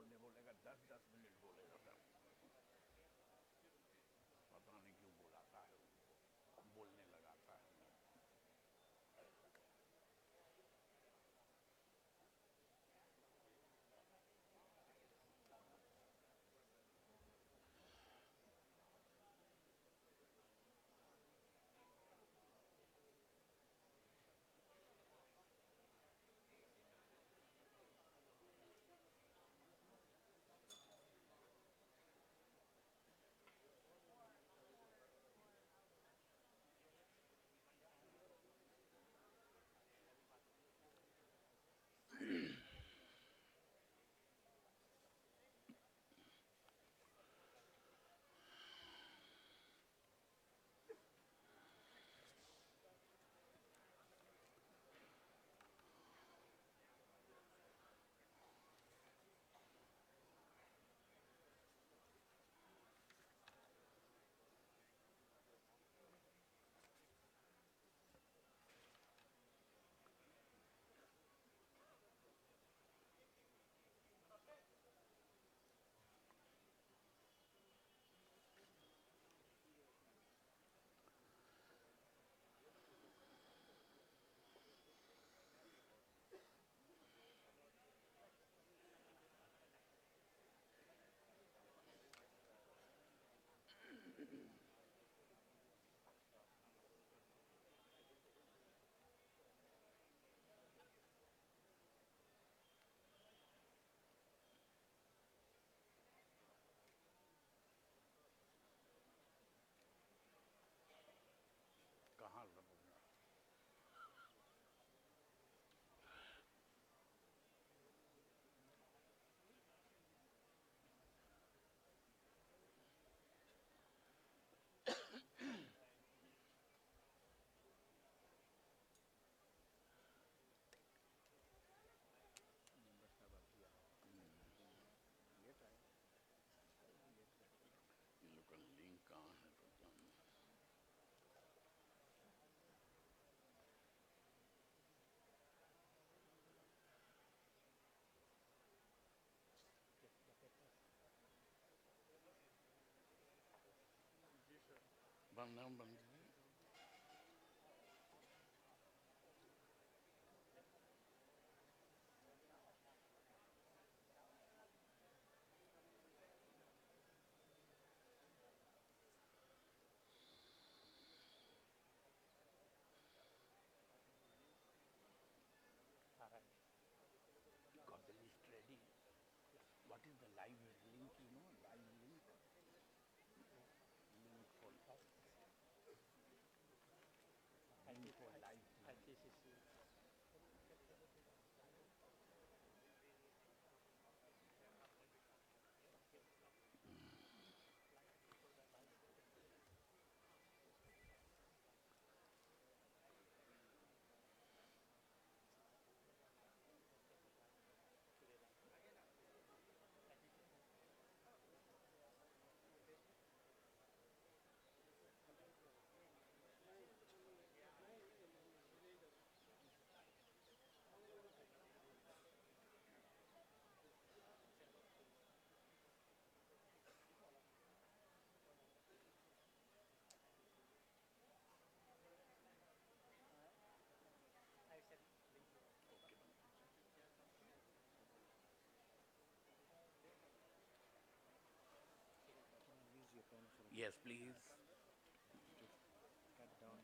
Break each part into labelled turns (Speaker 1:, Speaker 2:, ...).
Speaker 1: बोलने बोलेगा 10-10 मिनट बोलेगा सर, पता नहीं क्यों बुलाता है उनको, बोलने लगाता है। कहाँ लगूंगा? लोकल लिंक कहाँ है पता नहीं। बंद got the list ready. What is the live link, you know, live link? Link for live.
Speaker 2: ITCC.
Speaker 1: Yes, please.
Speaker 2: Cut down.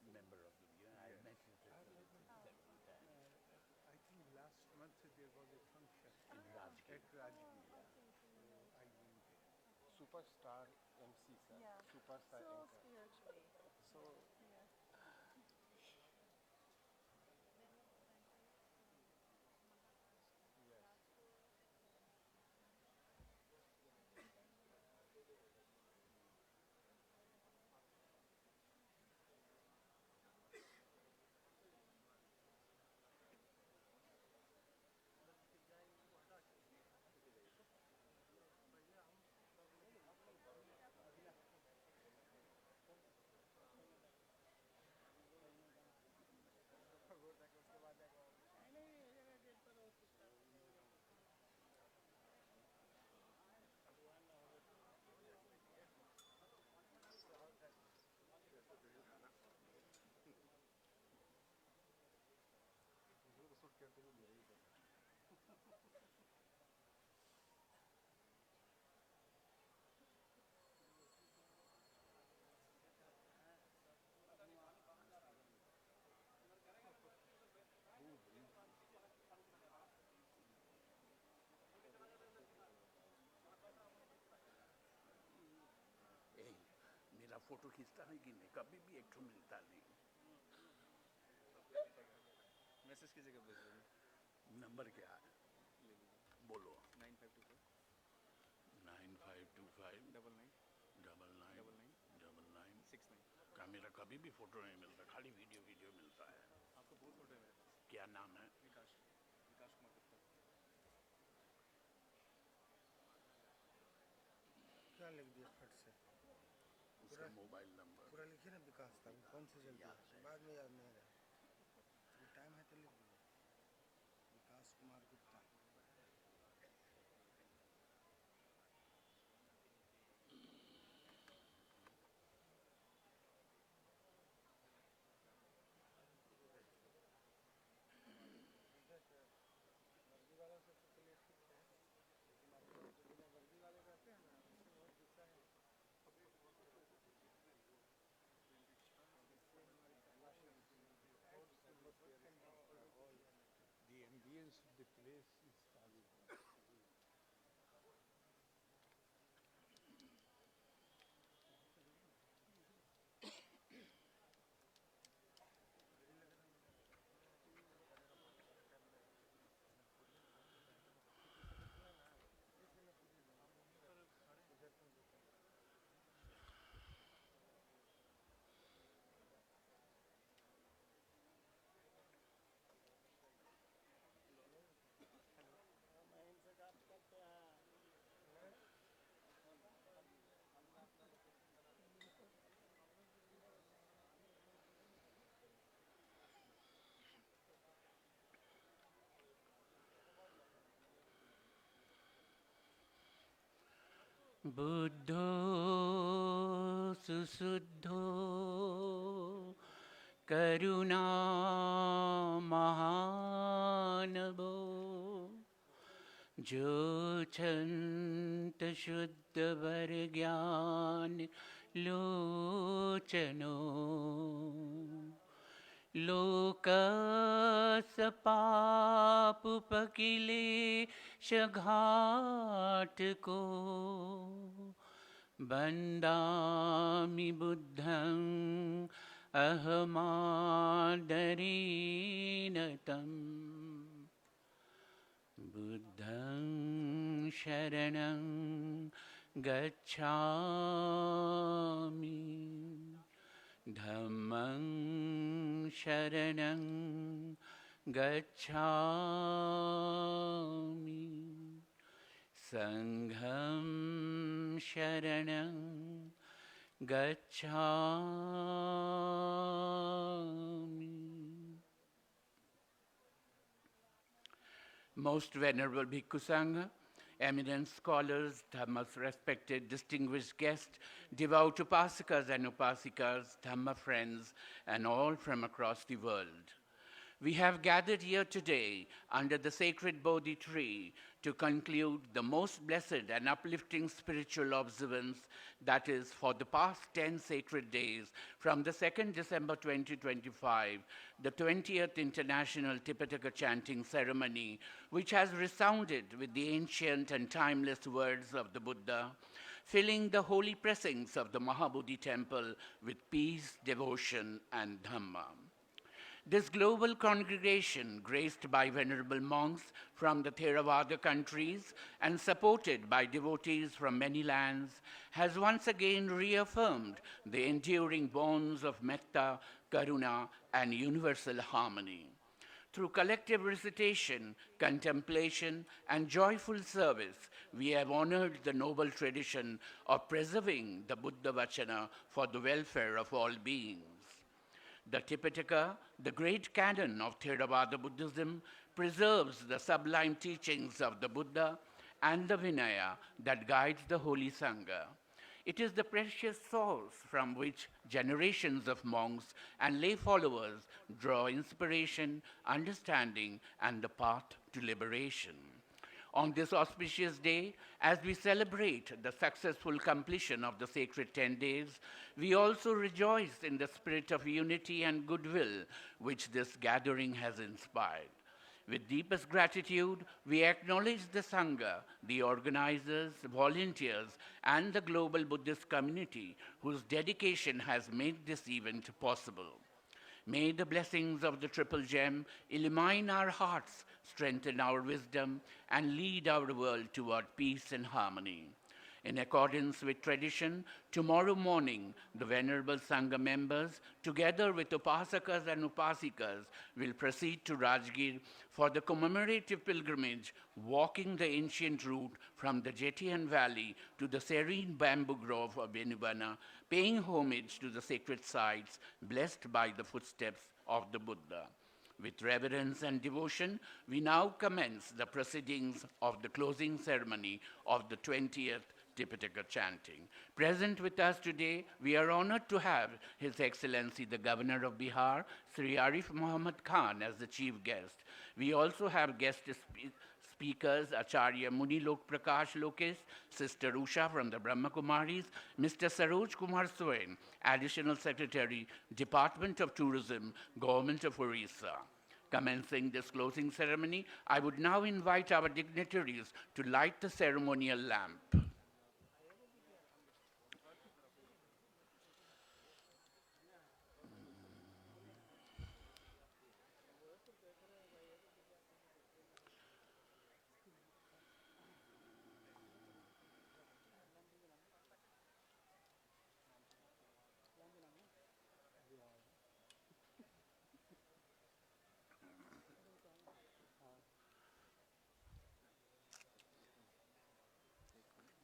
Speaker 1: Member of the I met his several times.
Speaker 2: I think last month there was a function
Speaker 1: In Rajgir.
Speaker 2: at Rajgir. I went there.
Speaker 3: Superstar MC, sir.
Speaker 4: Yeah.
Speaker 3: Superstar
Speaker 4: So
Speaker 3: anchor.
Speaker 4: spiritually.
Speaker 3: So,
Speaker 4: Yeah.
Speaker 3: yes.
Speaker 1: मेरा photo खींचता है कि नहीं, कभी भी एक ठो मिलता नहीं।
Speaker 5: मैसेज की जगह भेज देंगे।
Speaker 1: नंबर क्या है? बोलो।
Speaker 5: 9525
Speaker 1: 9525
Speaker 5: 99
Speaker 1: 99
Speaker 5: 69।
Speaker 1: का मेरा कभी भी फोटो नहीं मिलता, खाली वीडियो मिलता है।
Speaker 5: आपको बहुत फोटो है मेरे पास।
Speaker 1: क्या नाम है?
Speaker 5: विकास कुमार गुप्ता।
Speaker 3: क्या लिख दिया फट से?
Speaker 1: उसका मोबाइल नंबर
Speaker 3: पूरा लिखिए ना विकास था, कौन से जल्दी
Speaker 1: याद है।
Speaker 3: बाद में याद नहीं रहा। टाइम है तो लिख दीजिए विकास कुमार गुप्ता। वर्दी वालों से तो चलिए ठीक है, लेकिन आप लोग जो बिना वर्दी वाले रहते हैं ना, उनसे बहुत गुस्सा है।
Speaker 2: The ambience of the place is fabulous.
Speaker 1: बुद्धो सुशुद्धो करुणा महानवो जो छंत शुद्ध वर ज्ञान लोचनो लोकस पाप पकिलेश घाट को बंदामि बुद्धं अहमादरेण तम् बुद्धं शरणं गच्छामि धम्मं शरणं गच्छामि संघं शरणं गच्छामि। Most Venerable Bhikkhu Sangha, eminent scholars, Dhamma's respected distinguished guests, devout upasakas and upasikas, Dhamma friends, and all from across the world. We have gathered here today under the sacred Bodhi tree to conclude the most blessed and uplifting spiritual observance, that is, for the past 10 sacred days from the 2nd December 2025, the 20th International Tripitaka Chanting Ceremony, which has resounded with the ancient and timeless words of the Buddha, filling the holy precincts of the Mahabodhi temple with peace, devotion, and Dhamma. This global congregation, graced by venerable monks from the Theravada countries and supported by devotees from many lands, has once again reaffirmed the enduring bonds of metta, karuna, and universal harmony. Through collective recitation, contemplation, and joyful service, we have honored the noble tradition of preserving the Buddha Vachana for the welfare of all beings. The Tripitaka, the great canon of Theravada Buddhism, preserves the sublime teachings of the Buddha and the Vinaya that guides the Holy Sangha. It is the precious source from which generations of monks and lay followers draw inspiration, understanding, and the path to liberation. On this auspicious day, as we celebrate the successful completion of the sacred 10 days, we also rejoice in the spirit of unity and goodwill which this gathering has inspired. With deepest gratitude, we acknowledge the Sangha, the organizers, volunteers, and the global Buddhist community whose dedication has made this event possible. May the blessings of the Triple Gem illumine our hearts, strengthen our wisdom, and lead our world toward peace and harmony. In accordance with tradition, tomorrow morning, the Venerable Sangha members, together with Upasakas and Upasikas, will proceed to Rajgir for the commemorative pilgrimage, walking the ancient route from the Jetian Valley to the serene bamboo grove of Benivana, paying homage to the sacred sites blessed by the footsteps of the Buddha. With reverence and devotion, we now commence the proceedings of the closing ceremony of the 20th Tripitaka chanting. Present with us today, we are honored to have His Excellency the Governor of Bihar, Sri Arif Muhammad Khan, as the chief guest. We also have guest speakers, Acharya Munilok Prakash Lokesh, Sister Usha from the Brahma Kumaris, Mr. Saroj Kumar Swain, Additional Secretary, Department of Tourism, Government of Orissa. Commencing this closing ceremony, I would now invite our dignitaries to light the ceremonial lamp.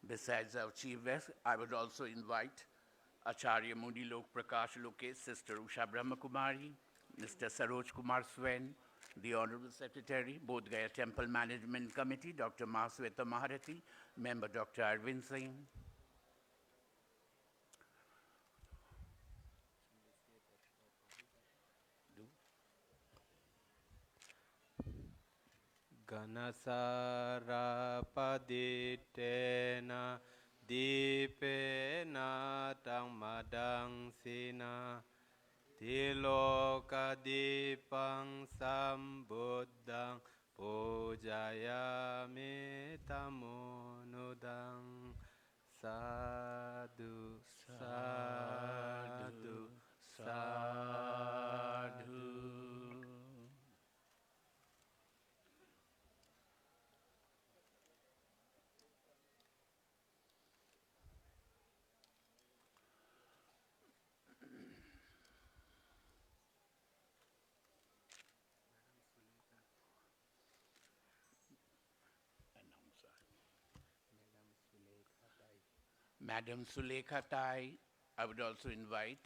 Speaker 1: Besides our chief guest, I would also invite Acharya Munilok Prakash Lokesh, Sister Usha Brahmakumari, Mr. Saroj Kumar Swain, the Honorable Secretary, Bodhgaya Temple Management Committee, Dr. Mahasweta Maharati, Member Dr. 𝐼𝐴
Speaker 3: Ganasarapaditena dipena tangmadang sina tilokadipang sambuddhang pujayami tamunudang sadhu sadhu sadhu.
Speaker 1: Madam Sulekha Tai, I would also invite.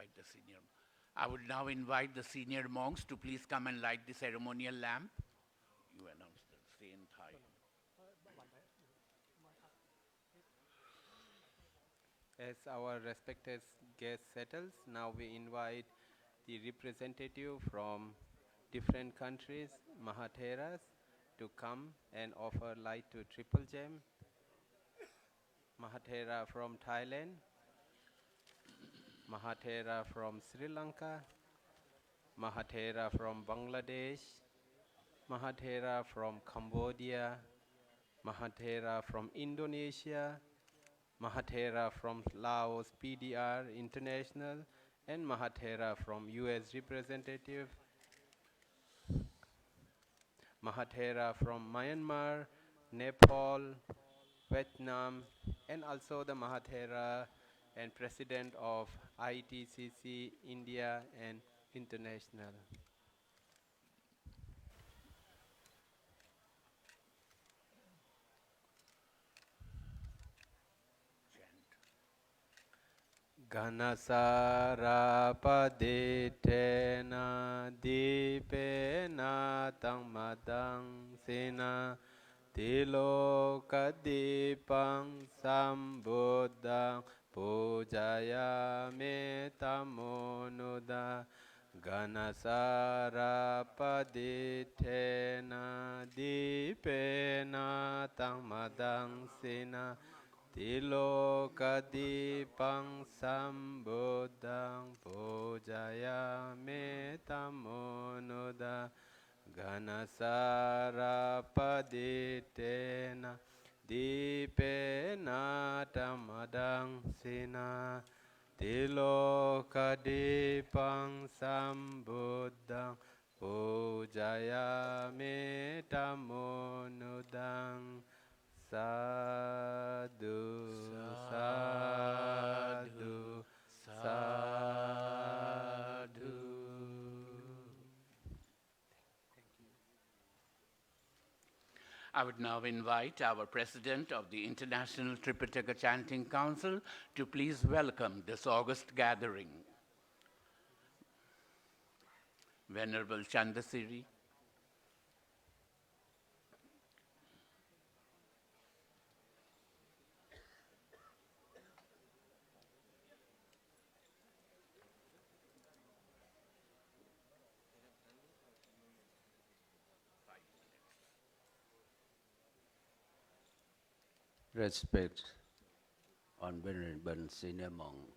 Speaker 1: invite the senior. I would now invite the senior monks to please come and light the ceremonial lamp. You announce the same time.
Speaker 4: As our respected guest settles, now we invite the representative from different countries, Mahatheras, to come and offer light to Triple Gem. Mahathera from Thailand, Mahathera from Sri Lanka, Mahathera from Bangladesh, Mahathera from Cambodia, Mahathera from Indonesia, Mahathera from Laos PDR International, and Mahathera from US representative, Mahathera from Myanmar, Nepal, Vietnam, and also the Mahathera and President of ITCC India and International. Ganasara paditena dipena tangmadang sina tilokadipang sambuddhang pujaya metamonuda. Ganasara paditena dipena tangmadang sina tilokadipang sambuddhang pujaya metamonuda. Ganasara paditena dipena tamadang sina tilokadipang sambuddhang pujaya metamonudang. Sadhu, sadhu, sadhu.
Speaker 1: I would now invite our President of the International Tripitaka Chanting Council to please welcome this august gathering. Venerable Chandasiri,
Speaker 6: respect on venerable senior monk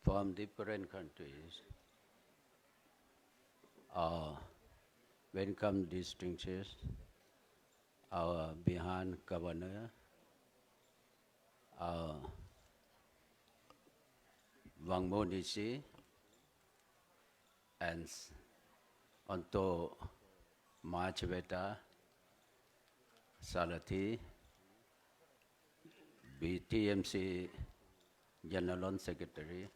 Speaker 6: from different countries, welcome distinctions, our Bihan Governor, Wangmonici, and Onto Machveta Salati, BTMC General Secretary,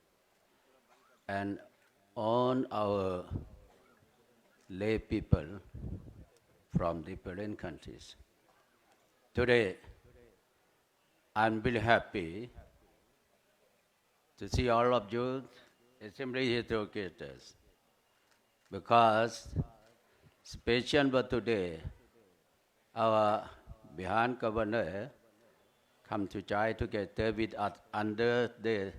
Speaker 6: and all our lay people from different countries. Today, I'm very happy to see all of you assembly here together, because special for today, our Bihan Governor come to try together with us under the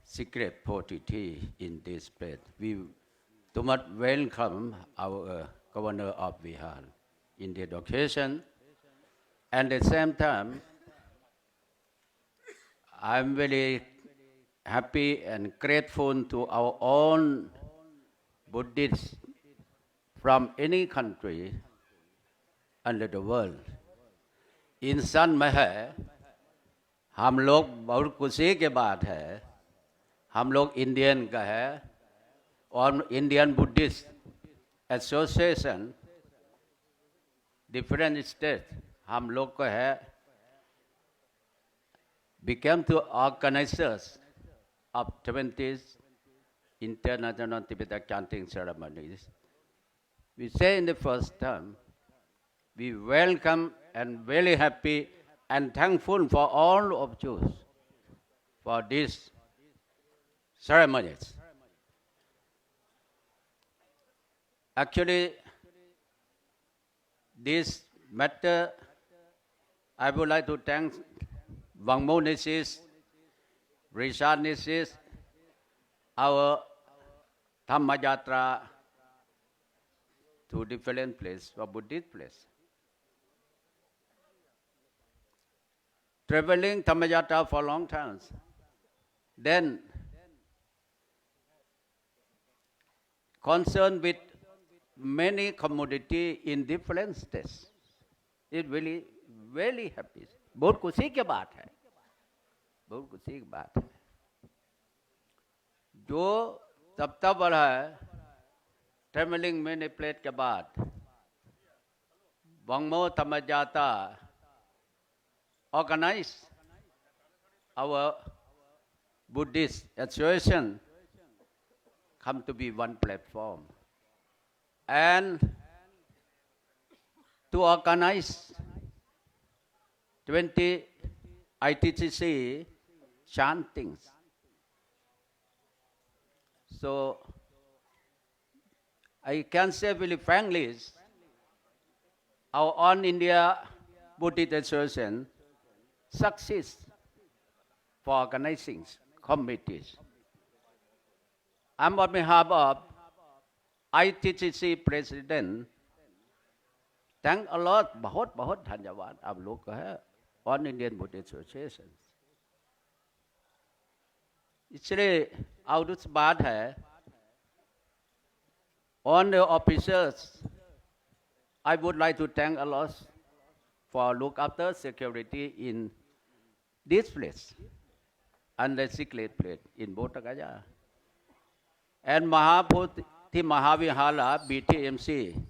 Speaker 6: secret portrait in this place. We do not welcome our Governor of Bihar in the occasion. And at the same time, I'm very happy and grateful to our own Buddhists from any country under the world. इंसान में है, हम लोग बहुत खुशी के बात है, हम लोग इंडियन का है और Indian Buddhist association different state हम लोग का है, became to organizers of 20th International Tripitaka Chanting Ceremonies. We say in the first term, we welcome and very happy and thankful for all of you for this ceremonies. Actually, this matter, I would like to thank Vangmonesis, Rishanesis, our Dhammayatra to different place, for Buddhist place. Traveling Dhammayatra for long times. Then concerned with many community in different states. It really very happy. बहुत खुशी की बात है, बहुत खुशी की बात है. जो तब तक बढ़ा है, traveling many place के बाद, Vangmo Dhammayatra organize our Buddhist association come to be one platform and to organize 20 ITCC chantings. So I can say very frankly, our All India Buddhist Association success for organizing committees. I'm on behalf of ITCC President. Thank a lot, बहुत बहुत धन्यवाद आप लोग का है All Indian Buddhist Association. इसलिए out बात है, all the officers, I would like to thank a lot for look after security in this place and the secret place in Bodhgaya. And Mahaputhi Mahavihala BTMC,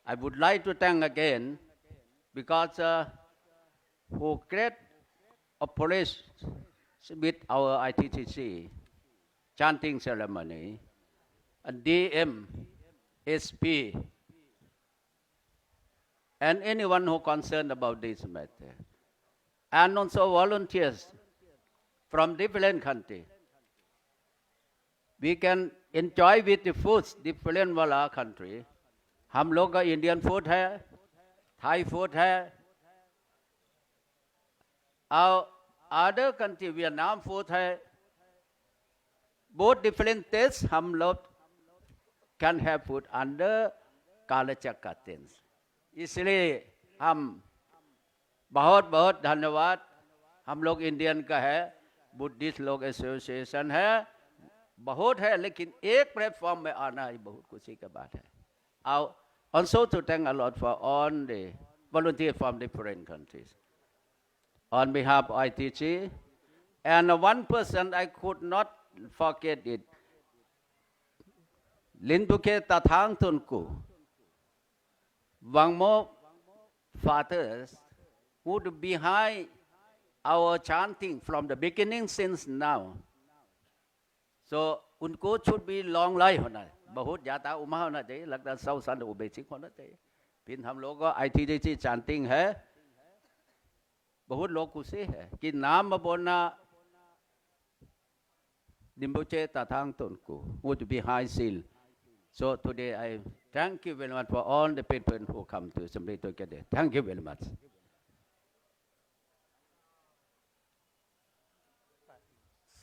Speaker 6: I would like to thank again because who create operation with our ITCC chanting ceremony, and DM, SP, and anyone who concerned about this matter, and also volunteers from different countries. We can enjoy with the foods different वाला country. हम लोग का Indian food है, Thai food है, our other country Vietnam food है. Both different tastes हम लोग can have food under culture curtains. इसलिए हम बहुत बहुत धन्यवाद, हम लोग इंडियन का है, बुद्धिस्ट लोग एसोसिएशन है, बहुत है, लेकिन एक प्लेटफॉर्म में आना ही बहुत खुशी की बात है. Also to thank a lot for all the volunteers from different countries. On behalf of ITC, and one person I could not forget it, Linduke Tathang Tunku, Vangmo fathers who behind our chanting from the beginning since now. So उनको should be long life होना है, बहुत ज़्यादा उम्र होना चाहिए, लगता है 100 साल बेसिक होना चाहिए. फिर हम लोग का ITCC chanting है, बहुत लोग खुशी है कि नाम बोलना Rinpoche Tathang Tunku would be high seal. So today I thank you very much for all the people who come to assembly together. Thank you very much.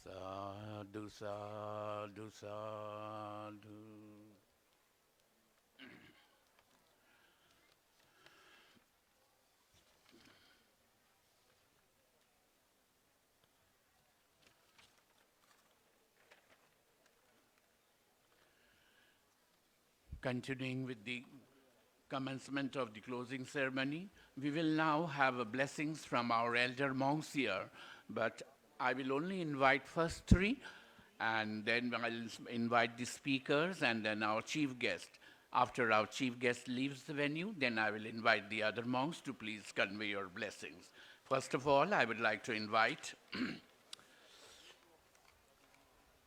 Speaker 6: Sadhu, sadhu, sadhu.
Speaker 1: Continuing with the commencement of the closing ceremony, we will now have blessings from our elder monks here, but I will only invite first three, and then I'll invite the speakers and then our chief guest. After our chief guest leaves the venue, then I will invite the other monks to please convey your blessings. First of all, I would like to invite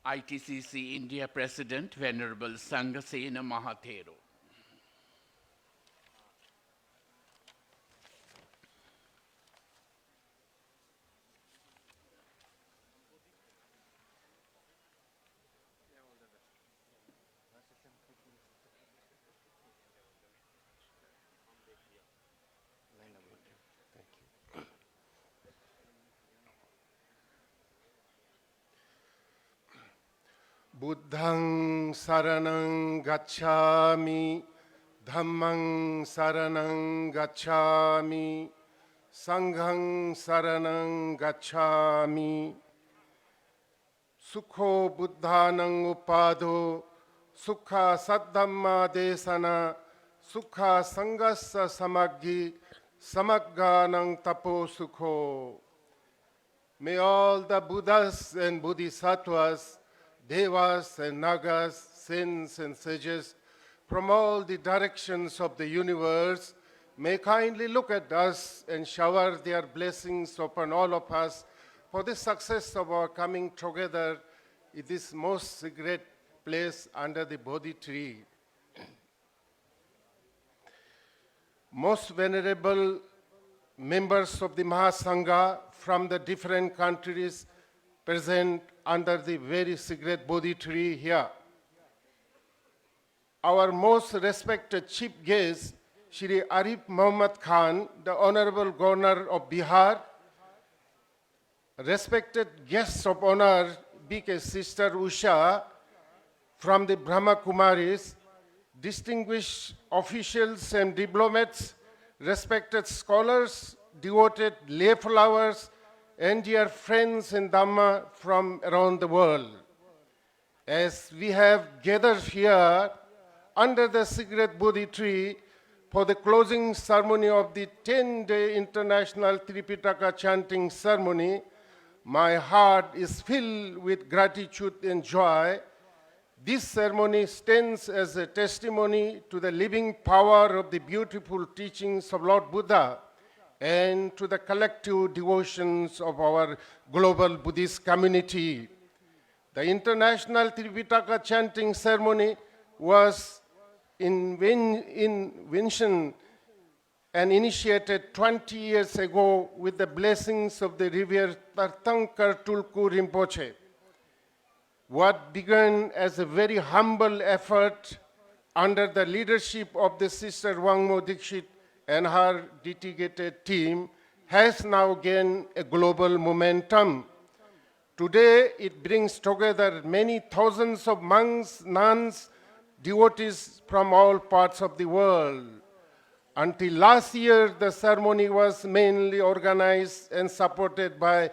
Speaker 1: ITCC India President, Venerable Sanghasena Mahathero.
Speaker 2: Buddhang saranang gacchami, dhammang saranang gacchami, sanghang saranang gacchami. Sukho buddhanang upado, sukha saddhamma desana, sukha sanghassa samaggi, samagganang tapo sukho. May all the Buddhas and Bodhisattvas, Devas and Nagas, saints and sages from all the directions of the universe may kindly look at us and shower their blessings upon all of us for the success of our coming together in this most sacred place under the Bodhi tree. Most venerable members of the Mahasangha from the different countries present under the very sacred Bodhi tree here. Our most respected chief guest, Shri 𝐼𝐴𝐺𝐻 Khan, the Honorable Governor of Bihar, respected guests of honor, BK Sister Usha from the Brahma Kumaris, distinguished officials and diplomats, respected scholars, devoted lay flowers, and dear friends in Dhamma from around the world. As we have gathered here under the sacred Bodhi tree for the closing ceremony of the 10-day International Tripitaka Chanting Ceremony, my heart is filled with gratitude and joy. This ceremony stands as a testimony to the living power of the beautiful teachings of Lord Buddha and to the collective devotions of our global Buddhist community. The International Tripitaka Chanting Ceremony was invention and initiated 20 years ago with the blessings of the revered Tirthankar Tulku Rinpoche. What began as a very humble effort under the leadership of the Sister Wangmo Dikshit and her dedicated team has now gained a global momentum. Today, it brings together many thousands of monks, nuns, devotees from all parts of the world. Until last year, the ceremony was mainly organized and supported by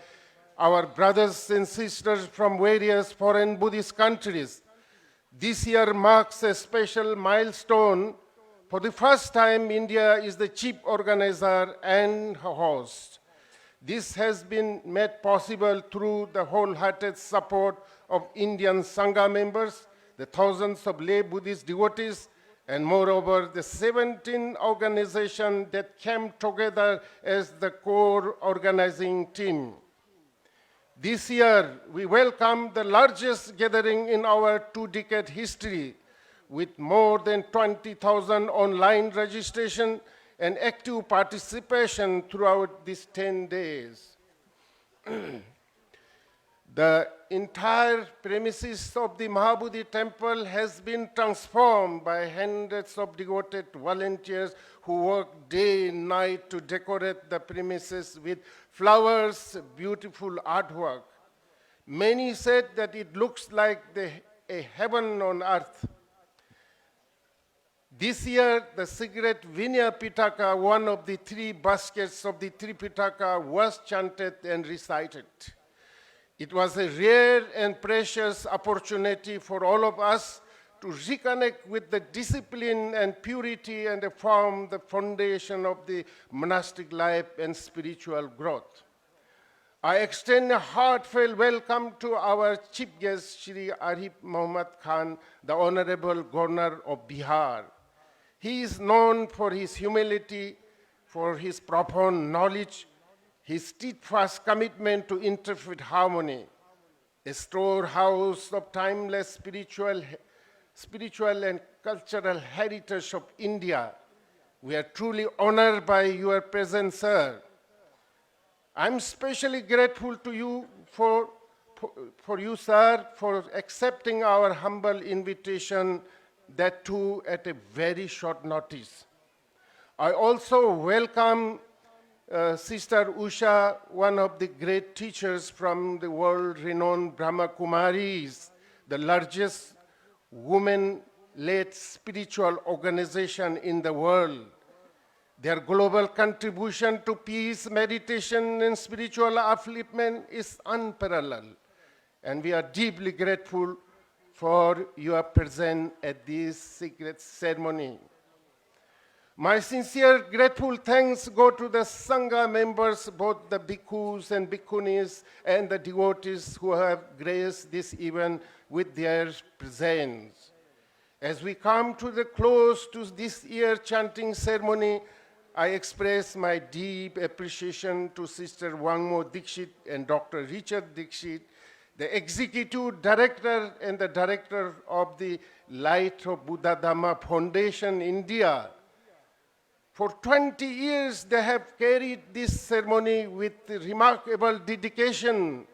Speaker 2: our brothers and sisters from various foreign Buddhist countries. This year marks a special milestone. For the first time, India is the chief organizer and host. This has been made possible through the wholehearted support of Indian Sangha members, the thousands of lay Buddhist devotees, and moreover, the 17 organizations that came together as the core organizing team. This year, we welcome the largest gathering in our two-decade history, with more than 20,000 online registration and active participation throughout these 10 days. The entire premises of the Mahabodhi temple has been transformed by hundreds of devoted volunteers who work day and night to decorate the premises with flowers, beautiful artwork. Many said that it looks like a heaven on earth. This year, the sacred Vinaya Pitaka, one of the three baskets of the Tripitaka, was chanted and recited. It was a rare and precious opportunity for all of us to reconnect with the discipline and purity and affirm the foundation of the monastic life and spiritual growth. I extend a heartfelt welcome to our chief guest, Shri 𝐼𝐴𝐺𝐻 Khan, the Honorable Governor of Bihar. He is known for his humility, for his profound knowledge, his steadfast commitment to interfaith harmony, a storehouse of timeless spiritual and cultural heritage of India. We are truly honored by your presence, sir. I'm especially grateful to you for you, sir, for accepting our humble invitation, that too at a very short notice. I also welcome Sister Usha, one of the great teachers from the world-renowned Brahma Kumaris, the largest women-led spiritual organization in the world. Their global contribution to peace, meditation, and spiritual upliftment is unparalleled, and we are deeply grateful for your presence at this sacred ceremony. My sincere grateful thanks go to the Sangha members, both the bhikkhus and bhikkhunis, and the devotees who have graced this event with their presence. As we come to the close to this year's chanting ceremony, I express my deep appreciation to Sister Wangmo Dixit and Dr. Richard Dixit, the Executive Director and the Director of the Light of Buddha Dhamma Foundation, India. For 20 years, they have carried this ceremony with remarkable dedication.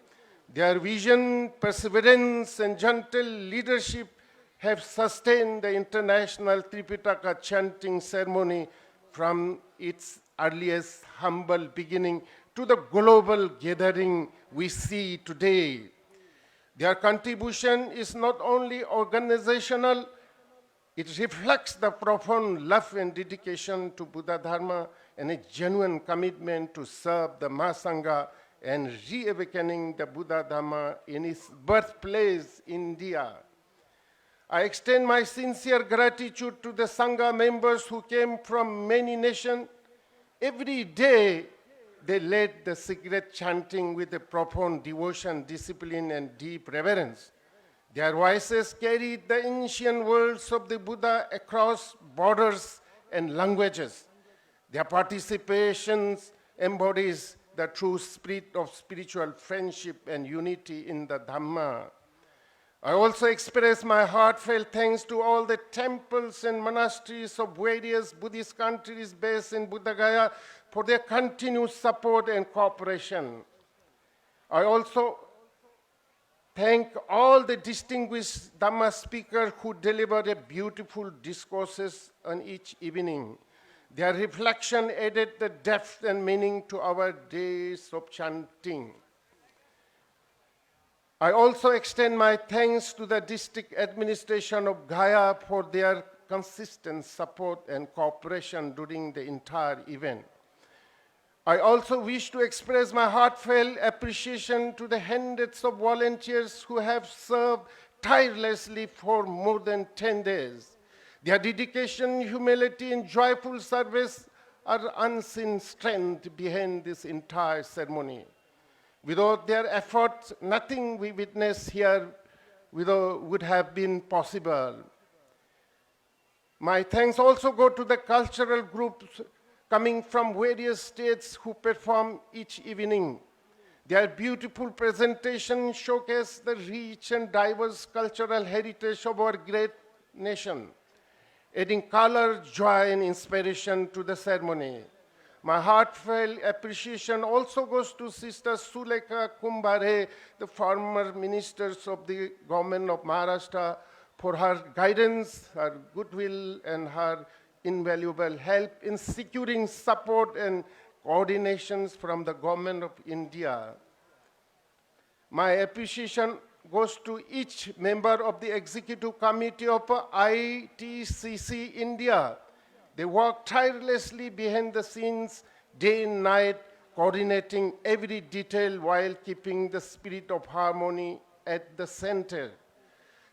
Speaker 2: Their vision, perseverance, and gentle leadership have sustained the international Tripitaka chanting ceremony from its earliest humble beginning to the global gathering we see today. Their contribution is not only organizational, it reflects the profound love and dedication to Buddha Dharma and a genuine commitment to serve the Mahasangha and reawakening the Buddha Dhamma in its birthplace, India. I extend my sincere gratitude to the Sangha members who came from many nations. Every day, they led the sacred chanting with a profound devotion, discipline, and deep reverence. Their voices carried the ancient words of the Buddha across borders and languages. Their participation embodies the true spirit of spiritual friendship and unity in the Dhamma. I also express my heartfelt thanks to all the temples and monasteries of various Buddhist countries based in Bodhgaya for their continued support and cooperation. I also thank all the distinguished Dhamma speakers who delivered a beautiful discourses on each evening. Their reflection added the depth and meaning to our days of chanting. I also extend my thanks to the district administration of Gaya for their consistent support and cooperation during the entire event. I also wish to express my heartfelt appreciation to the hundreds of volunteers who have served tirelessly for more than 10 days. Their dedication, humility, and joyful service are unseen strength behind this entire ceremony. Without their efforts, nothing we witness here would have been possible. My thanks also go to the cultural groups coming from various states who perform each evening. Their beautiful presentation showcase the rich and diverse cultural heritage of our great nation, adding color, joy, and inspiration to the ceremony. My heartfelt appreciation also goes to Sister Sulekha Kumbhare, the former ministers of the government of Maharashtra, for her guidance, her goodwill, and her invaluable help in securing support and coordinations from the government of India. My appreciation goes to each member of the executive committee of ITCC India. They work tirelessly behind the scenes, day and night, coordinating every detail while keeping the spirit of harmony at the center.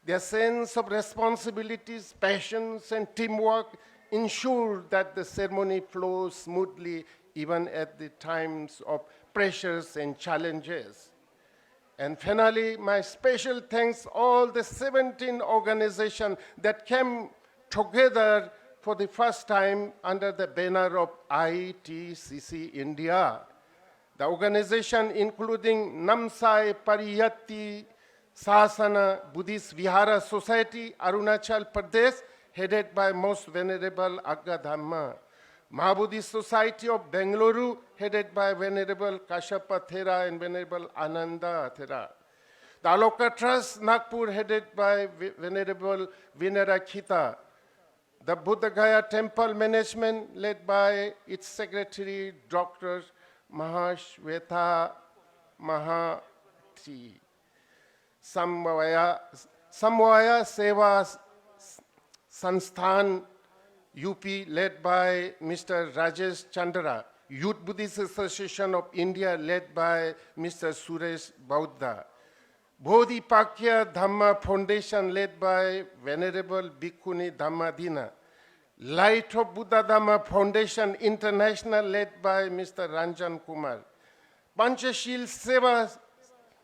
Speaker 2: Their sense of responsibilities, passions, and teamwork ensure that the ceremony flows smoothly even at the times of pressures and challenges. And finally, my special thanks all the 17 organizations that came together for the first time under the banner of ITCC India. The organization including Namsai Pariyatti Sahasana Buddhist Vihara Society, Arunachal Pradesh, headed by Most Venerable Agga Dhamma. Mahabodhi Society of Bengaluru, headed by Venerable Kashyapa Thera and Venerable Ananda Thera. The Aloka Trust, Nagpur, headed by Venerable Vinarakshita. The Bodhgaya Temple Management, led by its Secretary, Dr. Mahashweta Mahati. Samvaya Seva Sansthan UP led by Mr. Rajesh Chandra, Youth Buddhist Association of India led by Mr. Suresh Bauddha, Bodhipakya Dhamma Foundation led by Venerable Bhikkhuni Dhammadina, Light of Buddha Dhamma Foundation International led by Mr. Ranjan Kumar, Panchashil Seva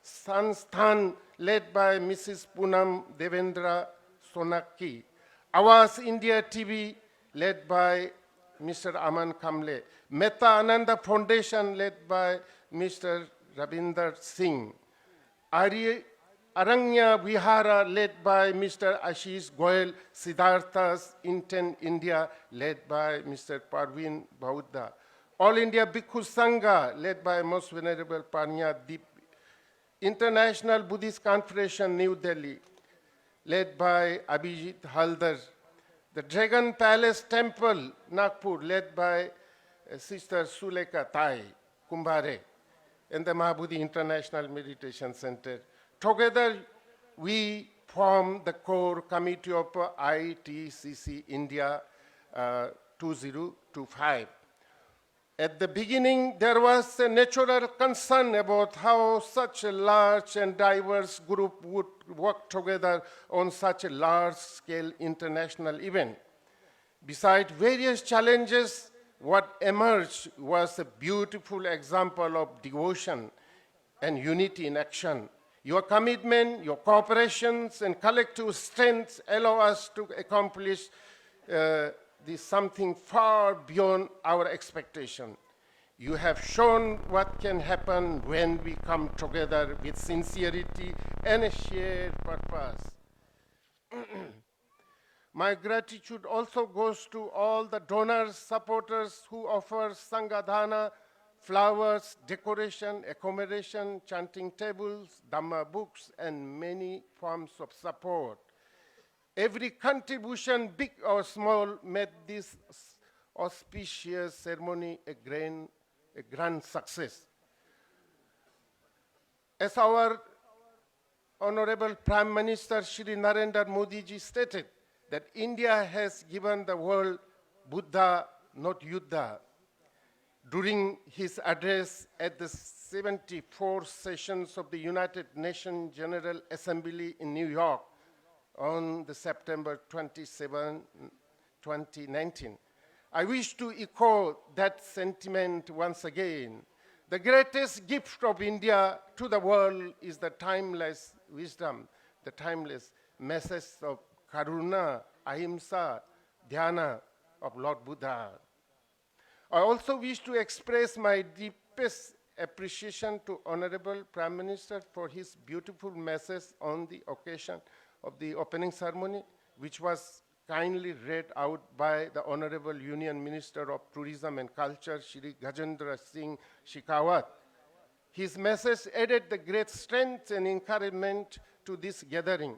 Speaker 2: Sansthan led by Mrs. Poonam Devendra Sonaki, Awas India TV led by Mr. Aman Kamble, Metta Ananda Foundation led by Mr. Ravinder Singh, Aranya Vihara led by Mr. Ashish Goyal, Siddhartha's Intent India led by Mr. Parveen Bauddha, All India Bhikkhu Sangha led by Most Venerable Panya Deep, International Buddhist Confederation New Delhi led by Abhijit Haldar, the Dragon Palace Temple Nagpur led by Sister Suleka Tai Kumbhare, and the Mahabodhi International Meditation Center. Together, we form the core committee of ITCC India 2025. At the beginning, there was a natural concern about how such a large and diverse group would work together on such a large-scale international event. Besides various challenges, what emerged was a beautiful example of devotion and unity in action. Your commitment, your cooperations, and collective strengths allow us to accomplish this something far beyond our expectation. You have shown what can happen when we come together with sincerity and a shared purpose. My gratitude also goes to all the donors, supporters who offer Sanghadana, flowers, decoration, accommodation, chanting tables, Dhamma books, and many forms of support. Every contribution, big or small, made this auspicious ceremony a grand success. As our Honorable Prime Minister Shri Narendra Modi ji stated, that India has given the world Buddha, not Yuddha. During his address at the 74th sessions of the United Nations General Assembly in New York on the September 27, 2019, I wish to echo that sentiment once again. The greatest gift of India to the world is the timeless wisdom, the timeless message of Karuna, Ahimsa, Dhyana of Lord Buddha. I also wish to express my deepest appreciation to Honorable Prime Minister for his beautiful message on the occasion of the opening ceremony, which was kindly read out by the Honorable Union Minister of Tourism and Culture, Shri Gajendra Singh Shekhawat. His message added the great strength and encouragement to this gathering.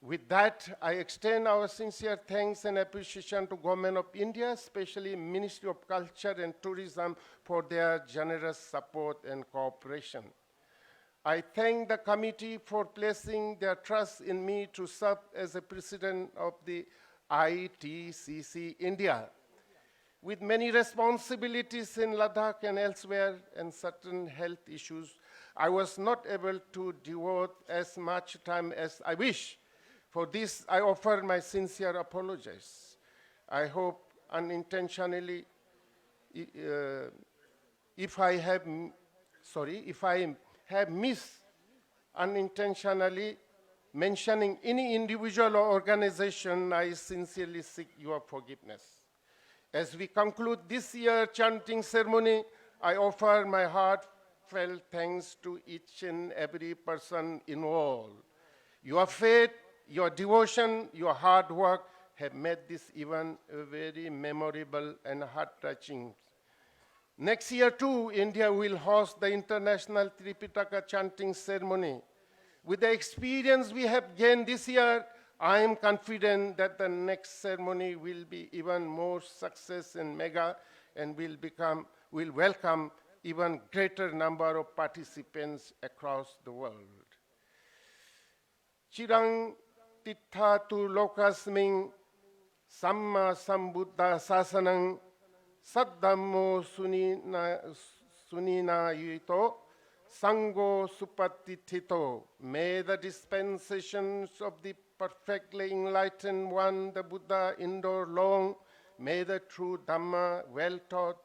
Speaker 2: With that, I extend our sincere thanks and appreciation to Government of India, especially Ministry of Culture and Tourism, for their generous support and cooperation. I thank the committee for placing their trust in me to serve as the president of the ITCC India. With many responsibilities in Ladakh and elsewhere and certain health issues, I was not able to devote as much time as I wish. For this, I offer my sincere apologies. I hope unintentionally, if I have missed unintentionally mentioning any individual or organization, I sincerely seek your forgiveness. As we conclude this year's chanting ceremony, I offer my heartfelt thanks to each and every person involved. Your faith, your devotion, your hard work have made this event very memorable and heart-touching. Next year too, India will host the International Tripitaka Chanting Ceremony. With the experience we have gained this year, I am confident that the next ceremony will be even more success and mega and will welcome even greater number of participants across the world. Chirang Tittha tu Lokasming Samma Sambuddha Sasanang Saddhammo Sunina Yuito Sango Supatithito. May the dispensations of the perfectly enlightened one, the Buddha, endure long. May the true Dhamma, well taught,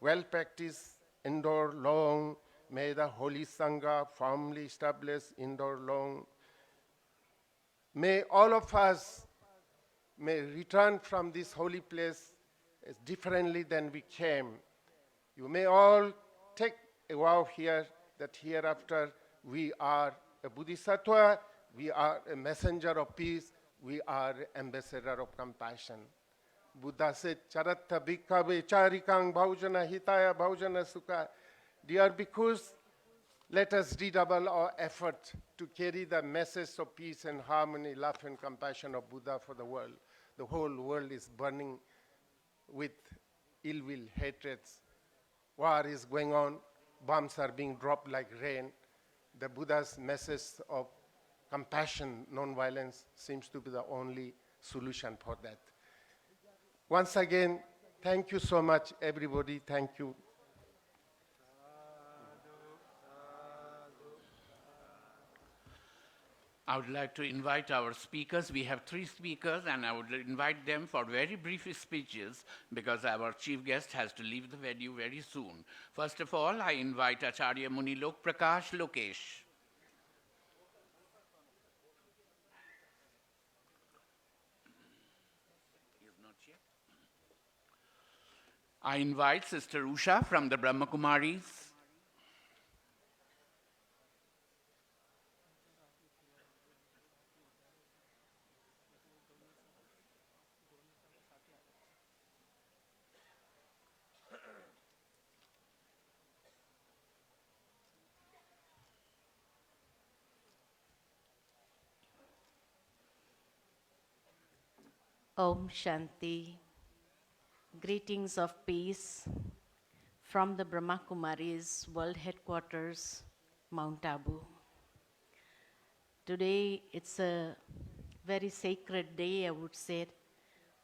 Speaker 2: well practiced, endure long. May the holy Sangha, firmly established, endure long. May all of us may return from this holy place as differently than we came. You may all take a vow here that hereafter we are a Bodhisattva, we are a messenger of peace, we are ambassador of compassion. Buddha said, Charatta Bhikkhu Charikang Bhaujana Hitaya Bhaujana Sukha. Dear bhikkhus, let us redouble our effort to carry the message of peace and harmony, love and compassion of Buddha for the world. The whole world is burning with ill will, hatreds. War is going on. Bombs are being dropped like rain. The Buddha's message of compassion, non-violence seems to be the only solution for that. Once again, thank you so much, everybody. Thank you.
Speaker 1: I would like to invite our speakers. We have 3 speakers, and I would invite them for very brief speeches because our chief guest has to leave the venue very soon. First of all, I invite Acharya Muni Lok Prakash Lokesh. He is not here. I invite Sister Usha from the Brahma Kumaris.
Speaker 7: Om Shanti. Greetings of peace from the Brahma Kumaris World Headquarters, Mount Abu. Today it's a very sacred day, I would say,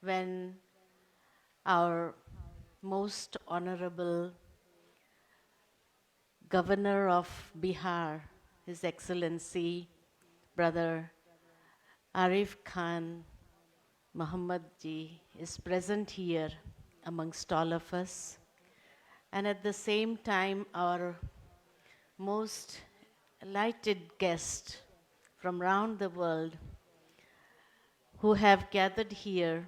Speaker 7: when our most honorable Governor of Bihar, His Excellency, Brother Arif Khan Muhammad ji is present here amongst all of us. And at the same time, our most enlightened guests from around the world who have gathered here,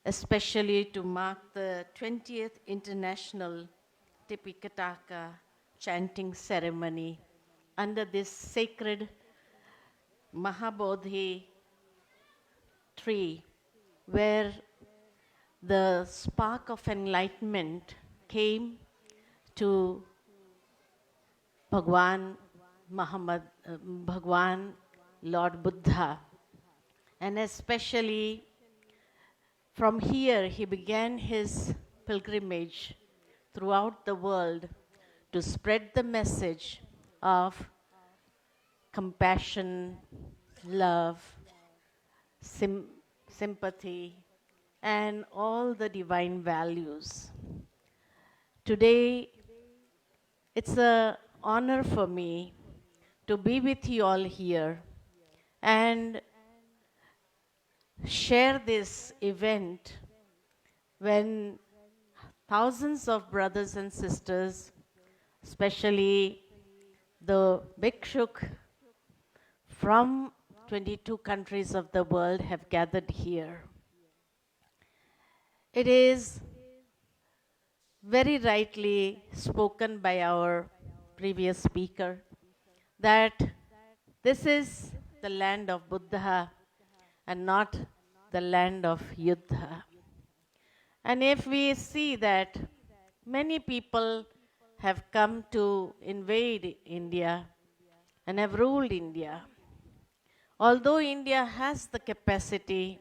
Speaker 7: especially to mark the 20th International Tripitaka chanting ceremony under this sacred Mahabodhi tree, where the spark of enlightenment came to Bhagwan Lord Buddha. And especially from here, he began his pilgrimage throughout the world to spread the message of compassion, love, sympathy, and all the divine values. Today, it's an honor for me to be with you all here and share this event when thousands of brothers and sisters, especially the Bhikshuk from 22 countries of the world, have gathered here. It is very rightly spoken by our previous speaker that this is the land of Buddha and not the land of Yuddha. And if we see that many people have come to invade India and have ruled India, although India has the capacity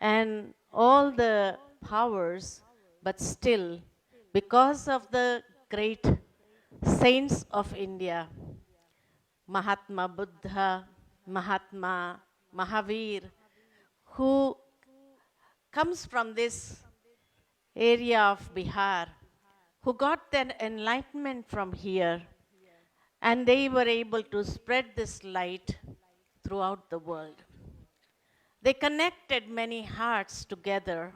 Speaker 7: and all the powers, but still, because of the great saints of India, Mahatma Buddha, Mahatma, Mahavir, who comes from this area of Bihar, who got their enlightenment from here, and they were able to spread this light throughout the world. They connected many hearts together,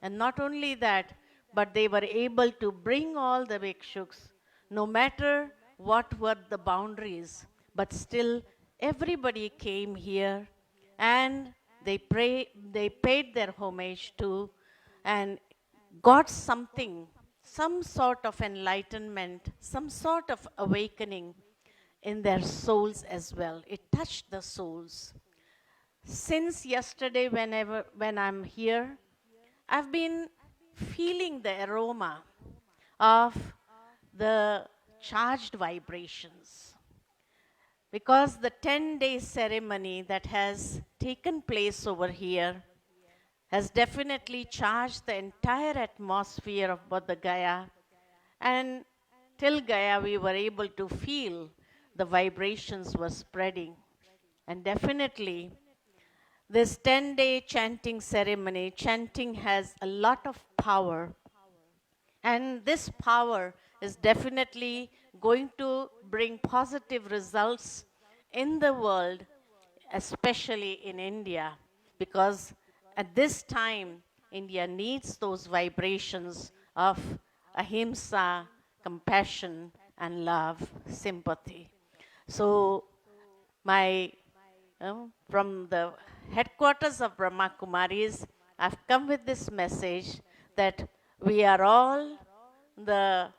Speaker 7: and not only that, but they were able to bring all the bhikshus, no matter what were the boundaries, but still everybody came here and they paid their homage to and got something, some sort of enlightenment, some sort of awakening in their souls as well. It touched the souls. Since yesterday, when I'm here, I've been feeling the aroma of the charged vibrations. Because the 10-day ceremony that has taken place over here has definitely charged the entire atmosphere of Bodhgaya. And till Gaya, we were able to feel the vibrations were spreading. And definitely, this 10-day chanting ceremony, chanting has a lot of power. And this power is definitely going to bring positive results in the world, especially in India, because at this time, India needs those vibrations of ahimsa, compassion, and love, sympathy. So, from the headquarters of Brahma Kumaris, I've come with this message that we are all the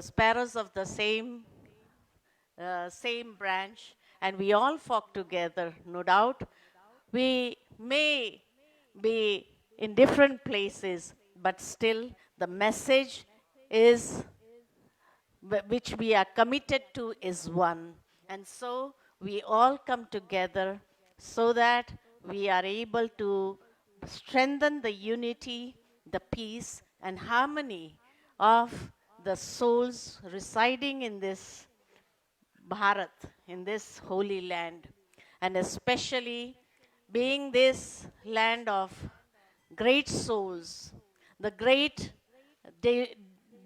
Speaker 7: sparrows of the same branch, and we all flock together. No doubt, we may be in different places, but still the message is which we are committed to is one. And so we all come together so that we are able to strengthen the unity, the peace, and harmony of the souls residing in this Bharat, in this holy land. And especially being this land of great souls, the great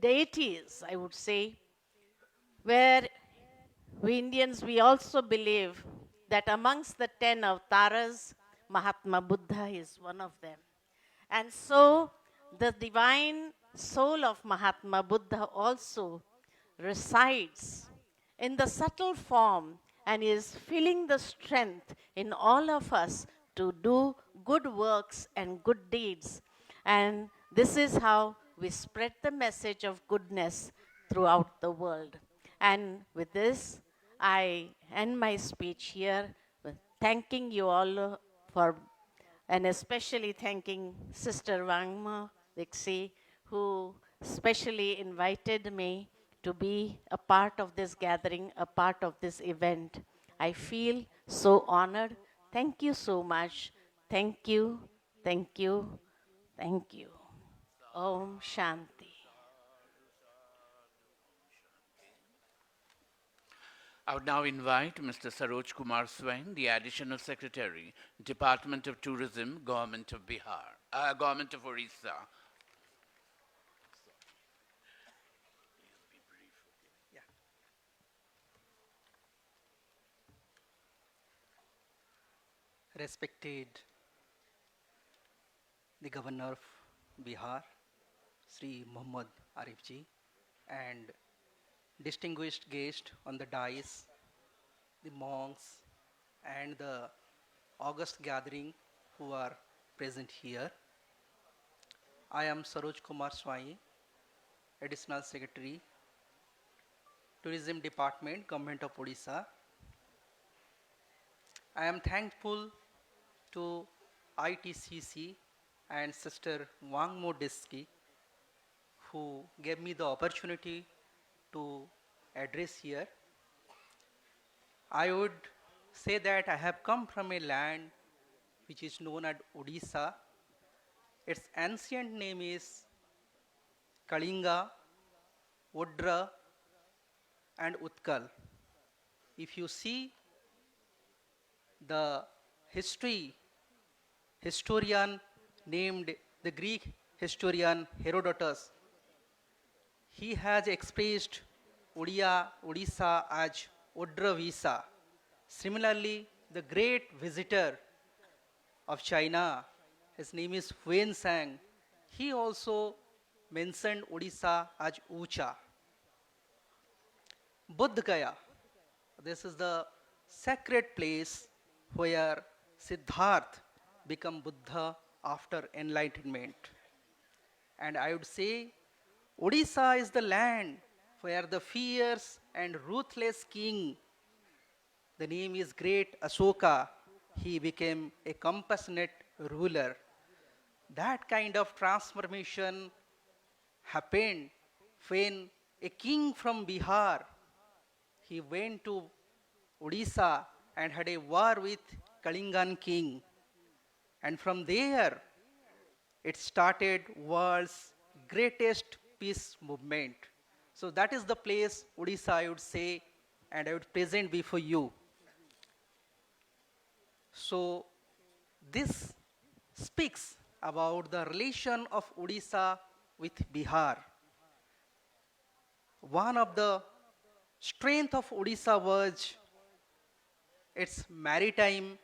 Speaker 7: deities, I would say, where we Indians, we also believe that amongst the 10 avatars, Mahatma Buddha is one of them. And so the divine soul of Mahatma Buddha also resides in the subtle form and is filling the strength in all of us to do good works and good deeds. And this is how we spread the message of goodness throughout the world. And with this, I end my speech here, with thanking you all for, and especially thanking Sister 𝐕𝐼𝐻𝐿𝐼, who specially invited me to be a part of this gathering, a part of this event. I feel so honored. Thank you so much. Thank you, thank you, thank you. Om Shanti.
Speaker 1: I would now invite Mr. Saroj Kumar Swain, the Additional Secretary, Department of Tourism, Government of Government of Orissa.
Speaker 3: Respected the Governor of Bihar, Sri Muhammad Arifji, and distinguished guests on the dais, the monks, and the august gathering who are present here. I am Saroj Kumar Swain, Additional Secretary, Tourism Department, Government of Odisha. I am thankful to ITCC and Sister Wangmo Diski, who gave me the opportunity to address here. I would say that I have come from a land which is known as Odisha. Its ancient name is Kalinga, Odra, and Utkal. If you see the historian named the Greek historian Herodotus, he has expressed Odisha as Odravisa. Similarly, the great visitor of China, his name is Huensang, he also mentioned Odisha as Ucha. Bodhgaya, this is the sacred place where Siddhartha became Buddha after enlightenment. And I would say Odisha is the land where the fierce and ruthless king, the name is great Ashoka, he became a compassionate ruler. That kind of transformation happened when a king from Bihar, he went to Odisha and had a war with Kalingan king. And from there, it started world's greatest peace movement. So that is the place, Odisha, I would say, and I would present before you. So this speaks about the relation of Odisha with Bihar. One of the strength of Odisha was its maritime.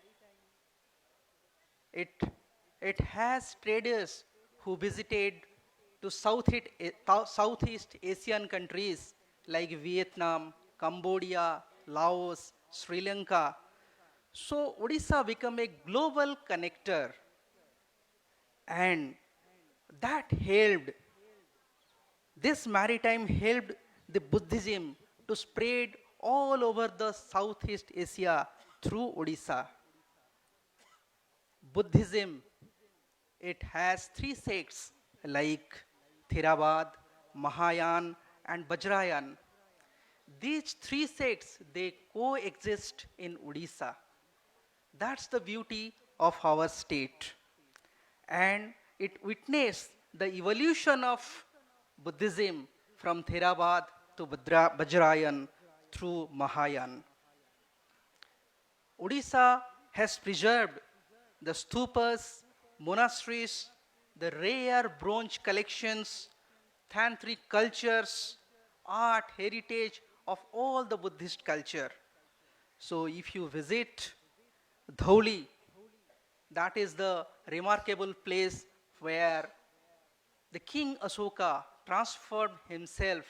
Speaker 3: It has traders who visited to Southeast Asian countries like Vietnam, Cambodia, Laos, Sri Lanka. So Odisha became a global connector, and that helped, this maritime helped the Buddhism to spread all over the Southeast Asia through Odisha. Buddhism, it has three sects like Theravada, Mahayana and Vajrayana. These three sects, they coexist in Odisha. That's the beauty of our state. And it witnessed the evolution of Buddhism from Theravada to Vajrayana through Mahayana. Odisha has preserved the stupas, monasteries, the rare bronze collections, tantric cultures, art, heritage of all the Buddhist culture. So if you visit Dhauli, that is the remarkable place where the King Ashoka transformed himself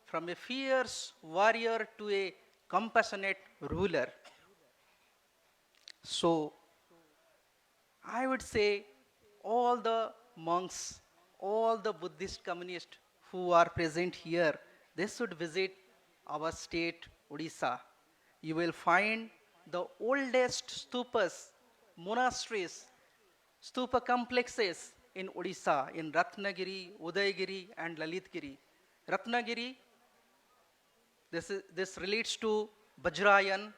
Speaker 3: from a fierce warrior to a compassionate ruler. So I would say all the monks, all the Buddhist communists who are present here, they should visit our state, Odisha. You will find the oldest stupas, monasteries, stupa complexes in Odisha, in Ratnagiri, Udayagiri and Lalitgiri. Ratnagiri, this relates to Vajrayan.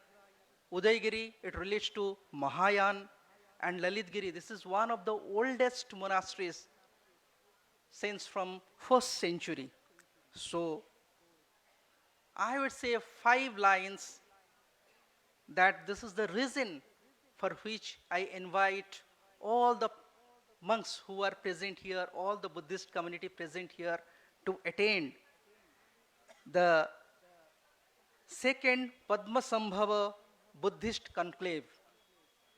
Speaker 3: Udayagiri, it relates to Mahayana. And Lalitgiri, this is one of the oldest monasteries since from 1st century. So I would say 5 lines that this is the reason for which I invite all the monks who are present here, all the Buddhist community present here to attend the second Padmasambhava Buddhist conclave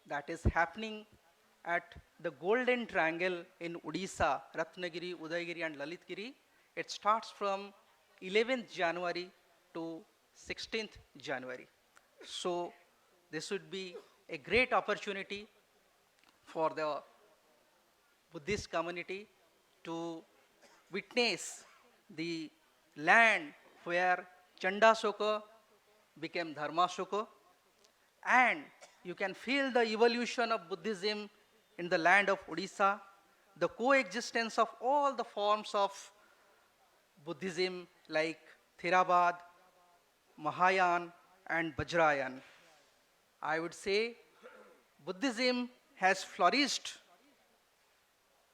Speaker 3: that is happening at the Golden Triangle in Odisha, Ratnagiri, Udayagiri and Lalitgiri. It starts from 11th January to 16th January. So this would be a great opportunity for the Buddhist community to witness the land where Chandasoka became Dharmasoka, and you can feel the evolution of Buddhism in the land of Odisha, the coexistence of all the forms of Buddhism like Theravada, Mahayana and Vajrayana. I would say Buddhism has flourished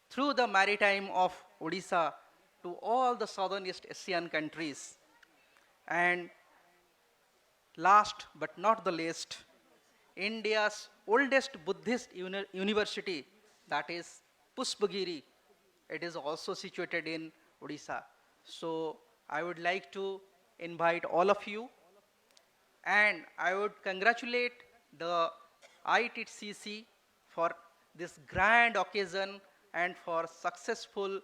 Speaker 3: through the maritime of Odisha to all the southern East Asian countries. And last but not the least, India's oldest Buddhist university, that is Puspagiri. It is also situated in Odisha. So I would like to invite all of you, and I would congratulate the ITCC for this grand occasion and for successful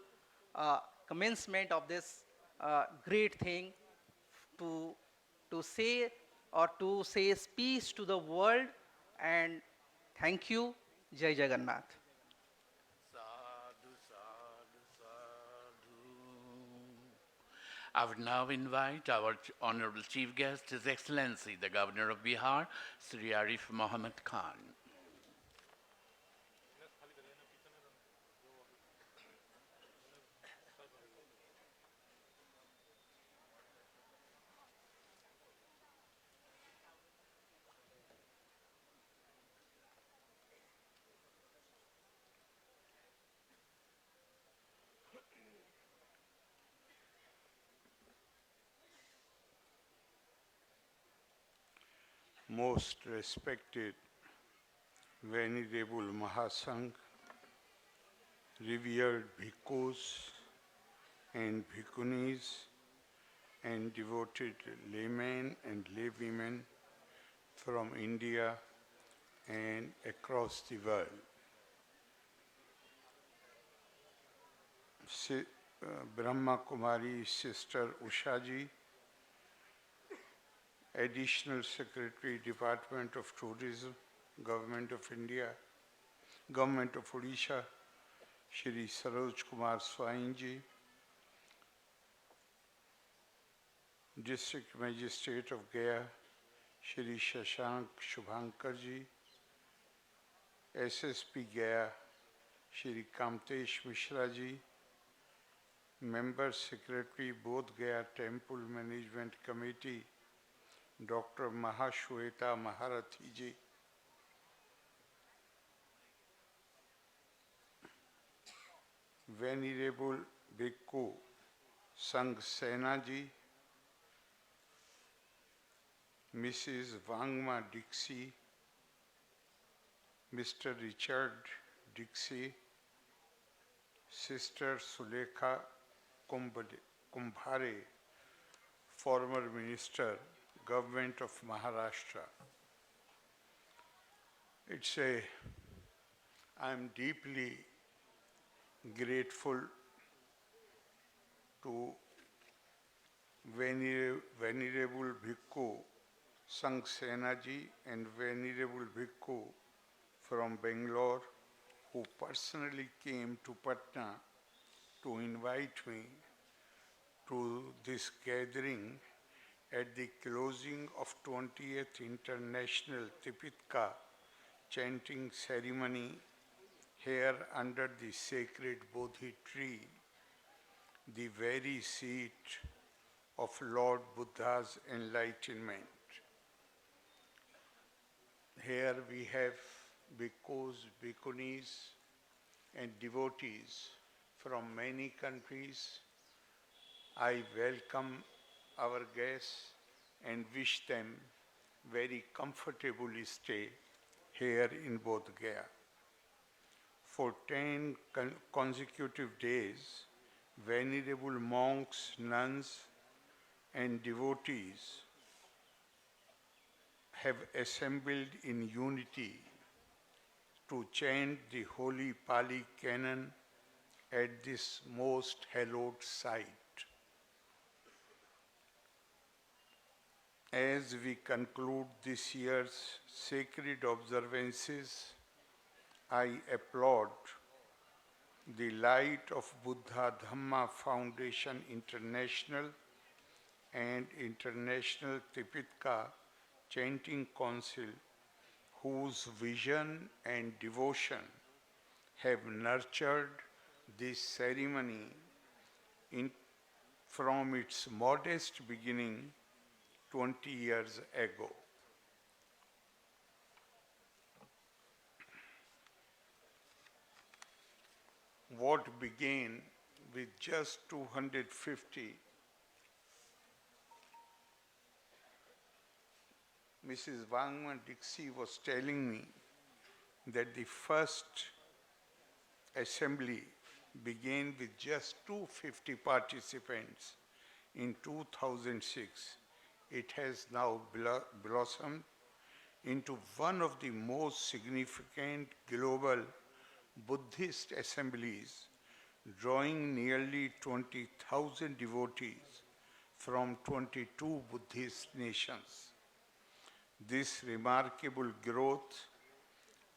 Speaker 3: commencement of this great thing to, to say to say peace to the world, and thank you. Jai Jagannath.
Speaker 1: Sadhu, sadhu, sadhu. I would now invite our Honorable Chief Guest, His Excellency, the Governor of Bihar, Sri Arif Mohammed Khan.
Speaker 8: Most respected Venerable Mahasangh, revered bhikkhus and bhikkhunis, and devoted laymen and laywomen from India and across the world. Brahma Kumari Sister Ushaji, Additional Secretary, Department of Tourism, Government of India, Government of Odisha, Shri Saroj Kumar Swainji, District Magistrate of Gaya, Shri Shashank Shubhankarji, SSP Gaya, Shri Kamtesh Mishraji, Member Secretary, Bodhgaya Temple Management Committee, Dr. Mahashweta Maharathi ji, Venerable Bhikkhu Sanghasena ji, Mrs. Wangma Dixie, Mr. Richard Dixie, Sister Sulekha Kumbhare, former Minister, Government of Maharashtra. I'm deeply grateful to Venerable Bhikkhu Sanghasena ji and Venerable Bhikkhu from Bangalore, who personally came to Patna to invite me to this gathering at the closing of 20th International Tripitaka chanting ceremony here under the sacred Bodhi tree, the very seat of Lord Buddha's enlightenment. Here we have bhikkhus, bhikkhunis, and devotees from many countries. I welcome our guests and wish them very comfortably stay here in Bodhgaya. For 10 consecutive days, venerable monks, nuns, and devotees have assembled in unity to chant the holy Pali canon at this most hallowed site. As we conclude this year's sacred observances, I applaud the Light of Buddha Dhamma Foundation International and International Tripitaka Chanting Council, whose vision and devotion have nurtured this ceremony from its modest beginning 20 years ago. What began with just 250 Mrs. Wangman Dixie was telling me that the first assembly began with just 250 participants in 2006. It has now blossomed into one of the most significant global Buddhist assemblies, drawing nearly 20,000 devotees from 22 Buddhist nations. This remarkable growth,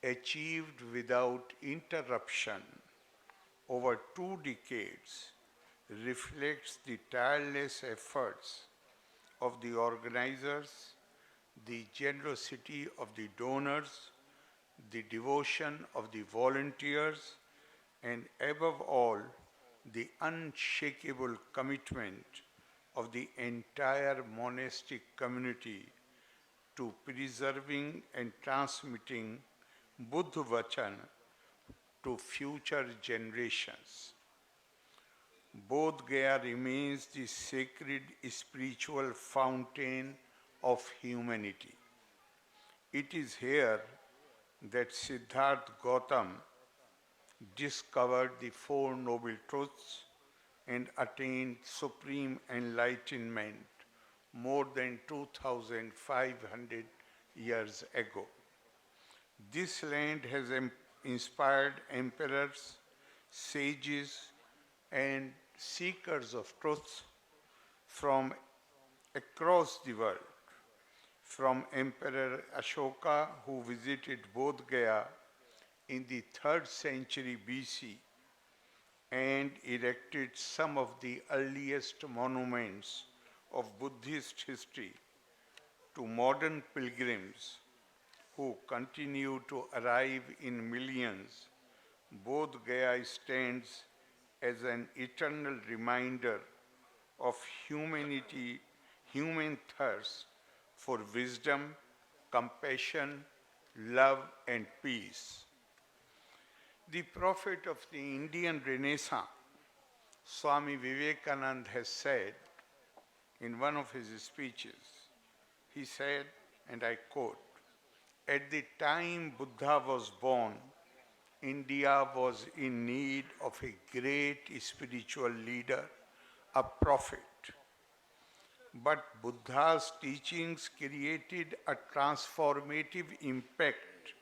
Speaker 8: achieved without interruption over 2 decades, reflects the tireless efforts of the organizers, the generosity of the donors, the devotion of the volunteers, and above all, the unshakable commitment of the entire monastic community to preserving and transmitting Buddha Vachan to future generations. Bodhgaya remains the sacred spiritual fountain of humanity. It is here that Siddhartha Gautama discovered the Four Noble Truths and attained supreme enlightenment more than 2,500 years ago. This land has inspired emperors, sages, and seekers of truth from across the world. From Emperor Ashoka, who visited Bodhgaya in the 3rd century BC and erected some of the earliest monuments of Buddhist history, to modern pilgrims who continue to arrive in millions, Bodhgaya stands as an eternal reminder of human thirst for wisdom, compassion, love, and peace. The prophet of the Indian Renaissance, Swami Vivekananda, has said in one of his speeches, he said, and I quote, "At the time Buddha was born, India was in need of a great spiritual leader, a prophet. But Buddha's teachings created a transformative impact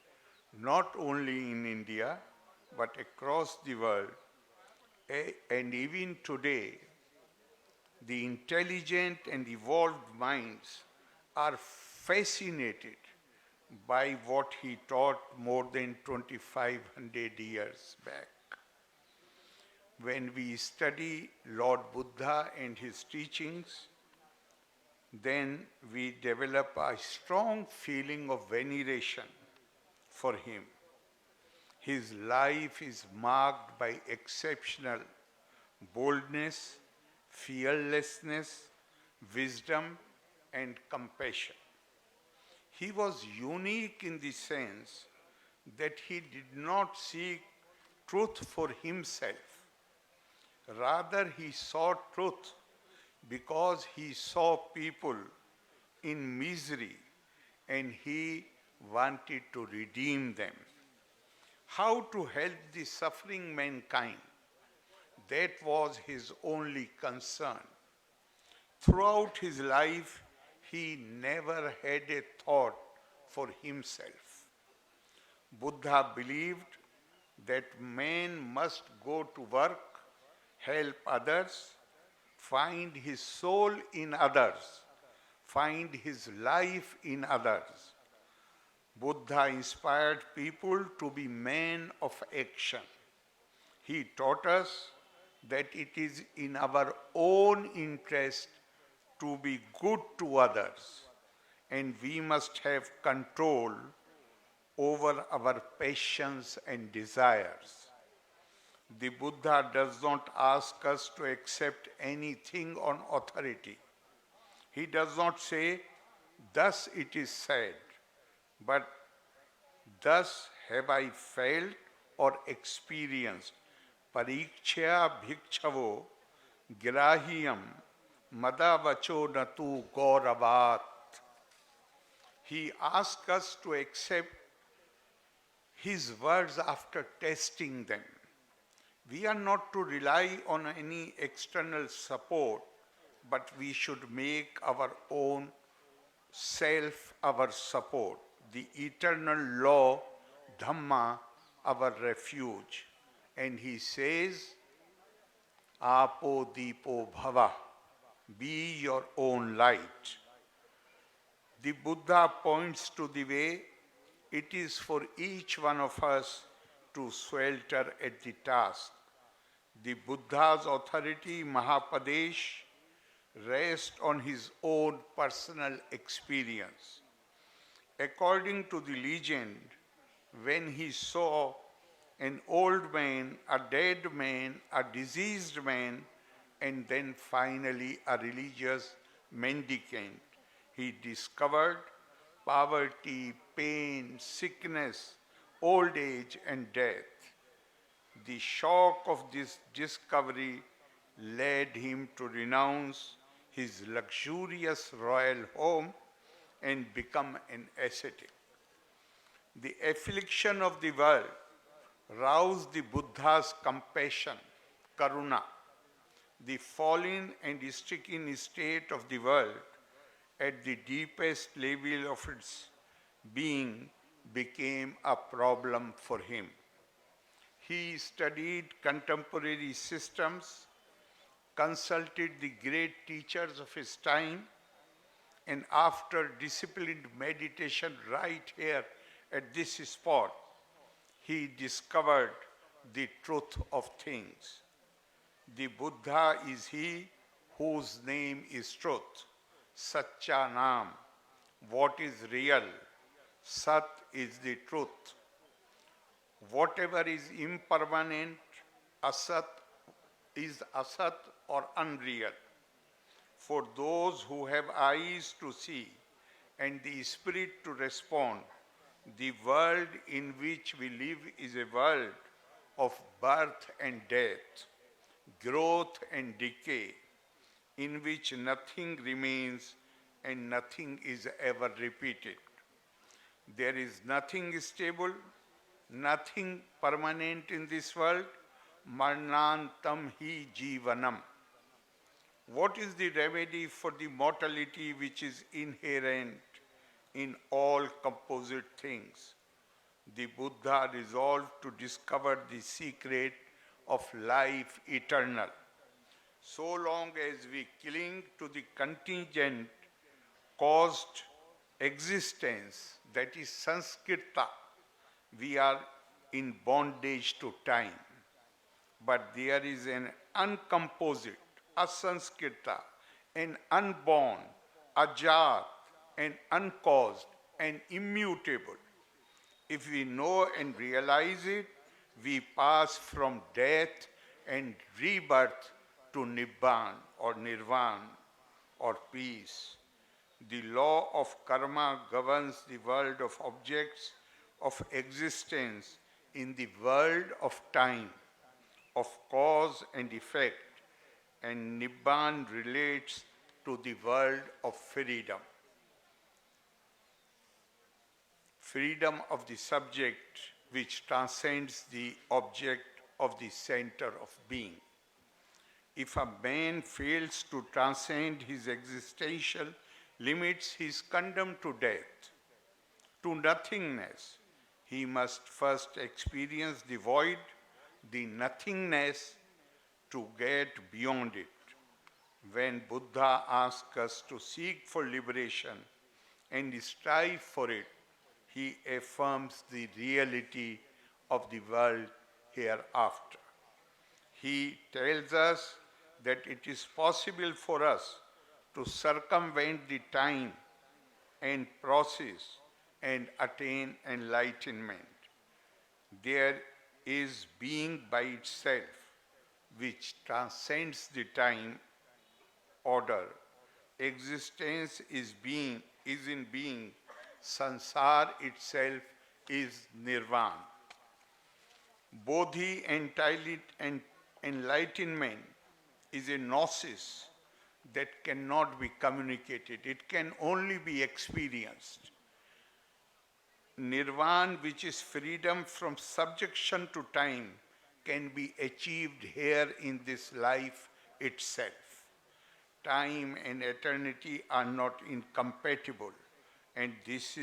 Speaker 8: not only in India, but across the world. And even today, the intelligent and evolved minds are fascinated by what he taught more than 2,500 years back. When we study Lord Buddha and his teachings, then we develop a strong feeling of veneration for him. His life is marked by exceptional boldness, fearlessness, wisdom, and compassion. He was unique in the sense that he did not seek truth for himself. Rather, he sought truth because he saw people in misery and he wanted to redeem them. How to help the suffering mankind, that was his only concern. Throughout his life, he never had a thought for himself. Buddha believed that man must go to work, help others, find his soul in others, find his life in others. Buddha inspired people to be men of action. He taught us that it is in our own interest to be good to others, and we must have control over our passions and desires. The Buddha does not ask us to accept anything on authority. He does not say, "Thus it is said," but "Thus have I felt or experienced. 𝐼𝐴𝐴𝐵𝐿𝐼𝐴𝐴 𝐺𝐴𝐻𝐼𝐴 mada vacho natu gauravat." He asks us to accept his words after testing them. We are not to rely on any external support, but we should make our own self our support, the eternal law, Dhamma, our refuge. And he says, Apo Deepo Bhava, be your own light. The Buddha points to the way. It is for each one of us to swelter at the task. The Buddha's authority, Mahapadesh, rests on his own personal experience. According to the legend, when he saw an old man, a dead man, a diseased man, and then finally a religious mendicant, he discovered poverty, pain, sickness, old age, and death. The shock of this discovery led him to renounce his luxurious royal home and become an ascetic. The affliction of the world roused the Buddha's compassion, karuna. The fallen and stricken state of the world at the deepest level of its being became a problem for him. He studied contemporary systems, consulted the great teachers of his time, and after disciplined meditation right here at this spot, he discovered the truth of things. The Buddha is he whose name is truth. Satcha Nam, what is real? Sat is the truth. Whatever is impermanent, asat is asat or unreal. For those who have eyes to see and the spirit to respond, the world in which we live is a world of birth and death, growth and decay, in which nothing remains and nothing is ever repeated. There is nothing stable, nothing permanent in this world. Marnantam hi jivanam. What is the remedy for the mortality which is inherent in all composite things? The Buddha resolved to discover the secret of life eternal. So long as we cling to the contingent caused existence, that is Sanskirta, we are in bondage to time. But there is an uncomposite, asanskirta, an unborn, ajat, and uncaused, and immutable. If we know and realize it, we pass from death and rebirth to Nibbana or Nirvana or peace. The law of karma governs the world of objects of existence in the world of time, of cause and effect, and Nibbana relates to the world of freedom. Freedom of the subject which transcends the object of the center of being. If a man fails to transcend his existential limits, he is condemned to death, to nothingness. He must first experience the void, the nothingness, to get beyond it. When Buddha asks us to seek for liberation and strive for it, he affirms the reality of the world hereafter. He tells us that it is possible for us to circumvent the time and process and attain enlightenment. There is being by itself, which transcends the time order. Existence is in being. Sansar itself is nirvana. Bodhi and enlightenment is a gnosis that cannot be communicated. It can only be experienced. Nirvana, which is freedom from subjection to time, can be achieved here in this life itself. Time and eternity are not incompatible, and this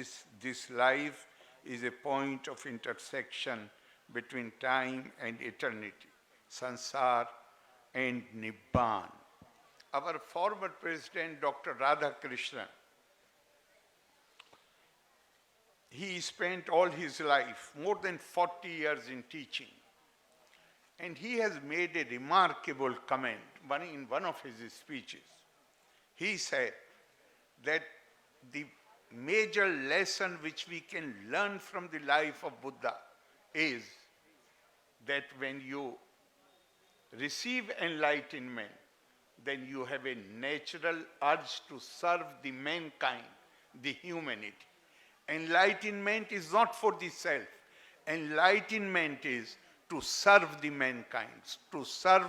Speaker 8: life is a point of intersection between time and eternity, sansar and nibbana. Our former president, Dr. Radhakrishnan, he spent all his life, more than 40 years in teaching. And he has made a remarkable comment in one of his speeches. He said that the major lesson which we can learn from the life of Buddha is that when you receive enlightenment, then you have a natural urge to serve the mankind, the humanity. Enlightenment is not for the self. Enlightenment is to serve the mankind, to serve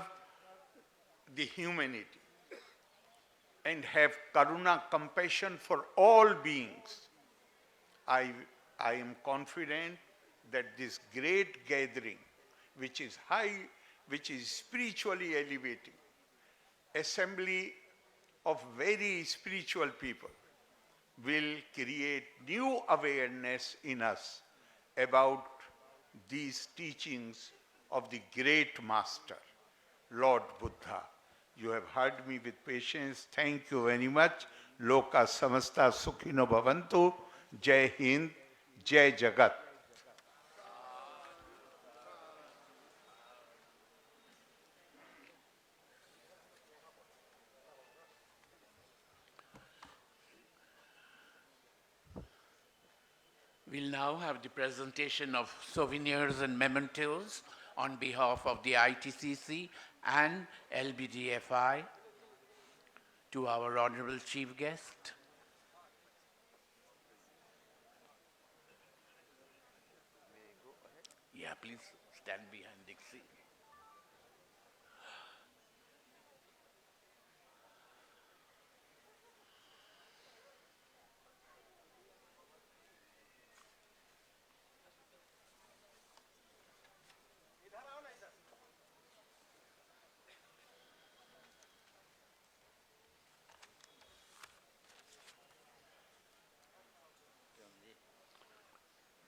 Speaker 8: the humanity, and have karuna, compassion for all beings. I am confident that this great gathering, which is spiritually elevating, assembly of very spiritual people, will create new awareness in us about these teachings of the great master, Lord Buddha. You have heard me with patience. Thank you very much. Loka samasta sukhino bhavantu. Jai Hind, Jai Jagat.
Speaker 1: We'll now have the presentation of souvenirs and mementos on behalf of the ITCC and LBDFI to our honorable chief guest. Yeah, please stand behind Dixie.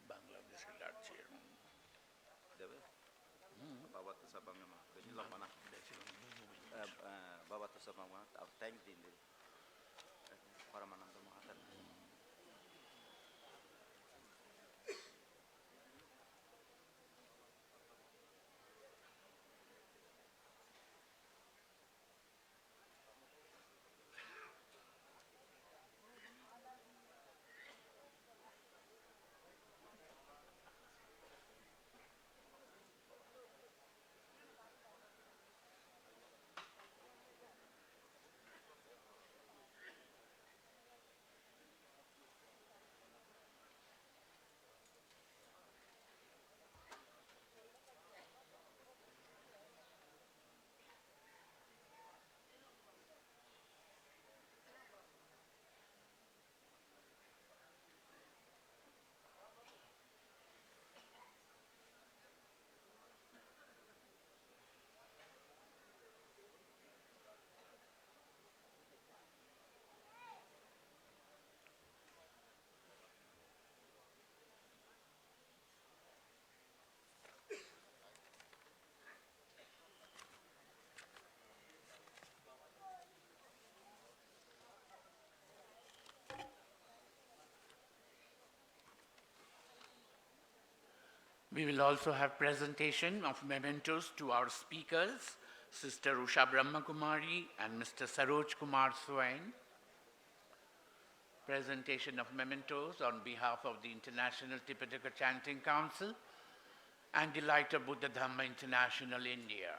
Speaker 1: Bangladesh large chairman.
Speaker 9: Bawa tu sabang nama, jadi lama nak. Bawa tu sabang mana, tak tank di ini. Para mana tu mahatan.
Speaker 1: We will also have presentation of mementos to our speakers, Sister Usha Brahmakumari and Mr. Saroj Kumar Swain. Presentation of mementos on behalf of the International Tripitaka Chanting Council and the Light of Buddha Dhamma International India.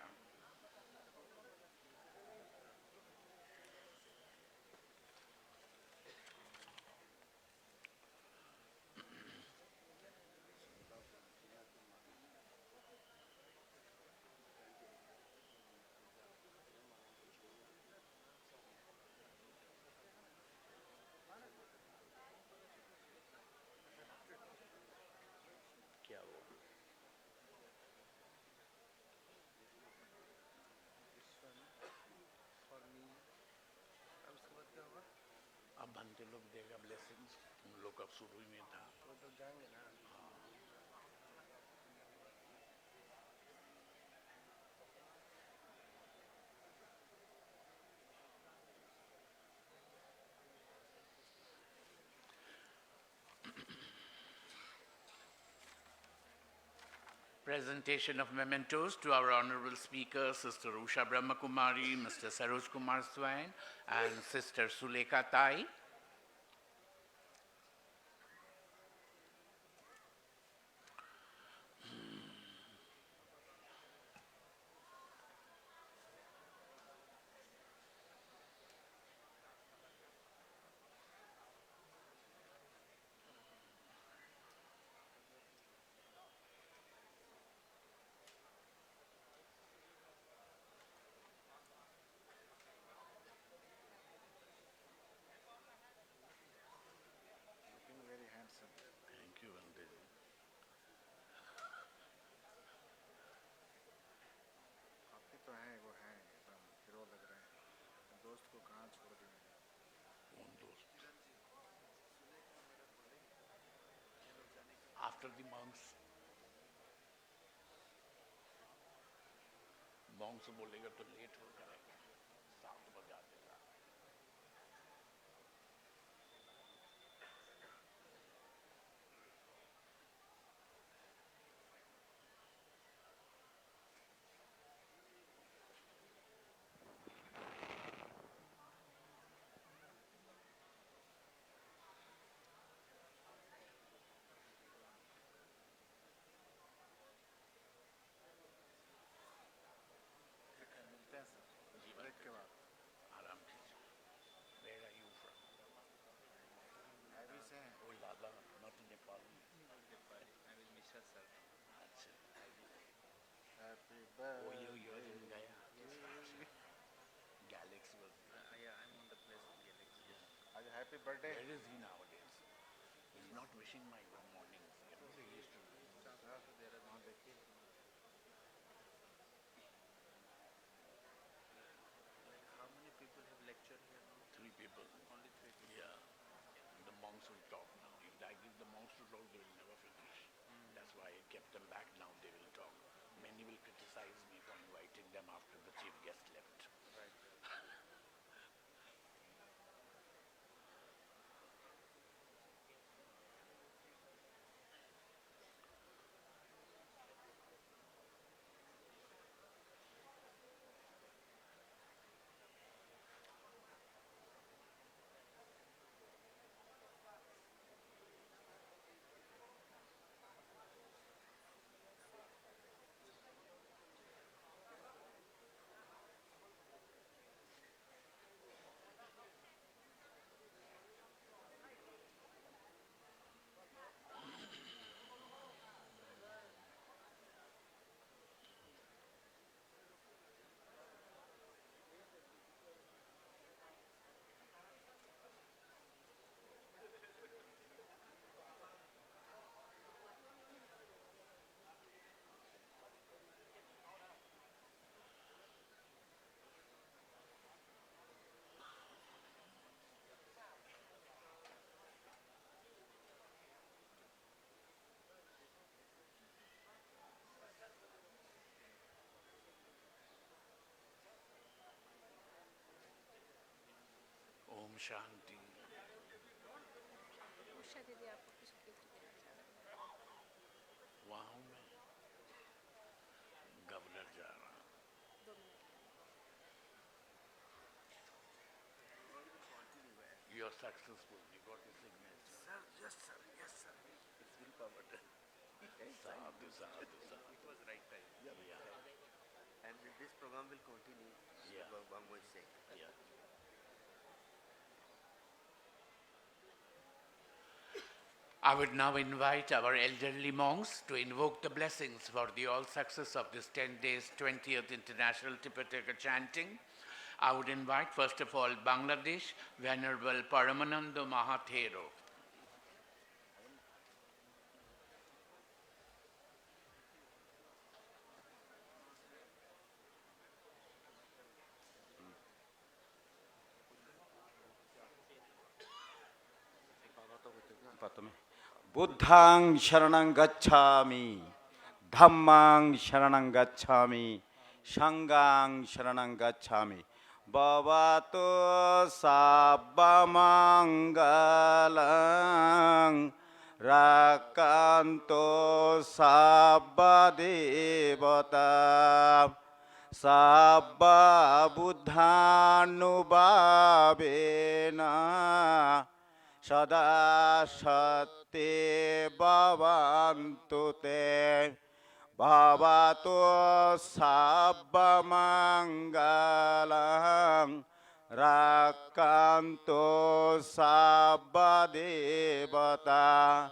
Speaker 1: बेटे लोग देगा blessings, उन लोग का शुरू में था। Presentation of mementos to our honorable speakers, Sister Usha Brahmakumari, Mr. Saroj Kumar Swain, and Sister Sulekha Tai.
Speaker 5: Looking very handsome.
Speaker 1: Thank you, Vandeji.
Speaker 5: आप ही तो हैं, वो हैं एकदम हीरो लग रहे हैं। दोस्त को कहाँ छोड़ दिए?
Speaker 1: One dost. After the monks बोलेगा तो लेट हो जाएगा, 7 बजा देगा।
Speaker 5: ब्रेक के बाद
Speaker 1: आराम कीजिए। Where are you from?
Speaker 5: Heavy से हैं।
Speaker 1: Oh, Lala, not Nepali. अच्छा।
Speaker 5: Happy
Speaker 1: Oh,
Speaker 5: birthday.
Speaker 1: you're in Gaya. Galaxy was.
Speaker 5: आज happy birthday.
Speaker 1: Where is he nowadays? He's not wishing my good mornings. You know, he used to.
Speaker 5: वहाँ देखिए।
Speaker 9: How many people have lectured here now?
Speaker 1: 3 people.
Speaker 9: Only 3 people.
Speaker 1: Yeah. The monks will talk now. If I give the monks to talk, they will never finish. That's why I kept them back. Now they will talk. Many will criticize me for inviting them after the chief guest left.
Speaker 9: Right.
Speaker 1: Om Shanti.
Speaker 10: Usha दीदी आपको कुछ gift देना चाह रहे हैं।
Speaker 1: वहाँ हूँ मैं। गवर्नर जा रहा हूँ।
Speaker 10: 2 मिनट के लिए।
Speaker 1: You are successful. You got the signature.
Speaker 9: Sir, yes sir, yes sir. It's willpower.
Speaker 1: Sadhu, sadhu, sadhu.
Speaker 9: It was right time.
Speaker 1: Yeah.
Speaker 9: And this program will continue.
Speaker 1: Yeah.
Speaker 9: One more thing.
Speaker 1: Yeah. I would now invite our elderly monks to invoke the blessings for the all success of this 10 days 20th International Tripitaka Chanting. I would invite first of all Bangladesh, Venerable Paramananda Mahathero.
Speaker 9: Pratame. Buddhang sharanang gacchami, dhammang sharanang gacchami, sanghang sharanang gacchami. Bhavato sabbhamangalang rakanto sabbadevata sabba buddhanubhavena sada sate bhavantu te bhavato sabbhamangalang rakanto sabbadevata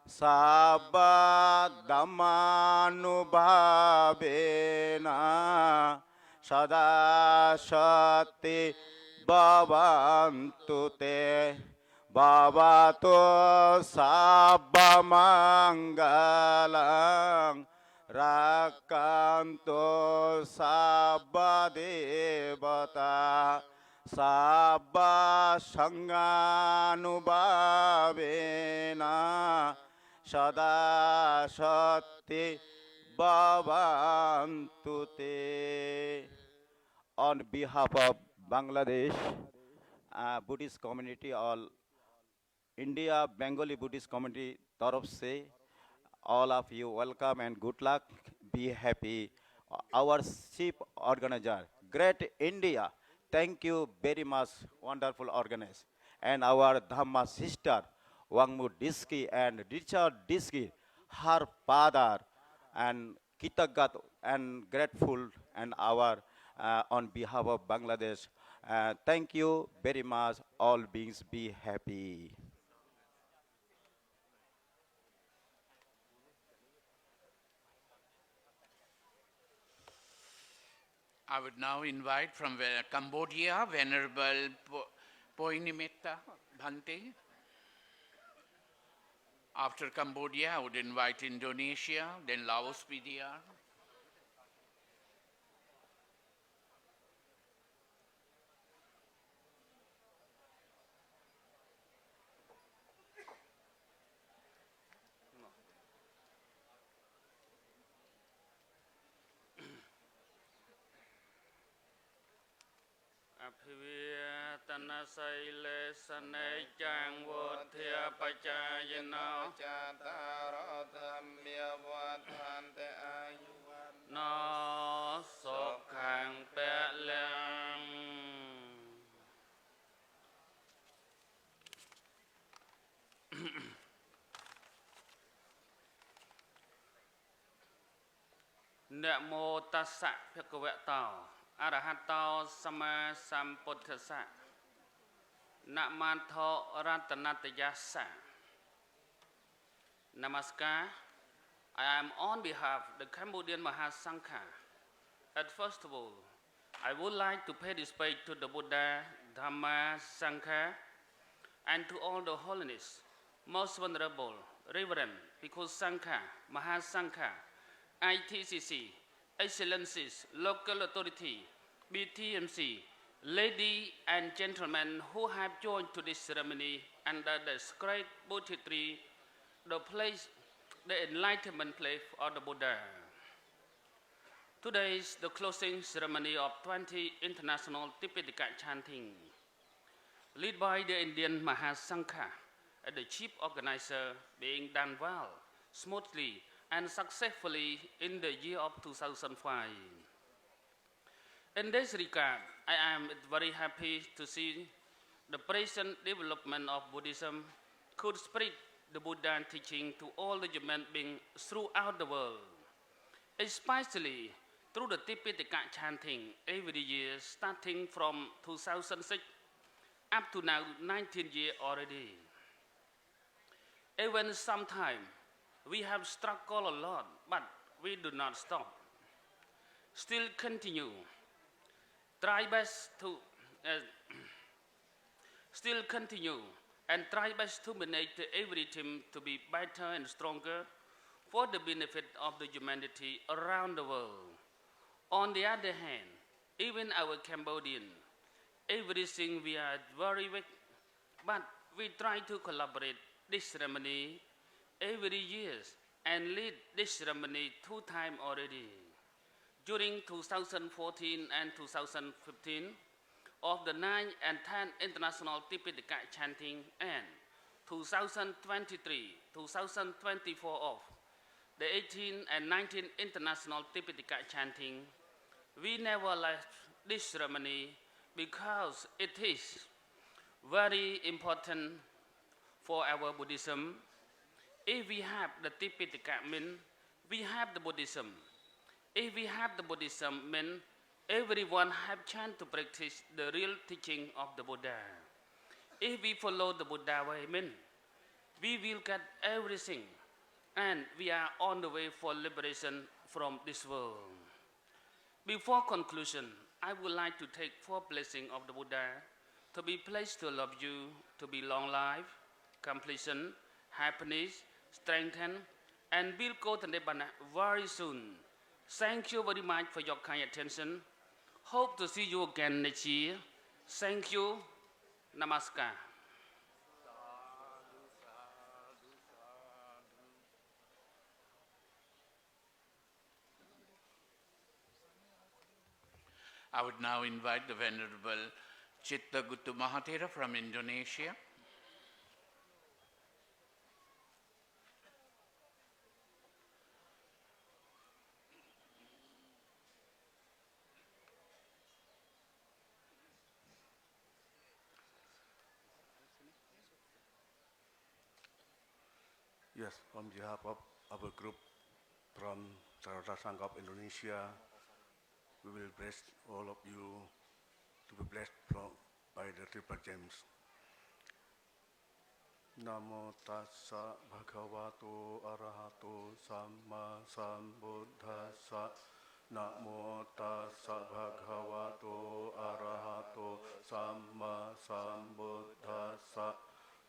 Speaker 9: sabba dhammanubhavena sada sati bhavantu te bhavato sabbhamangalang rakanto sabbadevata sabba sanganubhavena sada sati bhavantu te. On behalf of Bangladesh Buddhist community, all India Bengali Buddhist community taraf se, all of you welcome and good luck. Be happy. Our chief organizer, Great India, thank you very much, wonderful organizer. And our Dhamma sister, Wangmu Diski and Richard Diski, her father, and Kitagat and grateful, and our on behalf of Bangladesh, thank you very much. All beings be happy.
Speaker 1: I would now invite from Cambodia, Venerable Poinimetta Bhante. After Cambodia, I would invite Indonesia, then Laos PDR.
Speaker 11: Abhiviyatana saile sanay chang vodhya pachayana chataro dhammya vadhante ayuvan no sokhang pelang Namo tassa bhagavato Arahato sama sambuddhassa Namanto ratanatayassa. Namaskar. I am on behalf of the Cambodian Mahasangha. At first of all, I would like to pay respect to the Buddha, Dhamma, Sangha, and to all the holiness, most venerable, reverend, Bhikkhu Sangha, Mahasangha, ITCC, Excellencies, local authority, BTMC, ladies and gentlemen who have joined to this ceremony under the sacred Bodhi tree, the enlightenment place of the Buddha. Today is the closing ceremony of 20 International Tripitaka Chanting, led by the Indian Mahasangha as the chief organizer, being done well, smoothly, and successfully in the year of 2005. In this regard, I am very happy to see the present development of Buddhism could spread the Buddha teaching to all the human beings throughout the world, especially through the Tripitaka chanting every year starting from 2006 up to now 19 years already. Even sometimes we have struggled a lot, but we do not stop. Still continue. Try best to still continue and try best to manage everything to be better and stronger for the benefit of the humanity around the world. On the other hand, even our Cambodian, everything we are very weak, but we try to collaborate this ceremony every year and lead this ceremony 2 times already. During 2014 and 2015 of the 9th and 10th International Tripitaka Chanting and 2023-2024 of the 18th and 19th International Tripitaka Chanting, we never left this ceremony because it is very important for our Buddhism. If we have the Tripitaka, mean we have the Buddhism. If we have the Buddhism, mean everyone have chance to practice the real teaching of the Buddha. If we follow the Buddha way, mean we will get everything, and we are on the way for liberation from this world. Before conclusion, I would like to take 4 blessings of the Buddha to be placed to love you, to be long life, completion, happiness, strengthen, and build Nibbana very soon. Thank you very much for your kind attention. Hope to see you again next year. Thank you. Namaskar.
Speaker 1: I would now invite the Venerable Chittaguttu Mahathera from Indonesia.
Speaker 12: Yes, on behalf of our group from Sarada Sangha of Indonesia, we will bless all of you to be blessed by the Triple Gems. Namo tassa bhagavato arahato samma sambuddhassa. Namo tassa bhagavato arahato samma sambuddhassa.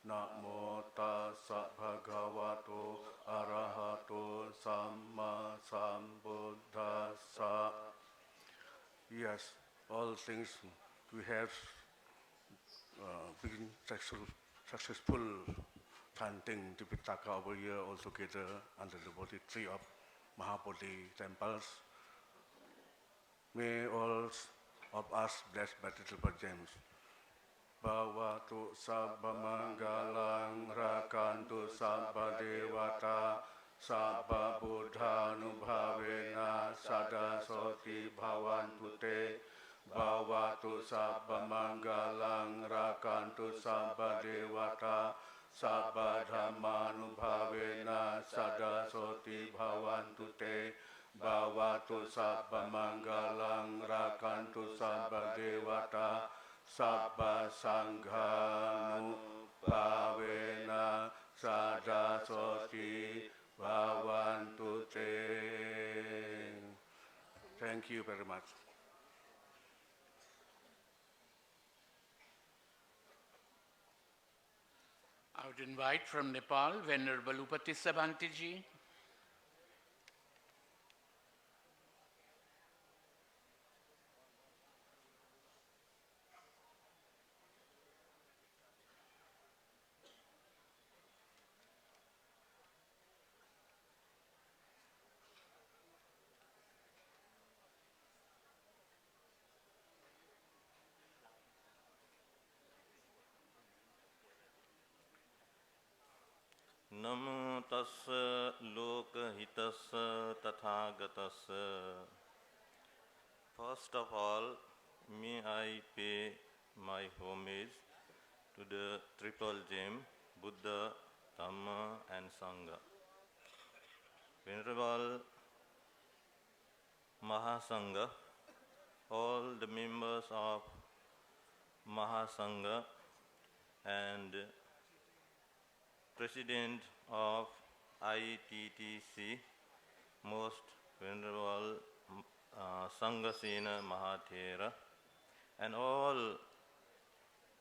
Speaker 12: Namo tassa bhagavato arahato samma sambuddhassa. Yes, all things we have been successful chanting Tripitaka over here all together under the Bodhi tree of Mahabodhi temples. May all of us blessed by the Triple Gems. Bhavatu sabba mangalang rakantu sabba devata sabba buddhanubhavena sada soti bhavantu te. Bhavatu sabba mangalang rakantu sabba devata sabba dhammanubhavena sada soti bhavantu te. Bhavatu sabba mangalang rakantu sabba devata sabba sanghanubhavena sada soti bhavantu te. Thank you very much.
Speaker 1: I would invite from Nepal, Venerable Upatissa Bhantiji.
Speaker 13: Namo tassa lokahitassa tathagatassa. First of all, may I pay my homage to the Triple Gem, Buddha, Dhamma and Sangha. Venerable Mahasangha, all the members of Mahasangha and President of ITTC, Most Venerable Sanghasena Mahathera, and all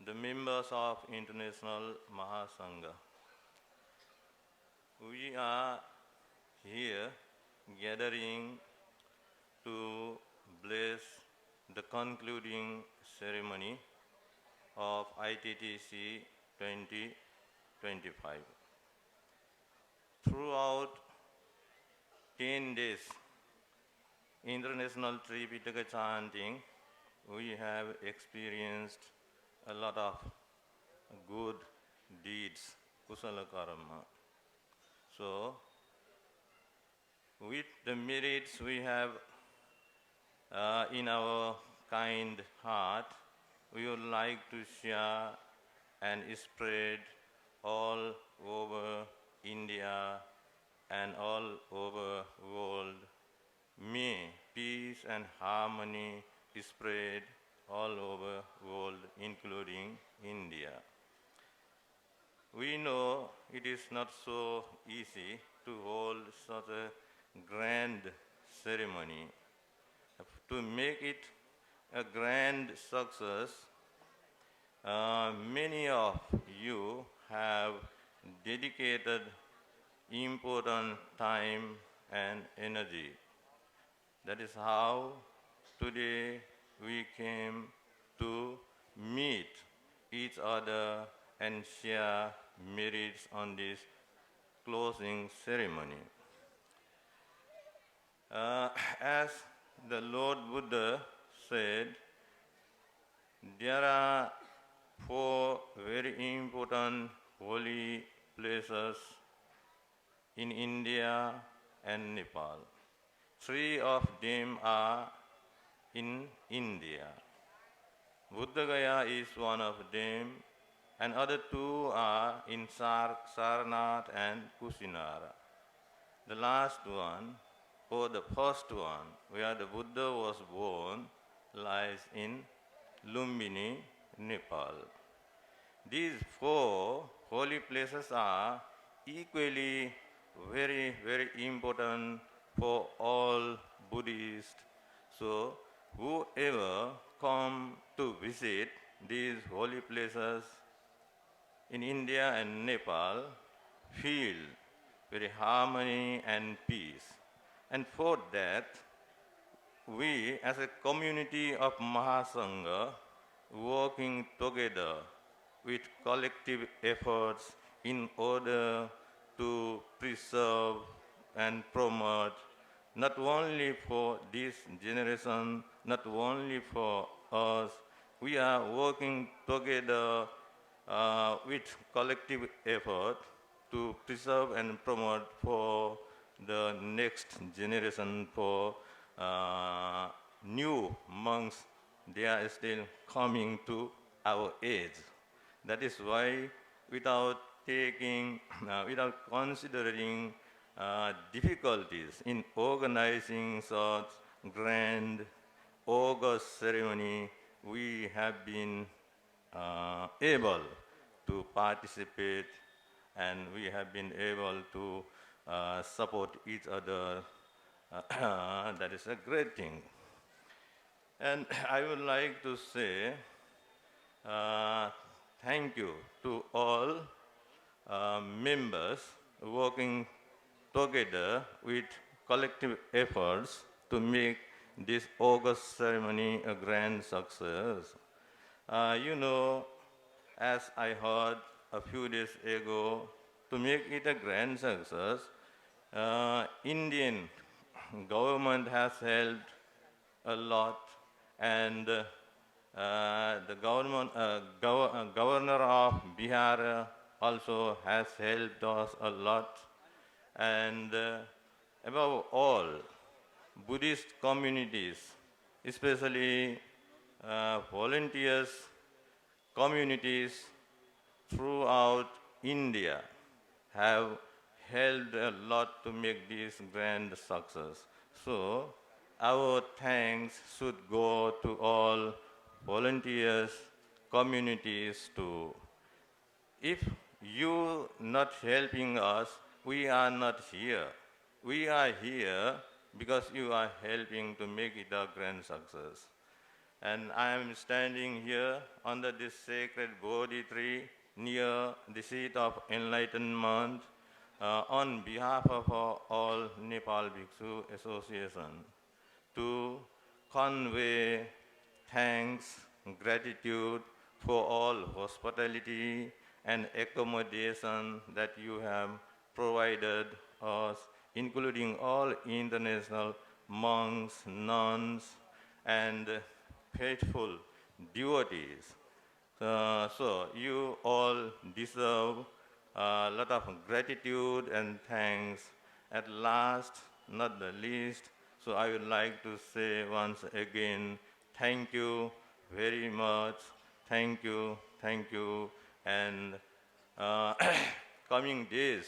Speaker 13: the members of International Mahasangha. We are here gathering to bless the concluding ceremony of ITTC 2025. throughout 10 days, International Tripitaka chanting, we have experienced a lot of good deeds, kusala karma. So, with the merits we have in our kind heart, we would like to share and spread all over India and all over world. May peace and harmony spread all over world, including India. We know it is not so easy to hold such a grand ceremony. To make it a grand success, many of you have dedicated important time and energy. That is how today we came to meet each other and share merits on this closing ceremony. As the Lord Buddha said, there are 4 very important holy places in India and Nepal. 3 of them are in India. Bodhgaya is one of them, and other 2 are in Sarnath and Kusinara. The last one, or the first one, where the Buddha was born, lies in Lumbini, Nepal. These 4 holy places are equally very, very important for all Buddhists. So, whoever come to visit these holy places in India and Nepal feel very harmony and peace. And for that, we as a community of Mahasangha working together with collective efforts in order to preserve and promote, not only for this generation, not only for us, we are working together with collective effort to preserve and promote for the next generation, for new monks. They are still coming to our age. That is why, without considering difficulties in organizing such grand, august ceremony, we have been able to participate, and we have been able to support each other. That is a great thing. And I would like to say thank you to all members working together with collective efforts to make this August ceremony a grand success. You know, as I heard a few days ago, to make it a grand success, Indian government has helped a lot, and the governor of Bihar also has helped us a lot. And above all, Buddhist communities, especially volunteers communities throughout India, have helped a lot to make this grand success. So, our thanks should go to all volunteers, communities too. If you not helping us, we are not here. We are here because you are helping to make it a grand success. And I am standing here under this sacred Bodhi tree near the seat of enlightenment on behalf of all Nepal Bhikkhu Association to convey thanks, gratitude for all hospitality and accommodation that you have provided us, including all international monks, nuns, and faithful devotees. So you all deserve a lot of gratitude and thanks. At last, not the least, so I would like to say once again, thank you very much. Thank you, and coming days,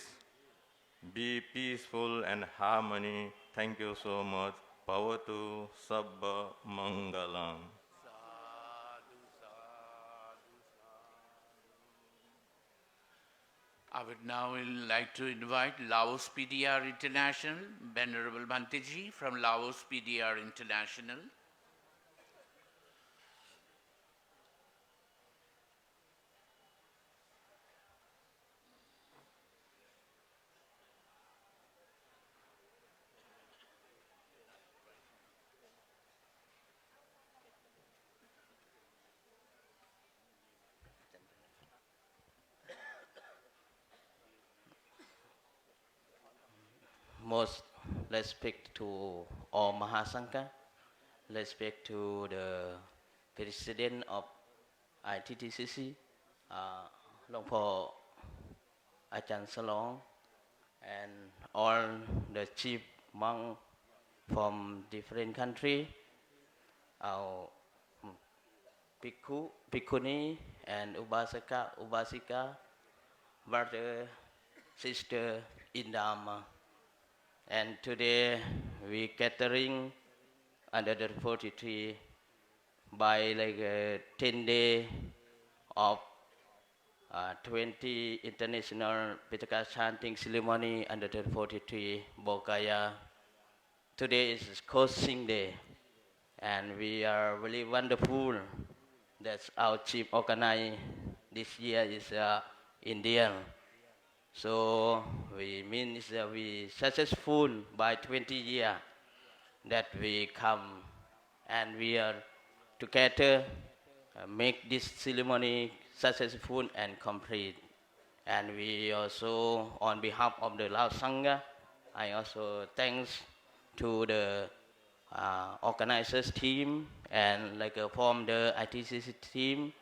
Speaker 13: be peaceful and harmony. Thank you so much. Bhavatu Sabba Mangalam.
Speaker 1: I would now like to invite Laos PDR International, Venerable Bhantiji from Laos PDR International.
Speaker 14: Most respect to all Mahasangha, respect to the President of ITCC, Long Po Ajahn Salong, and all the chief monks from different countries, our Bhikkhu, Bhikkhuni, and Ubasaka, Ubasika, brother, sister in Dharma. And today we gathering under the 43 by like 10 days of 20 international Tripitaka chanting ceremony under the 43 Bodhgaya. Today is closing day, and we are really wonderful that our chief organizer this year is Indian. So we mean is that we successful by 20 years that we come and we are together make this ceremony successful and complete. And we also, on behalf of the Lao Sangha, I also thanks to the organizers team and like from the ITCC team,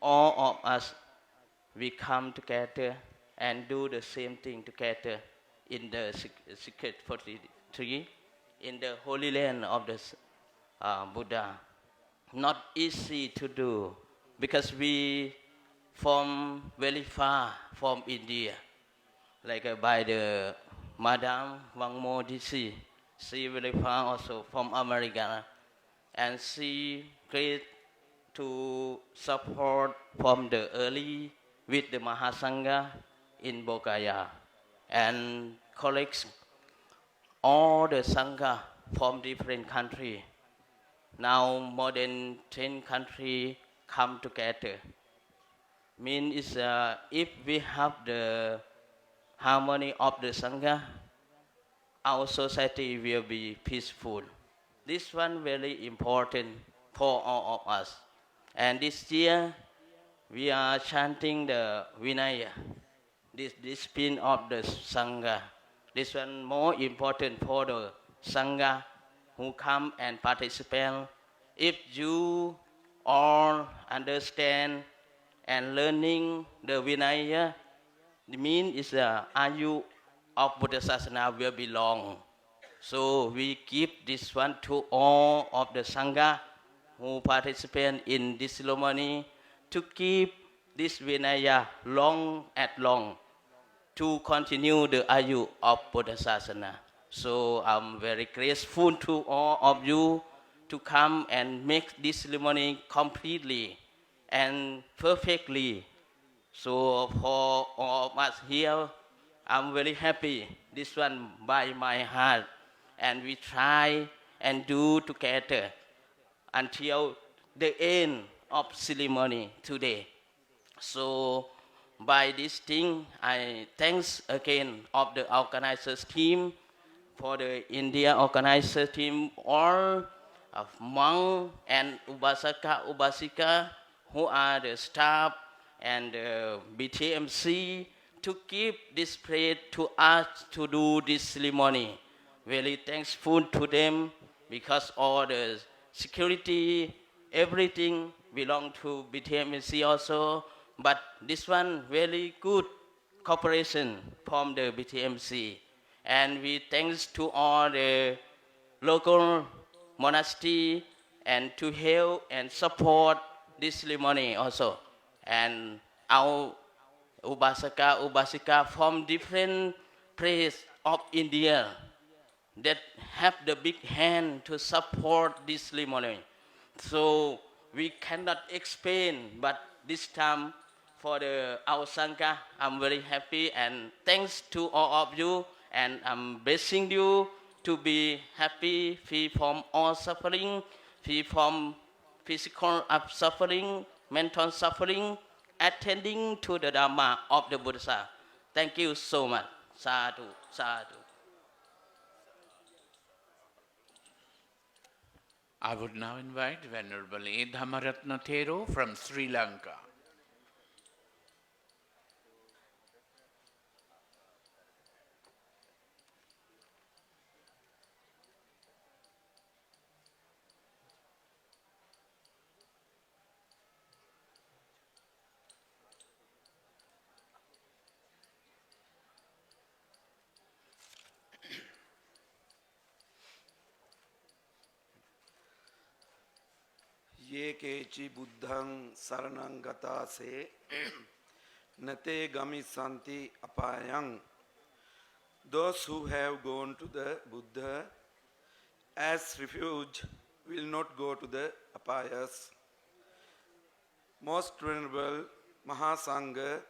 Speaker 14: all of us, we come together and do the same thing together in the secret 43, in the holy land of the Buddha. Not easy to do because we from very far from India, like by the Madam Wang Mo DC, she very far also from America, and she great to support from the early with the Mahasangha in Bodhgaya, and colleagues, all the Sangha from different countries. Now more than 10 countries come together. Means if we have the harmony of the Sangha, our society will be peaceful. This one very important for all of us. And this year, we are chanting the Vinaya, this discipline of the Sangha. This one more important for the Sangha who come and participate. If you all understand and learning the Vinaya, the mean is the Ayu of Buddha Sasana will be long. So we give this one to all of the Sangha who participate in this ceremony to keep this Vinaya long and long, to continue the Ayu of Buddha Sasana. So I'm very grateful to all of you to come and make this ceremony completely and perfectly. So for all of us here, I'm very happy, this one by my heart, and we try and do together until the end of ceremony today. So by this thing, I thanks again of the organizers team, for the India organizer team, all of monk and Ubasaka, Ubasika, who are the staff and the BTMC to give this place to us to do this ceremony. Very thankful to them because all the security, everything belong to BTMC also. But this one very good cooperation from the BTMC. And we thanks to all the local monastery and to help and support this ceremony also. And our Ubasika from different places of India that have the big hand to support this ceremony. So we cannot explain, but this time for our Sangha, I'm very happy and thanks to all of you, and I'm blessing you to be happy, free from all suffering, free from physical suffering, mental suffering, attending to the Dharma of the Buddha. Thank you so much. Sadhu, sadhu.
Speaker 1: I would now invite Venerable A. Dhammaratna Thero from Sri Lanka.
Speaker 15: ये केचि बुद्धं शरणं गता से nate gamisanti apayang. Those who have gone to the Buddha as refuge will not go to the apayas. Most Venerable Mahasangha,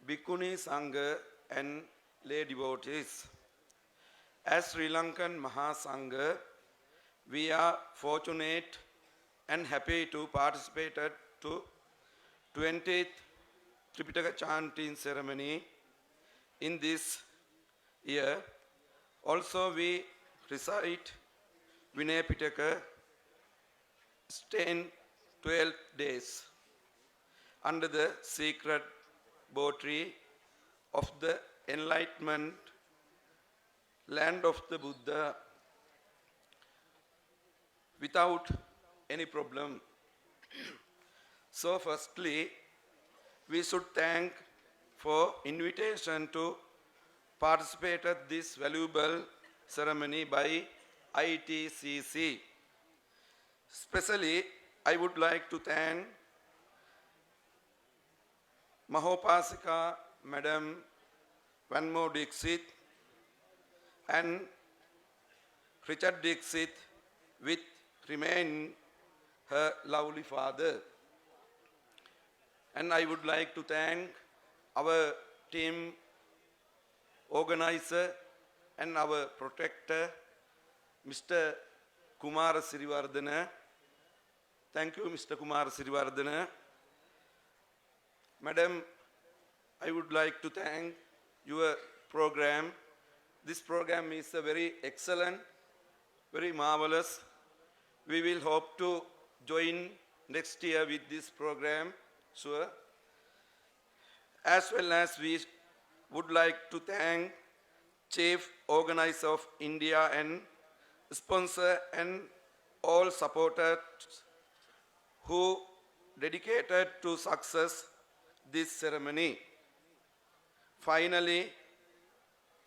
Speaker 15: Bhikkhuni Sangha and lay devotees. As Sri Lankan Mahasangha, we are fortunate and happy to participate to 20th Tripitaka chanting ceremony in this year. Also we recite Vinaya Pitaka, staying 12 days under the secret bow tree of the enlightenment land of the Buddha without any problem. So firstly, we should thank for invitation to participate at this valuable ceremony by ITCC. Especially, I would like to thank Mahopasika Madam Vanmo Dixit and Richard Dixit with remain her lovely father. And I would like to thank our team organizer and our protector, Mr. Kumara Sirivardhana. Thank you, Mr. Kumara Sirivardhana. Madam, I would like to thank your program. This program is a very excellent, very marvelous. We will hope to join next year with this program, sure. As well as we would like to thank Chief Organizer of India and sponsor and all supporters who dedicated to success this ceremony. Finally,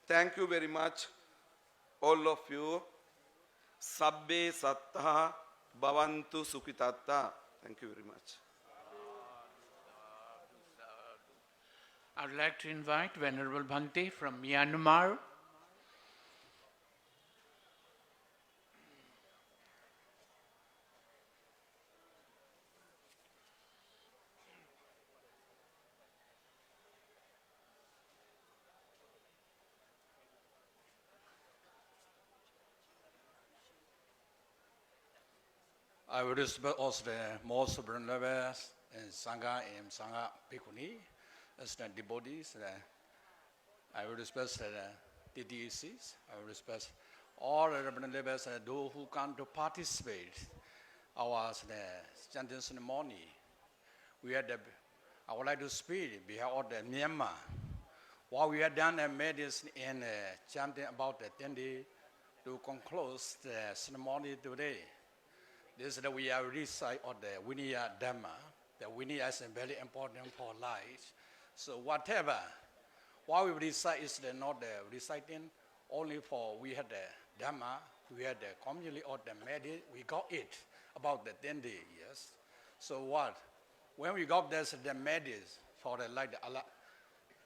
Speaker 15: thank you very much, all of you. Sabbe sattha bhavantu sukhitatta. Thank you very much.
Speaker 1: I would like to invite Venerable Bhante from Myanmar.
Speaker 16: I would respect also the most venerable and Sangha and Sangha Bhikkhuni as the devotees. I would respect the TTCs. I would respect all the venerable those who come to participate our chanting ceremony. I would like to speak behalf of the Myanmar. While we had done a medicine and chanting about the 10 days to conclude the ceremony today, this is we are recite of the Vinaya Dhamma. The Vinaya is very important for life. So whatever, what we recite is not the reciting only for we had the Dhamma, we had the community of the medicine, we got it about the 10 days, yes. So what? When we got this, the medicine for the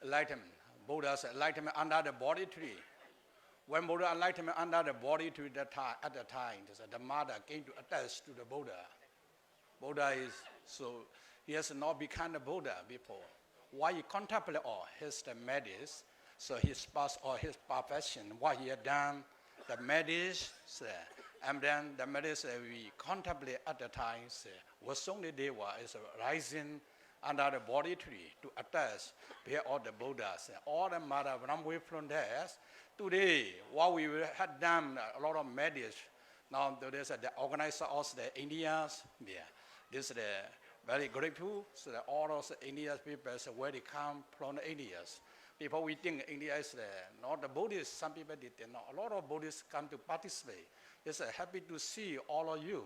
Speaker 16: enlightenment, Buddha's enlightenment under the body tree. When Buddha enlightenment under the body tree at the time, the mother came to attach to the Buddha. Buddha is, so he has not become the Buddha before. Why he contemplate all his medicine, so his past or his profession, what he had done, the medicine, and then the medicine we contemplate at the time, was only Deva is rising under the body tree to attach where all the Buddhas, all the mother from way from there. Today, what we had done a lot of medicine. Now there's the organizer of the Indians. Yeah, this is very grateful. So that all those Indian people where they come from the Indians. People we think India is not the Buddhists. Some people did not. A lot of Buddhists come to participate. It's happy to see all of you.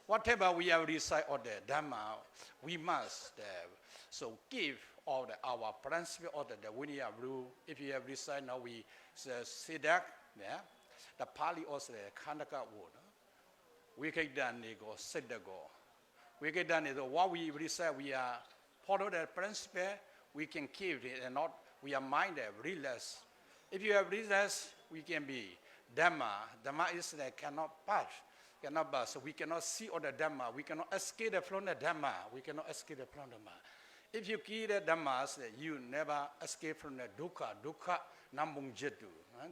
Speaker 16: Whatever we have recite of the Dhamma, we must so give all our principle of the Vinaya rule. If you have recite now, we see that, yeah, the Pali also the Khandaka word. We can done go, sit the go. We can done it. What we recite, we are follow the principle. We can keep it and not. We are minded, relax. If you have relax, we can be Dhamma. Dhamma is cannot pass. So we cannot see all the Dhamma. We cannot escape from the Dhamma. We cannot escape from the Dhamma. If you keep the Dhammas, you never escape from the dukkha. Dukkha nambung jetu.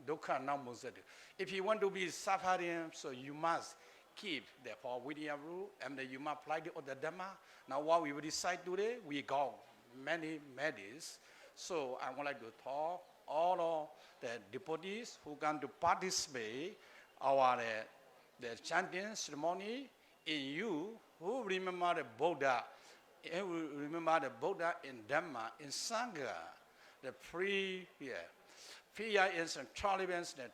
Speaker 16: Dukkha nambung jetu. If you want to be suffering, so you must keep the four Vinaya rule and you must apply the other Dhamma. Now what we will decide today, we got many medicines. So I would like to talk all of the devotees who come to participate our the chanting ceremony in you who remember the Buddha, who remember the Buddha in Dhamma, in Sangha, the free, fear is tolerance, the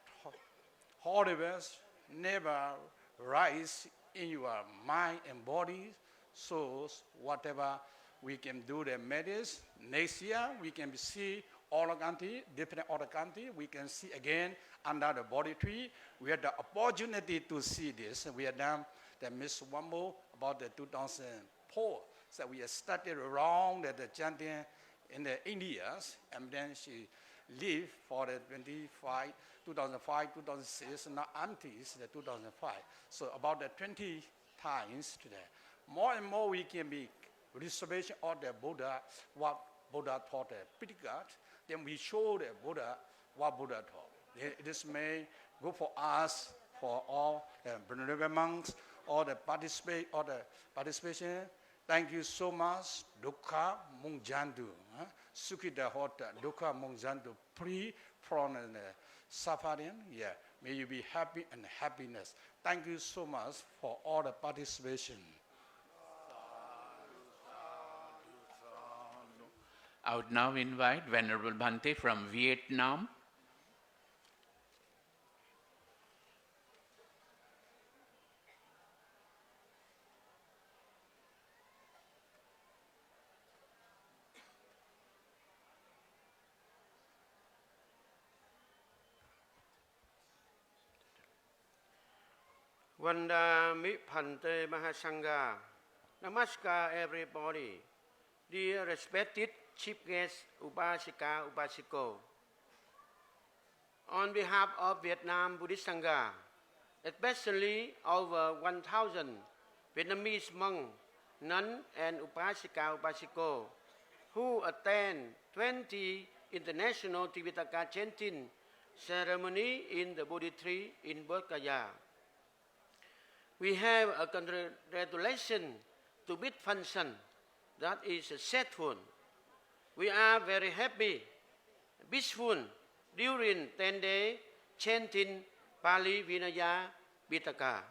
Speaker 16: horrors never rise in your mind and body. So whatever we can do the medicine. Next year we can see all the country, different other country. We can see again under the body tree. We had the opportunity to see this. We had done the Miss Wambo about the 2004. So we started around the chanting in the Indias, and then she lived for the 2005, 2006, now aunties the 2005. So about the 20 times today. More and more we can be reservation of the Buddha, what Buddha taught the Tripitaka, then we show the Buddha what Buddha taught. This may go for us, for all the Venerable monks, all the participation. Thank you so much. Dukkha Mungjandu. Sukhita Hota, Dukkha Mungjandu, free from suffering. Yeah. May you be happy and happiness. Thank you so much for all the participation.
Speaker 1: I would now invite Venerable Bhante from Vietnam.
Speaker 17: Vandami Bhante Mahasangha. Namaskar everybody. Dear respected chief guest Upasika Upasiko. On behalf of Vietnam Buddhist Sangha, especially over 1,000 Vietnamese monks, nuns and Upasika Upasiko who attend 20 international Tripitaka chanting ceremony in the Bodhi tree in Bodhgaya. We have a congratulation to bid function that is successful. We are very happy, peaceful during 10-day chanting Pali Vinaya Pitaka.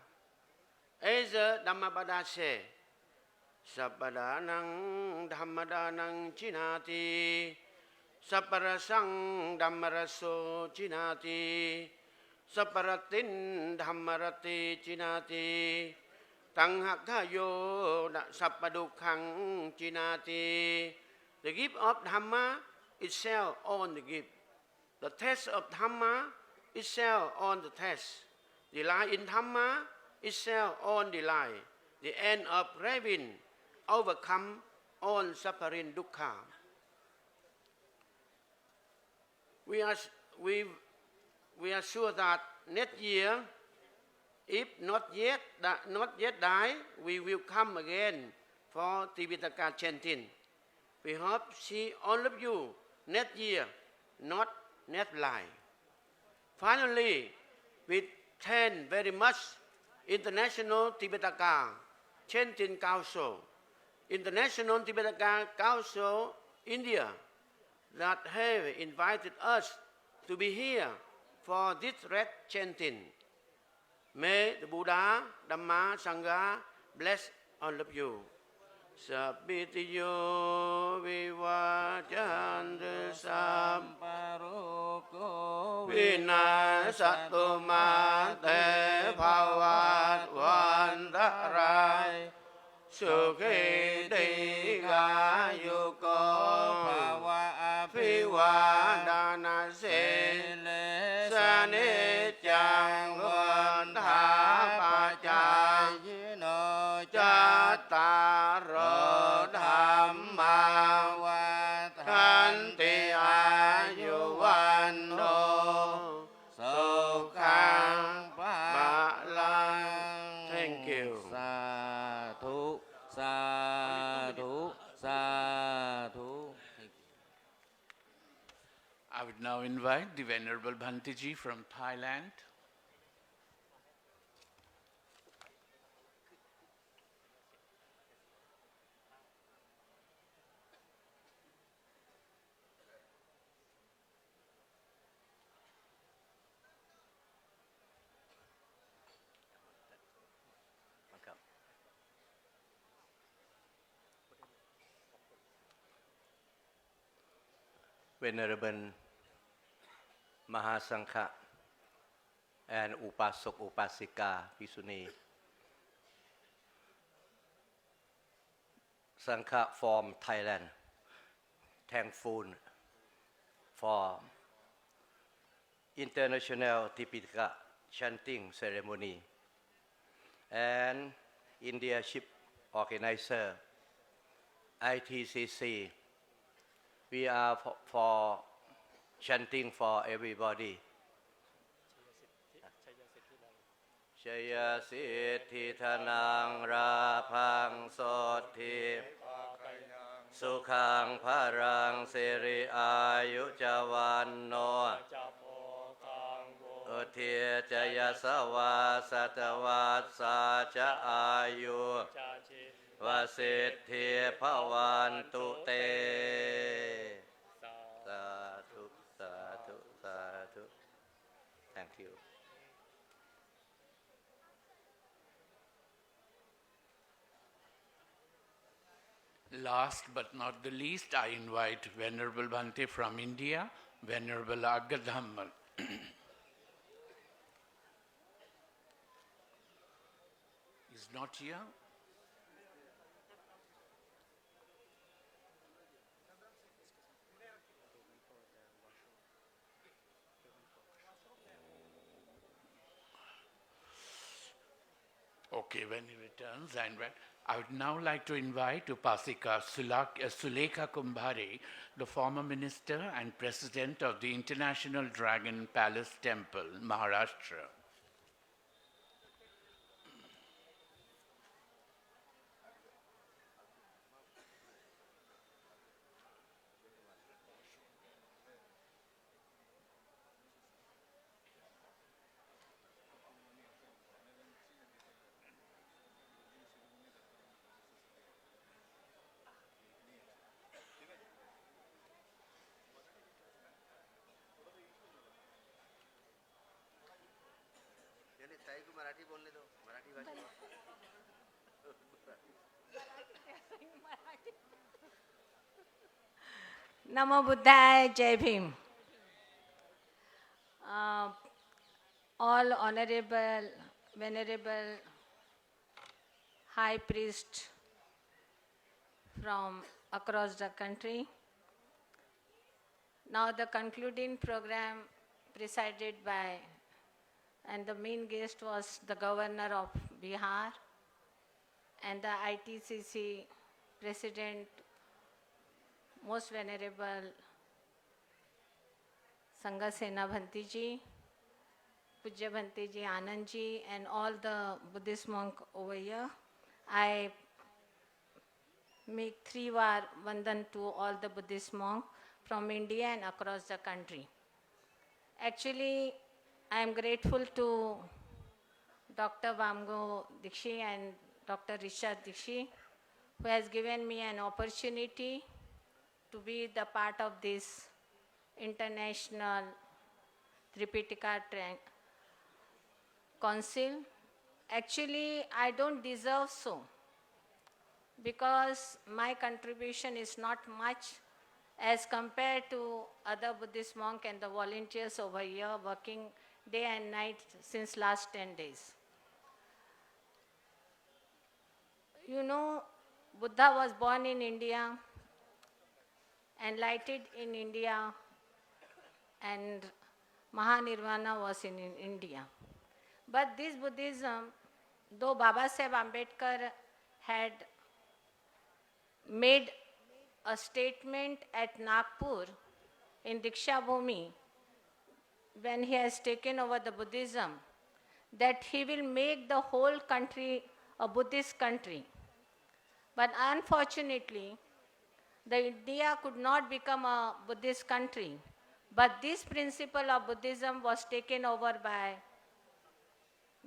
Speaker 17: As the Dhammapada says, Sabbadanang Dhammadanang Chinati Saparasang Dhammaraso Chinati Saparatin Dhammarati Chinati Tanghakhayo Sappadukhang Chinati. The gift of Dhamma itself on the gift. The test of Dhamma itself on the test. Delight in Dhamma itself on delight. The end of craving overcome on suffering dukkha. We are sure that next year, if not yet die, we will come again for Tripitaka chanting. We hope see all of you next year, not next life. Finally, we thank very much International Tripitaka Chanting Council, International Tripitaka Council India, that have invited us to be here for this red chanting. May the Buddha, Dhamma, Sangha bless all of you. Sabbitiyo vivachantu samparoko vinasatu mate bhavat vantarai sukhi dikayuko bhava aphiwadana sile sanityang vantapacayino cattaro dhamma vatanti ayuvanno sukhang balang. Thank you.
Speaker 14: Sadhu, sadhu, sadhu.
Speaker 1: I would now invite the Venerable Bhantiji from Thailand.
Speaker 14: Venerable Mahasangha and Upasok Upasika Pisuni. Sangha from Thailand, thankful for International Tripitaka Chanting Ceremony and India Ship Organizer ITCC. We are for chanting for everybody. Jaya Siddhi Thanang Rapang Sothi Sukhang Parang Siri Ayu Javanno Uthya Jaya Sawa Satavad Sacha Ayu Vasiddhi Bhavantu Te. Sadhu, sadhu, sadhu. Thank you.
Speaker 1: Last but not the least, I invite Venerable Bhante from India, Venerable Aggadhammal. Is not here. Okay, when he returns, I would now like to invite Upasika Sulekha Kumbhare, the former minister and president of the International Dragon Palace Temple, Maharashtra.
Speaker 17: Marathi बोलने दो मराठी भाषा
Speaker 10: Namo Buddhaya, Jai Bhim. All honorable, venerable high priest from across the country. Now the concluding program presided by, and the main guest was the governor of Bihar and the ITCC president, most venerable Sanghasena Bhanti ji, Pujya Bhanti ji, Anand ji, and all the Buddhist monk over here. I make 3 var Vandan to all the Buddhist monk from India and across the country. Actually, I am grateful to Dr. 𝐻𝐼𝐴𝐤 𝐷𝐿𝐼 and Dr. Richard 𝐷𝐿𝐼, who has given me an opportunity to be the part of this international Tripitaka council. Actually, I don't deserve so, because my contribution is not much as compared to other Buddhist monks and the volunteers over here working day and night since last 10 days. You know, Buddha was born in India, enlightened in India, and Mahanirvana was in India. But this Buddhism, though Babasaheb Ambedkar had made a statement at Nagpur in Diksha Bhumi, when he has taken over the Buddhism, that he will make the whole country a Buddhist country. But unfortunately, the India could not become a Buddhist country. But this principle of Buddhism was taken over by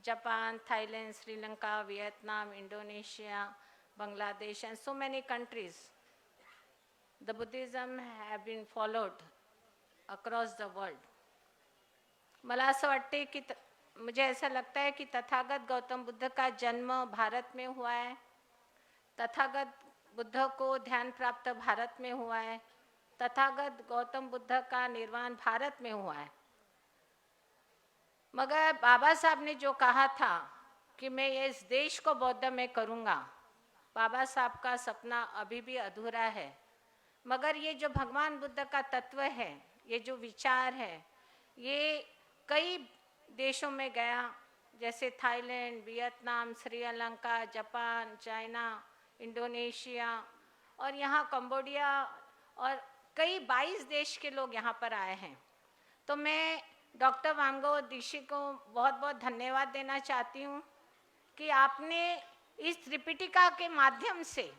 Speaker 10: Japan, Thailand, Sri Lanka, Vietnam, Indonesia, Bangladesh, and so many countries. The Buddhism have been followed across the world. मुझे ऐसा लगता है कि तथागत गौतम बुद्ध का जन्म भारत में हुआ है, तथागत बुद्ध को ध्यान प्राप्त भारत में हुआ है, तथागत गौतम बुद्ध का निर्वाण भारत में हुआ है. मगर बाबा साहब ने जो कहा था कि मैं इस देश को बौद्ध में करूँगा, बाबा साहब का सपना अभी भी अधूरा है. मगर ये जो भगवान बुद्ध का तत्व है, ये जो विचार है, ये कई देशों में गया, जैसे Thailand, Vietnam, Sri Lanka, Japan, China, Indonesia, और यहाँ कंबोडिया, और कई 22 देश के लोग यहाँ पर आए हैं. तो मैं डॉक्टर 𝐻𝐼𝐴𝐤 𝐷𝐿𝐼 को बहुत बहुत धन्यवाद देना चाहती हूँ कि आपने इस त्रिपिटिका के माध्यम से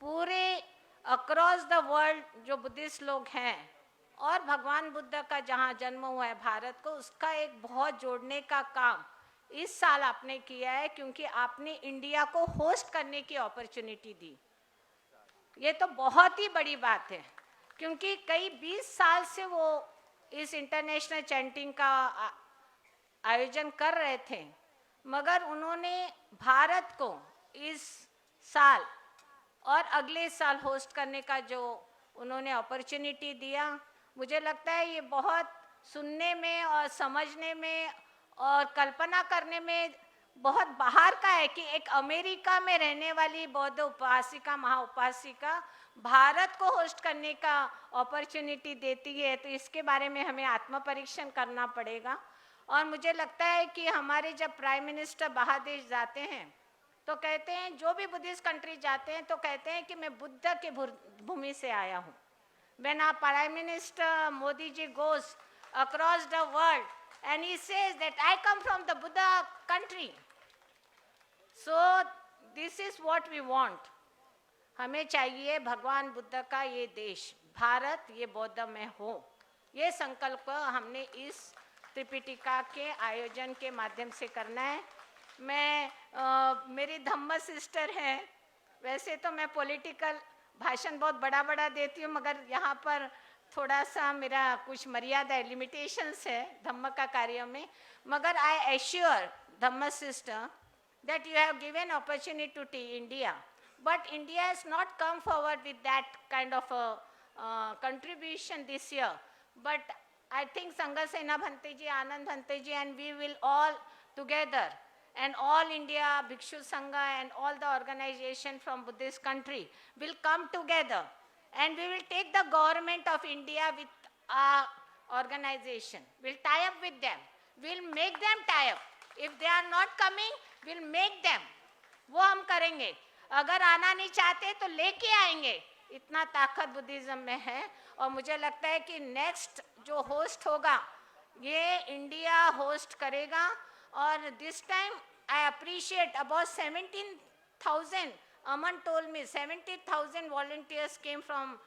Speaker 10: पूरे अक्रॉस द वर्ल्ड जो बुद्धिस्ट लोग हैं और भगवान बुद्ध का जहाँ जन्म हुआ है भारत को, उसका एक बहुत जोड़ने का काम इस साल आपने किया है, क्योंकि आपने इंडिया को होस्ट करने की अपॉर्चुनिटी दी. ये तो बहुत ही बड़ी बात है, क्योंकि कई 20 साल से वो इस इंटरनेशनल चैंटिंग का आयोजन कर रहे थे, मगर उन्होंने भारत को इस साल और अगले साल होस्ट करने का जो उन्होंने अपॉर्चुनिटी दिया, मुझे लगता है ये बहुत सुनने में और समझने में और कल्पना करने में बहुत बाहर का है कि एक अमेरिका में रहने वाली बौद्ध उपासिका, महाउपासिका भारत को होस्ट करने का अपॉर्चुनिटी देती है. तो इसके बारे में हमें आत्म परीक्षण करना पड़ेगा. और मुझे लगता है कि हमारे जब प्राइम मिनिस्टर बाहर देश जाते हैं तो कहते हैं, जो भी बुद्धिस्ट कंट्री जाते हैं तो कहते हैं कि मैं बुद्ध की भूमि से आया हूँ. When our Prime Minister Modi ji goes across the world and he says that I come from the Buddha country. So this is what we want. हमें चाहिए भगवान बुद्ध का ये देश, भारत ये बौद्ध में हो. ये संकल्प हमने इस त्रिपिटिका के आयोजन के माध्यम से करना है. मेरी धम्म सिस्टर है, वैसे तो मैं पॉलिटिकल भाषण बहुत बड़ा बड़ा देती हूँ, मगर यहाँ पर थोड़ा सा मेरा कुछ मर्यादा लिमिटेशंस है धम्म का कार्य में. मगर I assure Dhamma sister that you have given opportunity to India, but India has not come forward with that kind of a contribution this year. But I think Sanghasena Bhante ji, Anand Bhante ji, and we will all together, and all India, Bhikkhu Sangha and all the organization from Buddhist country will come together, and we will take the government of India with our organization. We'll tie up with them. We'll make them tie up. If they are not coming, we'll make them. वो हम करेंगे. अगर आना नहीं चाहते तो लेके आएंगे. इतना ताकत बुद्धिज्म में है. और मुझे लगता है कि नेक्स्ट जो होस्ट होगा ये इंडिया होस्ट करेगा. और this time I appreciate about 17,000. Aman told me 70,000 volunteers came from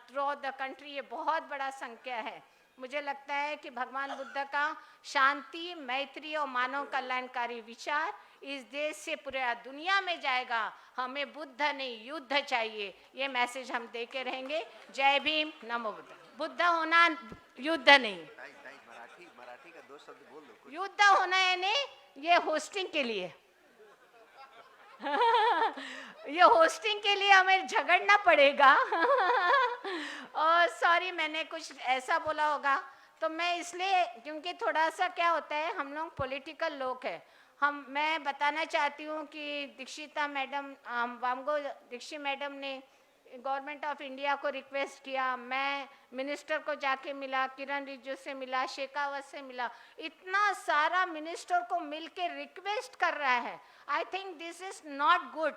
Speaker 10: throughout the country. ये बहुत बड़ा संख्या है. मुझे लगता है कि भगवान बुद्ध का शांति, मैत्री और मानव कल्याणकारी विचार इस देश से पूरे दुनिया में जाएगा. हमें बुद्ध नहीं युद्ध चाहिए. ये मैसेज हम दे के रहेंगे. जय भीम, नमो बुद्ध. बुद्ध होना युद्ध नहीं.
Speaker 18: मराठी का 2 शब्द बोल दो.
Speaker 10: युद्ध होना है नहीं, ये होस्टिंग के लिए. ये होस्टिंग के लिए हमें झगड़ना पड़ेगा. और सॉरी मैंने कुछ ऐसा बोला होगा तो मैं इसलिए, क्योंकि थोड़ा सा क्या होता है, हम लोग पॉलिटिकल लोग हैं. मैं बताना चाहती हूँ कि दीक्षिता मैडम, वामगो दीक्षित मैडम ने गवर्नमेंट ऑफ इंडिया को रिक्वेस्ट किया. मैं मिनिस्टर को जाके मिला, किरण रिजिजू से मिला, शेखावत से मिला. इतना सारा मिनिस्टर को मिल के रिक्वेस्ट कर रहा है. I think this is not good.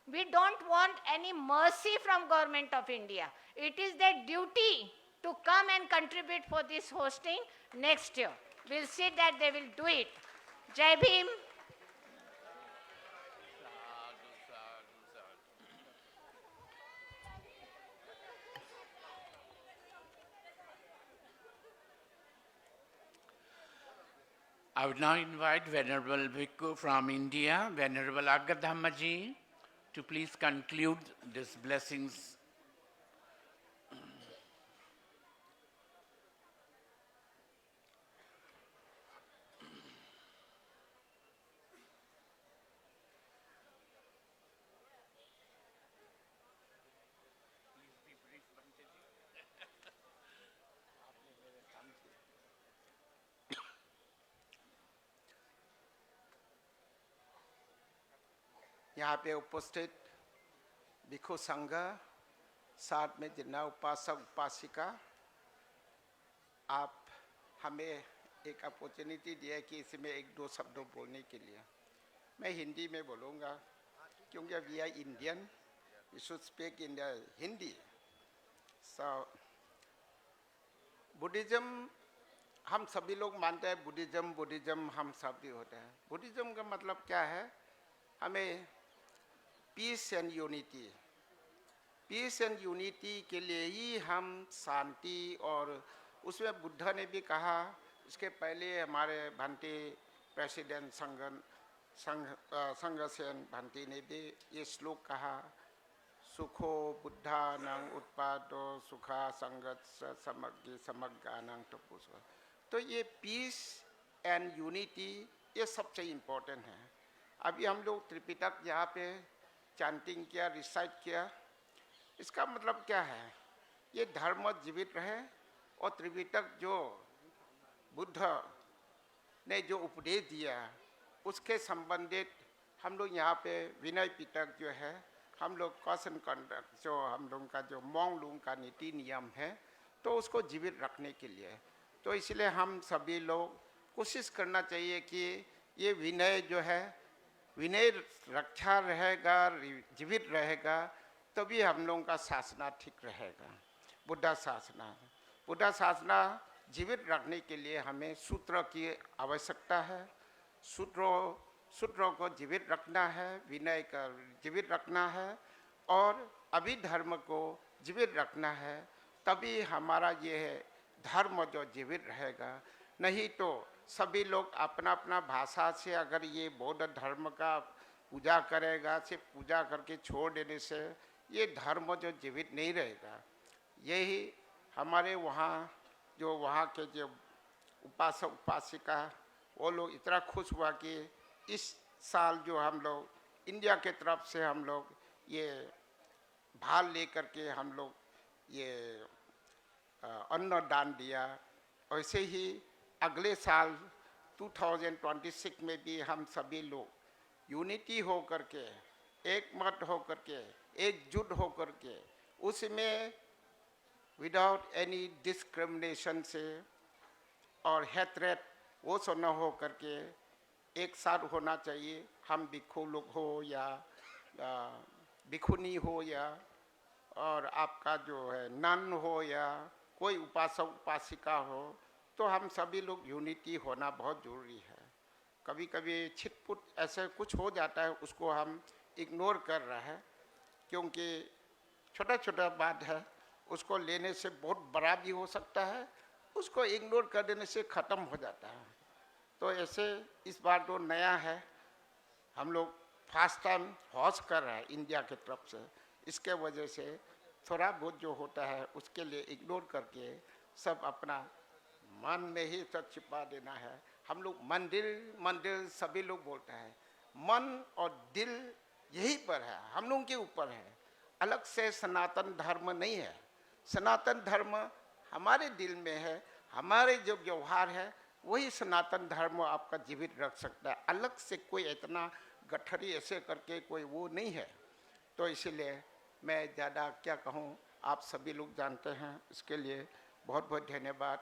Speaker 10: We don't want any mercy from government of India. It is their duty to come and contribute for this hosting next year. We'll see that they will do it. Jai Bhim.
Speaker 1: I would now invite Venerable Bhikkhu from India, Venerable Agadhamma ji, to please conclude these blessings.
Speaker 18: यहाँ पे उपस्थित भिक्खु संघ, साथ में जितना उपासक उपासिका, आप हमें एक अपॉर्चुनिटी दिया कि इसमें 1-2 शब्दों बोलने के लिए. मैं हिंदी में बोलूँगा क्योंकि we are Indian, we should speak in Hindi. So Buddhism हम सभी लोग मानते हैं. बुद्धिज्म हम सभी होते हैं. बुद्धिज्म का मतलब क्या है? हमें peace and unity, peace and unity के लिए ही हम शांति. और उसमें बुद्ध ने भी कहा, इसके पहले हमारे भंते प्रेसिडेंट संघसेन भंते ने भी ये श्लोक कहा, सुखो बुद्धानां उत्पादो सुखा संगत्स समग्गी समग्गानां तपुस. तो ये पीस एंड यूनिटी ये सबसे इम्पोर्टेंट है. अभी हम लोग त्रिपिटक यहाँ पे चैंटिंग किया, रिसाइट किया. इसका मतलब क्या है? ये धर्म जीवित रहे. और त्रिपिटक जो बुद्ध ने जो उपदेश दिया उसके संबंधित हम लोग यहाँ पे विनय पिटक जो है, हम लोग कॉशन कंडक्ट जो हम लोग का जो मोंग लूंग का नीति नियम है, तो उसको जीवित रखने के लिए. तो इसलिए हम सभी लोग कोशिश करना चाहिए कि ये विनय जो है, विनय रक्षा रहेगा, जीवित रहेगा, तभी हम लोगों का शासना ठीक रहेगा. बुद्ध शासना जीवित रखने के लिए हमें सूत्र की आवश्यकता है. सूत्रों को जीवित रखना है, विनय का जीवित रखना है और अभिधर्म को जीवित रखना है. तभी हमारा ये धर्म जो जीवित रहेगा. नहीं तो सभी लोग अपना अपना भाषा से अगर ये बौद्ध धर्म का पूजा करेगा, सिर्फ पूजा करके छोड़ देने से ये धर्म जो जीवित नहीं रहेगा. यही हमारे वहाँ के जो उपासक उपासिका वो लोग इतना खुश हुआ कि इस साल जो हम लोग इंडिया के तरफ से हम लोग ये भार लेकर के हम लोग ये अन्न दान दिया। वैसे ही अगले साल 2026 में भी हम सभी लोग यूनिटी हो करके, एक मत हो करके, एकजुट हो करके, उसमें विदाउट एनी डिस्क्रिमिनेशन से और हेट्रेट वो सब न हो करके एक साथ होना चाहिए। हम भिक्षु लोग हो या भिक्षुनी हो या और आपका जो है नन हो या कोई उपासक उपासिका हो, तो हम सभी लोग यूनिटी होना बहुत ज़रूरी है। कभी कभी छिटपुट ऐसे कुछ हो जाता है, उसको हम इग्नोर कर रहे हैं, क्योंकि छोटा छोटा बात है, उसको लेने से बहुत बड़ा भी हो सकता है, उसको इग्नोर कर देने से ख़त्म हो जाता है। तो ऐसे इस बार तो नया है, हम लोग फर्स्ट टाइम होस्ट कर रहे हैं इंडिया की तरफ से, इसके वजह से थोड़ा बहुत जो होता है उसके लिए इग्नोर करके सब अपना मन में ही सब छिपा देना है। हम लोग मंदिर मंदिर सभी लोग बोलते हैं, मन और दिल यही पर है, हम लोगों के ऊपर है, अलग से सनातन धर्म नहीं है। सनातन धर्म हमारे दिल में है, हमारे जो व्यवहार है वही सनातन धर्म आपका जीवित रख सकता है। अलग से कोई इतना गठरी ऐसे करके कोई वो नहीं है। तो इसीलिए मैं ज़्यादा क्या कहूँ, आप सभी लोग जानते हैं, इसके लिए बहुत बहुत धन्यवाद।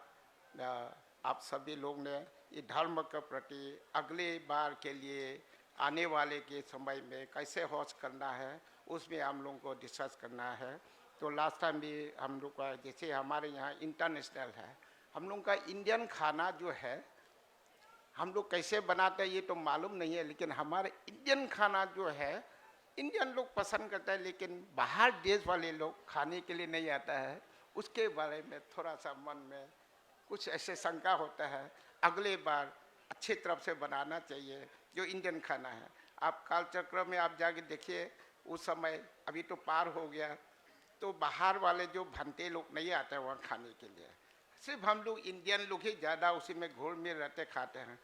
Speaker 18: आप सभी लोग ने ये धर्म के प्रति अगले बार के लिए आने वाले के समय में कैसे होस्ट करना है उसमें हम लोगों को डिस्कस करना है। तो लास्ट टाइम भी हम लोग का जैसे हमारे यहाँ इंटरनेशनल है, हम लोग का इंडियन खाना जो है हम लोग कैसे बनाते हैं ये तो मालूम नहीं है, लेकिन हमारे इंडियन खाना जो है इंडियन लोग पसंद करते हैं, लेकिन बाहर देश वाले लोग खाने के लिए नहीं आता है। उसके बारे में थोड़ा सा मन में कुछ ऐसे शंका होता है, अगले बार अच्छे तरफ से बनाना चाहिए जो इंडियन खाना है। आप कालचक्र में आप जाके देखिए, उस समय अभी तो पार हो गया, तो बाहर वाले जो भंते लोग नहीं आते वहाँ खाने के लिए, सिर्फ हम लोग इंडियन लोग ही ज़्यादा उसी में घोल मिल रहते खाते हैं।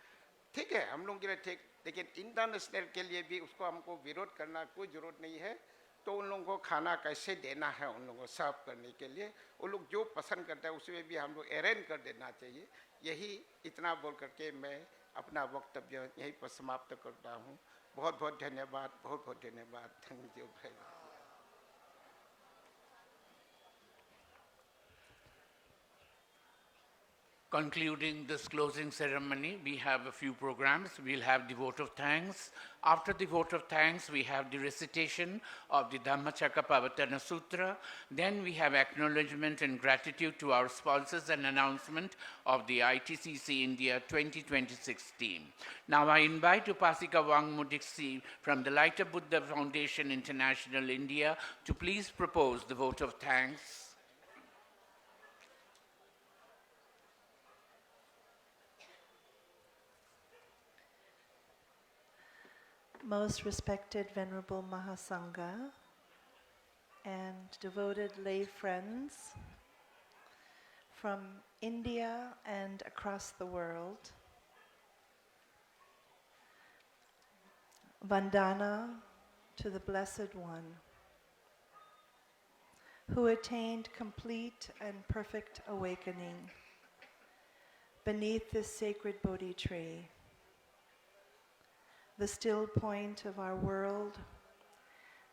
Speaker 18: ठीक है, हम लोग के लिए ठीक, लेकिन इंटरनेशनल के लिए भी उसको हमको विरोध करना कोई ज़रूरत नहीं है। तो उन लोगों को खाना कैसे देना है, उन लोगों को सर्व करने के लिए वो लोग जो पसंद करते हैं उसमें भी हम लोग अरेंज कर देना चाहिए। यही इतना बोल करके मैं अपना वक्तव्य यहीं पर समाप्त करता हूँ। बहुत बहुत धन्यवाद, बहुत बहुत धन्यवाद। Thank you very much.
Speaker 1: Concluding this closing ceremony, we have a few programs. We'll have the vote of thanks. After the vote of thanks, we have the recitation of the Dhammacakkappavattana Sutra. Then we have acknowledgement and gratitude to our sponsors and announcement of the ITCC India 2026 team. Now I invite Upasika Wangmudiksi from the Light of Buddha Foundation International India to please propose the vote of thanks.
Speaker 19: Most respected Venerable Mahasangha and devoted lay friends from India and across the world, Vandana to the Blessed One, who attained complete and perfect awakening beneath this sacred Bodhi tree, the still point of our world,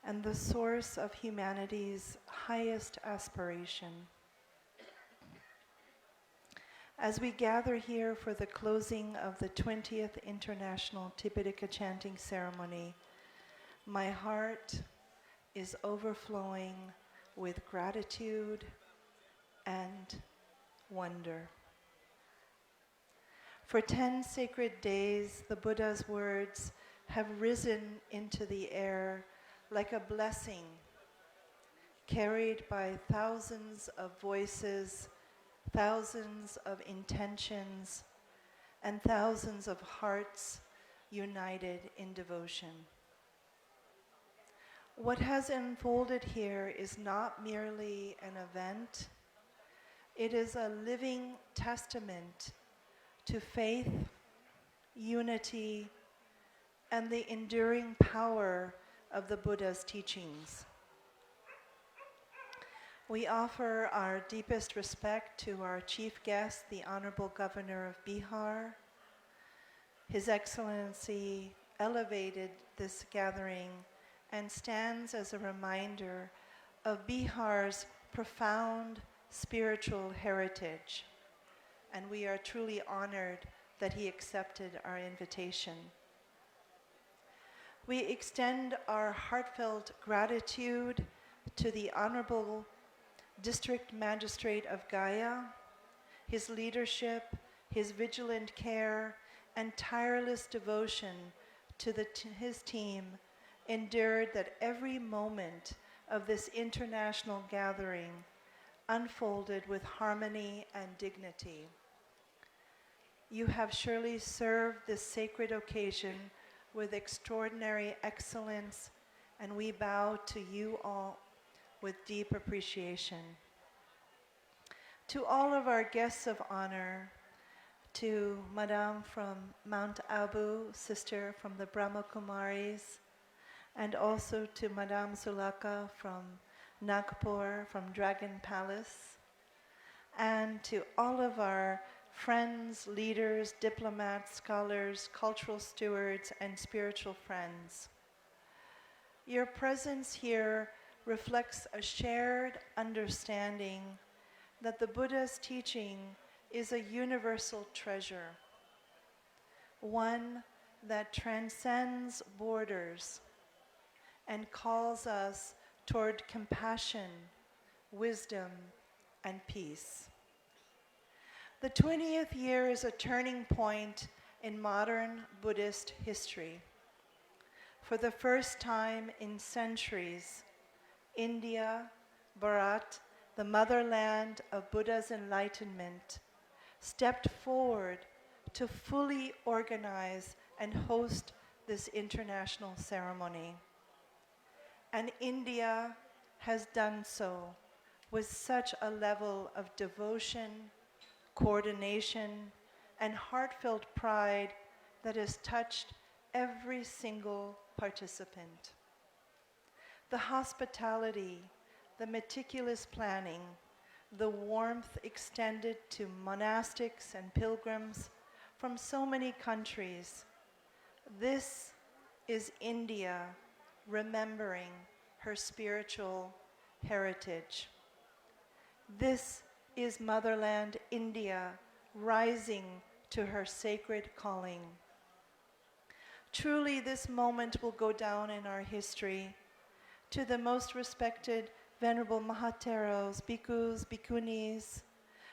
Speaker 19: and the source of humanity's highest aspiration. As we gather here for the closing of the 20th International Tripitaka Chanting Ceremony, my heart is overflowing with gratitude and wonder. For 10 sacred days, the Buddha's words have risen into the air like a blessing, carried by thousands of voices, thousands of intentions, and thousands of hearts united in devotion. What has unfolded here is not merely an event, it is a living testament to faith, unity, and the enduring power of the Buddha's teachings. We offer our deepest respect to our chief guest, the Honorable Governor of Bihar. His Excellency elevated this gathering and stands as a reminder of Bihar's profound spiritual heritage. And we are truly honored that he accepted our invitation. We extend our heartfelt gratitude to the Honorable District Magistrate of Gaya. His leadership, his vigilant care, and tireless devotion to his team endured that every moment of this international gathering unfolded with harmony and dignity. You have surely served this sacred occasion with extraordinary excellence, and we bow to you all with deep appreciation. To all of our guests of honor, to Madame from Mount Abu, sister from the Brahma Kumaris, and also to Madame Sulaka from Nagpur, from Dragon Palace, and to all of our friends, leaders, diplomats, scholars, cultural stewards, and spiritual friends. Your presence here reflects a shared understanding that the Buddha's teaching is a universal treasure, one that transcends borders and calls us toward compassion, wisdom, and peace. The 20th year is a turning point in modern Buddhist history. For the first time in centuries, India, Bharat, the motherland of Buddha's enlightenment, stepped forward to fully organize and host this international ceremony. And India has done so with such a level of devotion, coordination, and heartfelt pride that has touched every single participant. The hospitality, the meticulous planning, the warmth extended to monastics and pilgrims from so many countries. This is India remembering her spiritual heritage. This is motherland India rising to her sacred calling. Truly, this moment will go down in our history. To the most respected Venerable Mahateros, Bhikkhus, Bhikkhunis,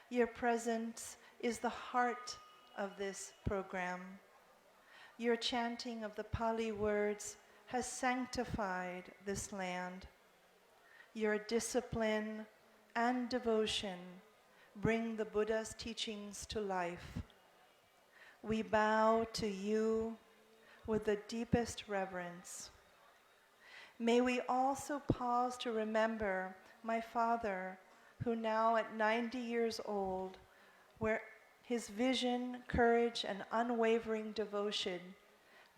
Speaker 19: your presence is the heart of this program. Your chanting of the Pali words has sanctified this land. Your discipline and devotion bring the Buddha's teachings to life. We bow to you with the deepest reverence. May we also pause to remember my father, who now at 90 years old, where his vision, courage, and unwavering devotion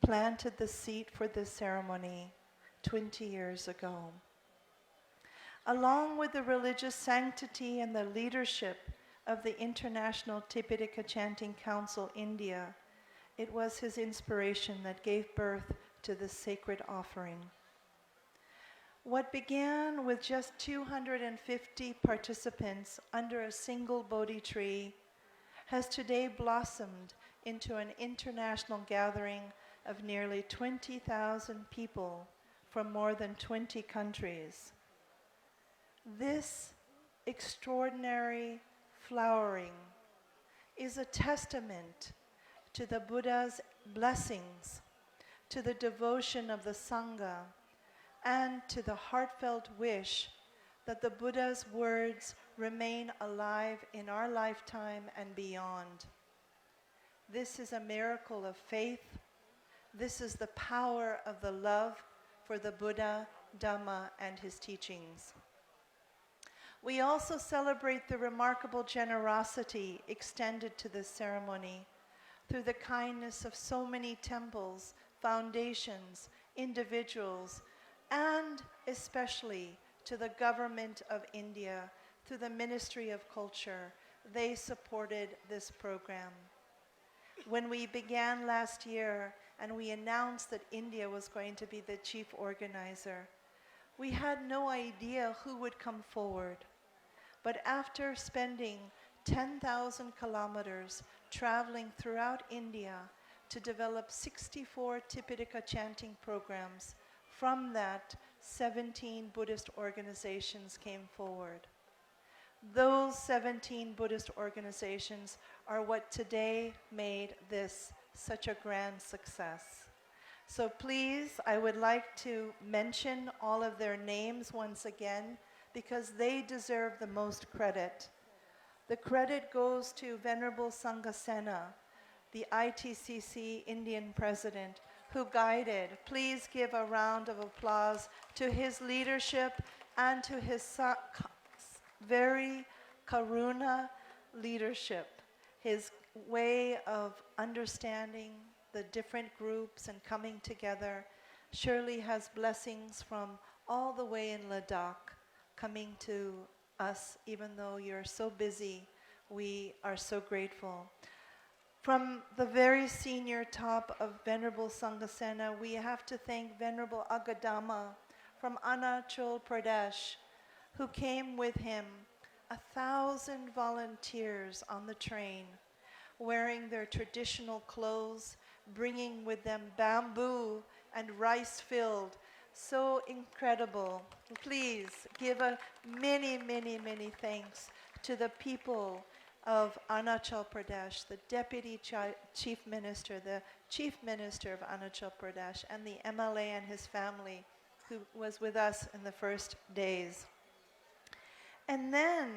Speaker 19: planted the seed for this ceremony 20 years ago. Along with the religious sanctity and the leadership of the International Tripitaka Chanting Council India, it was his inspiration that gave birth to this sacred offering. What began with just 250 participants under a single Bodhi tree has today blossomed into an international gathering of nearly 20,000 people from more than 20 countries. This extraordinary flowering is a testament to the Buddha's blessings, to the devotion of the Sangha, and to the heartfelt wish that the Buddha's words remain alive in our lifetime and beyond. This is a miracle of faith. This is the power of the love for the Buddha, Dhamma, and his teachings. We also celebrate the remarkable generosity extended to this ceremony through the kindness of so many temples, foundations, individuals, and especially to the government of India, through the Ministry of Culture. They supported this program. When we began last year and we announced that India was going to be the chief organizer, we had no idea who would come forward. But after spending 10,000 kilometers traveling throughout India to develop 64 Tripitaka chanting programs, from that, 17 Buddhist organizations came forward. Those 17 Buddhist organizations are what today made this such a grand success. So please, I would like to mention all of their names once again, because they deserve the most credit. The credit goes to Venerable Sanghasena, the ITCC Indian president, who guided. Please give a round of applause to his leadership and to his very karuna leadership, his way of understanding the different groups and coming together surely has blessings from all the way in Ladakh coming to us. Even though you're so busy, we are so grateful. From the very senior top of Venerable Sanghasena, we have to thank Venerable Agadama from Arunachal Pradesh, who came with him, 1,000 volunteers on the train, wearing their traditional clothes, bringing with them bamboo and rice filled. So incredible. Please give a many, many, many thanks to the people of Arunachal Pradesh, the Deputy Chief Minister, the Chief Minister of Arunachal Pradesh, and the MLA and his family who was with us in the first days. And then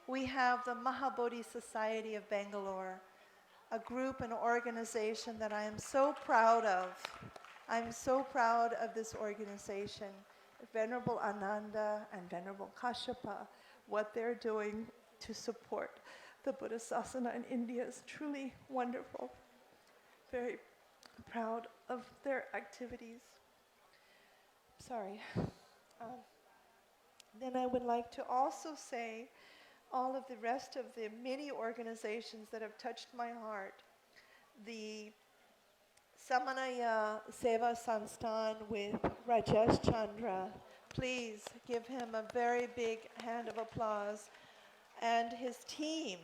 Speaker 19: we have the Mahabodhi Society of Bangalore, a group, an organization that I am so proud of. I'm so proud of this organization. Venerable Ananda and Venerable Kashyapa, what they're doing to support the Buddha Sasana in India is truly wonderful. Very proud of their activities. Sorry. Then I would like to also say all of the rest of the many organizations that have touched my heart. The Samanaya Seva Sansthan with Rajesh Chandra. Please give him a very big hand of applause. And his team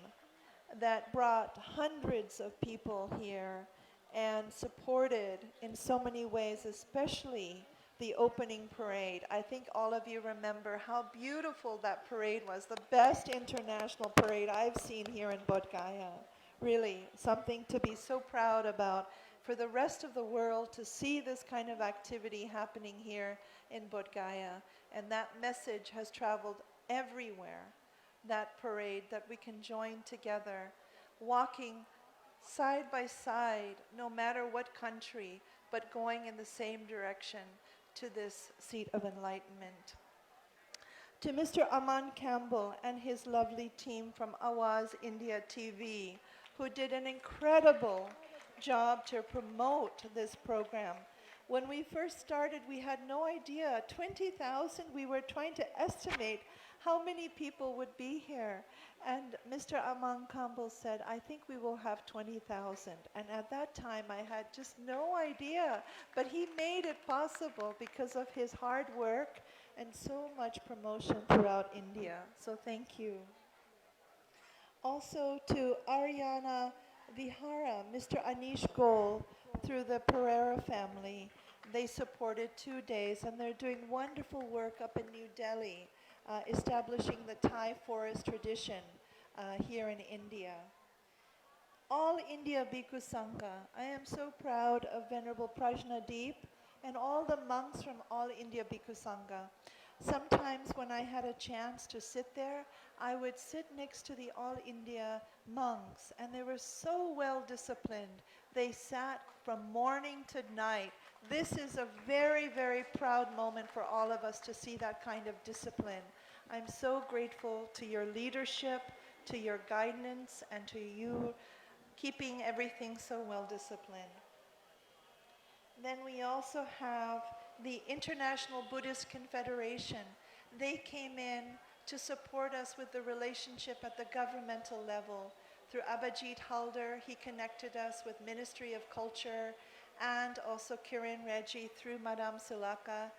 Speaker 19: that brought hundreds of people here and supported in so many ways, especially the opening parade. I think all of you remember how beautiful that parade was, the best international parade I've seen here in Bodhgaya. Really, something to be so proud about for the rest of the world to see this kind of activity happening here in Bodhgaya. And that message has traveled everywhere, that parade, that we can join together, walking side by side, no matter what country, but going in the same direction to this seat of enlightenment. To Mr. Aman Campbell and his lovely team from Awaz India TV, who did an incredible job to promote this program. When we first started, we had no idea. 20,000, we were trying to estimate how many people would be here. And Mr. Aman Campbell said, I think we will have 20,000. And at that time, I had just no idea. But he made it possible because of his hard work and so much promotion throughout India. So thank you. Also to Ariana Vihara, Mr. Anish Goel, through the Pereira family. They supported 2 days, and they're doing wonderful work up in New Delhi, establishing the Thai forest tradition here in India. All India Bhikkhu Sangha, I am so proud of Venerable Prajnadeep and all the monks from All India Bhikkhu Sangha. Sometimes when I had a chance to sit there, I would sit next to the All India monks, and they were so well disciplined. They sat from morning to night. This is a very, very proud moment for all of us to see that kind of discipline. I'm so grateful to your leadership, to your guidance, and to you keeping everything so well disciplined. Then we also have the International Buddhist Confederation. They came in to support us with the relationship at the governmental level. Through Abhijit Halder, he connected us with Ministry of Culture and also 𝐼𝐴 through Madame Sulaka.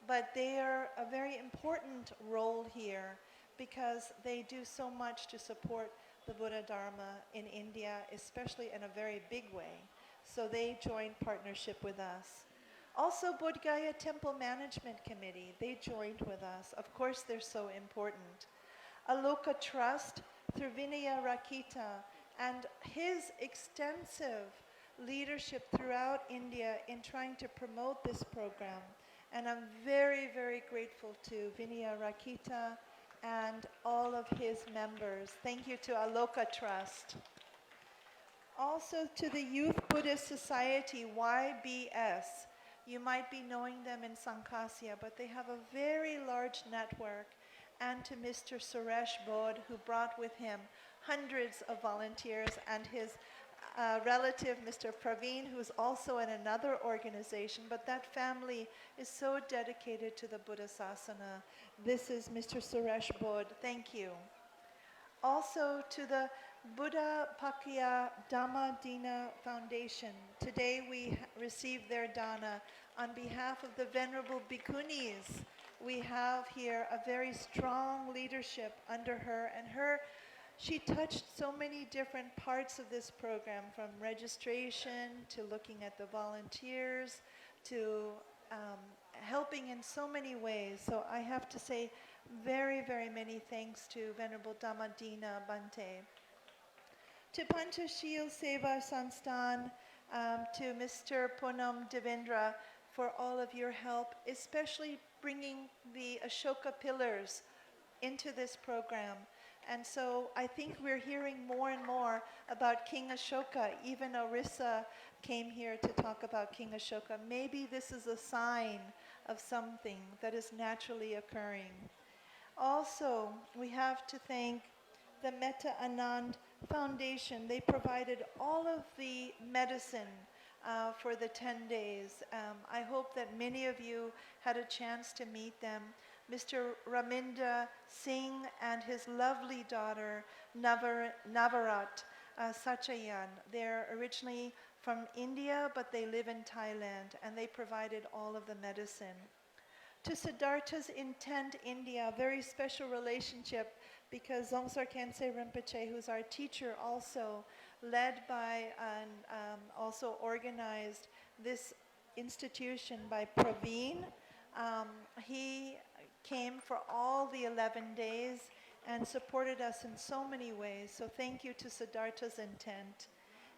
Speaker 19: But they are a very important role here because they do so much to support the Buddha Dharma in India, especially in a very big way. So they joined partnership with us. Also, Bodhgaya Temple Management Committee, they joined with us. Of course, they're so important. Aloka Trust through Vinaya Rakita and his extensive leadership throughout India in trying to promote this program. And I'm very, very grateful to Vinaya Rakita and all of his members. Thank you to Aloka Trust. Also to the Youth Buddhist Society, YBS. You might be knowing them in Sankhasya, but they have a very large network. And to Mr. Suresh Bodh, who brought with him hundreds of volunteers, and his relative, Mr. Praveen, who's also in another organization, but that family is so dedicated to the Buddha Sasana. This is Mr. Suresh Bodh. Thank you. Also to the Buddha Pakya Dhamma Dina Foundation. Today we received their dana on behalf of the Venerable Bhikkhunis. We have here a very strong leadership under her, and she touched so many different parts of this program, from registration to looking at the volunteers to helping in so many ways. So I have to say very, very many thanks to Venerable Dhammadina Bhante. To Panchashil Seva Sansthan, to Mr. Poonam Devendra for all of your help, especially bringing the Ashoka pillars into this program. And so I think we're hearing more and more about King Ashoka. Even Orissa came here to talk about King Ashoka. Maybe this is a sign of something that is naturally occurring. Also, we have to thank the Metta Anand Foundation. They provided all of the medicine for the 10 days. I hope that many of you had a chance to meet them. Mr. Raminda Singh and his lovely daughter, Navarat Sachayan. They're originally from India, but they live in Thailand, and they provided all of the medicine. To Siddhartha's Intent India, a very special relationship, because Dzongtsar Khyentse Rinpoche, who's our teacher also, led by and also organized this institution by Praveen. He came for all the 11 days and supported us in so many ways. So thank you to Siddhartha's Intent.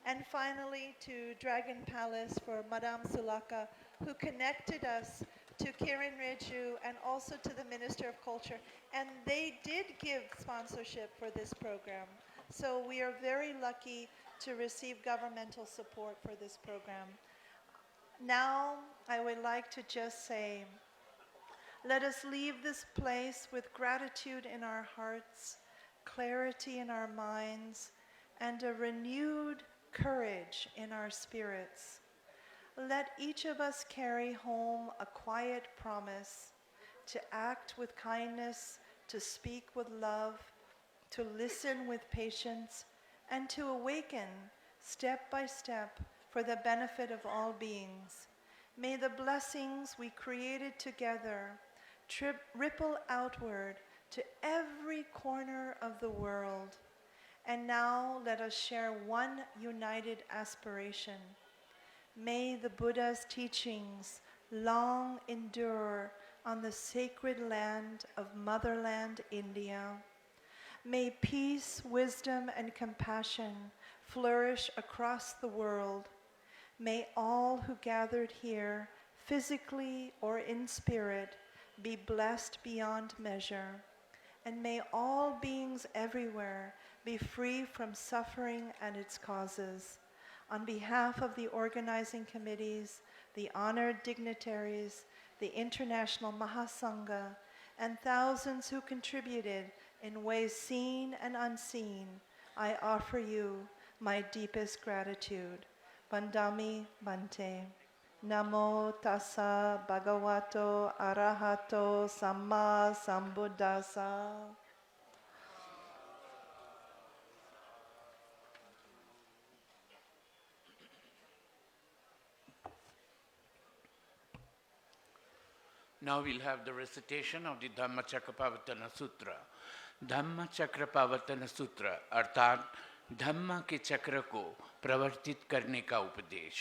Speaker 19: And finally to Dragon Palace for Madame Sulaka, who connected us to 𝐼𝐴 and also to the Minister of Culture. And they did give sponsorship for this program. So we are very lucky to receive governmental support for this program. Now I would like to just say, let us leave this place with gratitude in our hearts, clarity in our minds, and a renewed courage in our spirits. Let each of us carry home a quiet promise to act with kindness, to speak with love, to listen with patience, and to awaken step by step for the benefit of all beings. May the blessings we created together ripple outward to every corner of the world. And now let us share one united aspiration. May the Buddha's teachings long endure on the sacred land of motherland India. May peace, wisdom, and compassion flourish across the world. May all who gathered here, physically or in spirit, be blessed beyond measure. And may all beings everywhere be free from suffering and its causes. On behalf of the organizing committees, the honored dignitaries, the International Mahasangha, and thousands who contributed in ways seen and unseen, I offer you my deepest gratitude. Bandami Bhante. Namo tassa bhagavato arahato samma sambuddhassa.
Speaker 1: Now we'll have the recitation of the Dhammacakkappavattana Sutra. धम्मचक्रपवर्तन सूत्र अर्थात धम्म के चक्र को प्रवर्तित करने का उपदेश।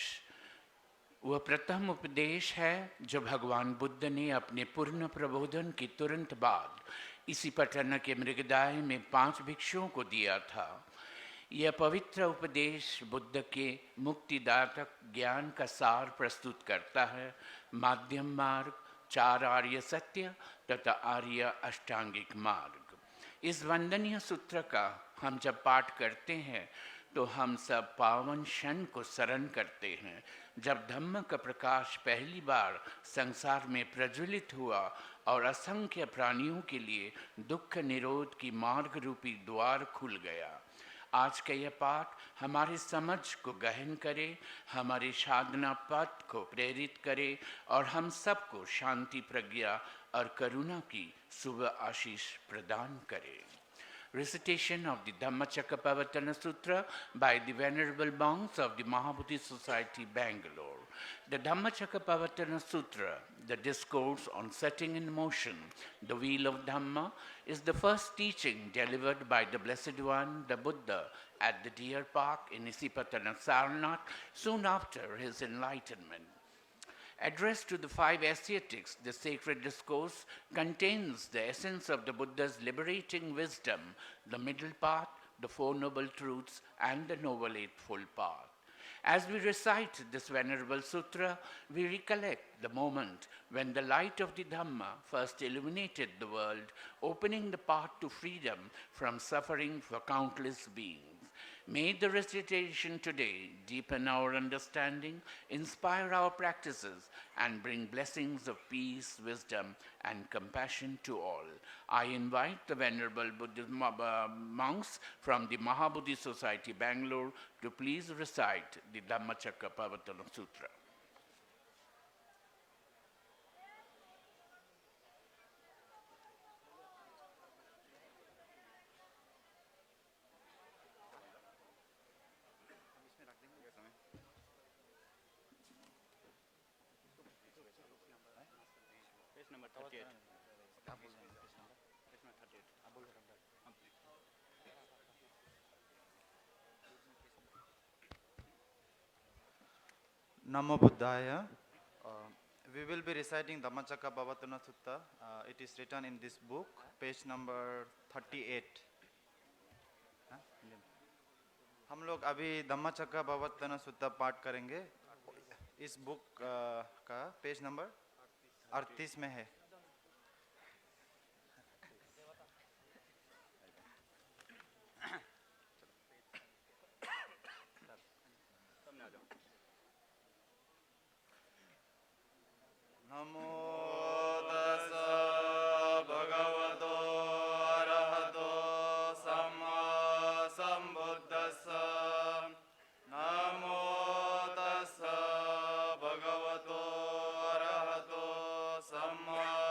Speaker 1: वह प्रथम उपदेश है जो भगवान बुद्ध ने अपने पूर्ण प्रबोधन के तुरंत बाद इसी पटन के मृगदाय में 5 भिक्षुओं को दिया था। यह पवित्र उपदेश बुद्ध के मुक्तिदायक ज्ञान का सार प्रस्तुत करता है। माध्यम मार्ग, 4 आर्य सत्य तथा आर्य अष्टांगिक मार्ग। इस वंदनीय सूत्र का हम जब पाठ करते हैं तो हम सब पावन क्षण को स्मरण करते हैं जब धम्म का प्रकाश पहली बार संसार में प्रज्वलित हुआ और असंख्य प्राणियों के लिए दुख निरोध की मार्ग रूपी द्वार खुल गया। आज का यह पाठ हमारी समझ को गहन करे, हमारे साधना पथ को प्रेरित करे और हम सबको शांति, प्रज्ञा और करुणा की शुभ आशीष प्रदान करे। Recitation of the Dhammacakkappavattana Sutra by the Venerable Monks of the Mahabodhi Society, Bangalore. The Dhammacakkappavattana Sutra, the discourse on setting in motion the wheel of Dhamma, is the first teaching delivered by the Blessed One, the Buddha, at the Deer Park in Isipatana, Sarnath, soon after his enlightenment. Addressed to the 5 ascetics, the sacred discourse contains the essence of the Buddha's liberating wisdom, the middle path, the 4 noble truths, and the noble eightfold path. As we recite this venerable sutra, we recollect the moment when the light of the Dhamma first illuminated the world, opening the path to freedom from suffering for countless beings. May the recitation today deepen our understanding, inspire our practices, and bring blessings of peace, wisdom, and compassion to all. I invite the Venerable Buddhist monks from the Mahabodhi Society, Bangalore, to please recite the Dhammacakkappavattana Sutra.
Speaker 20: Namo Buddhaya. We will be reciting Dhammacakkappavattana Sutta. It is written in this book, page number 38. हम लोग अभी धम्मचक्कपवत्तन सुत्ता पाठ करेंगे। इस book का page number 38 में है। नमो तस्सा भगवतो अरहतो सम्मा सम्बुद्धस्सा। नमो तस्सा भगवतो अरहतो सम्मा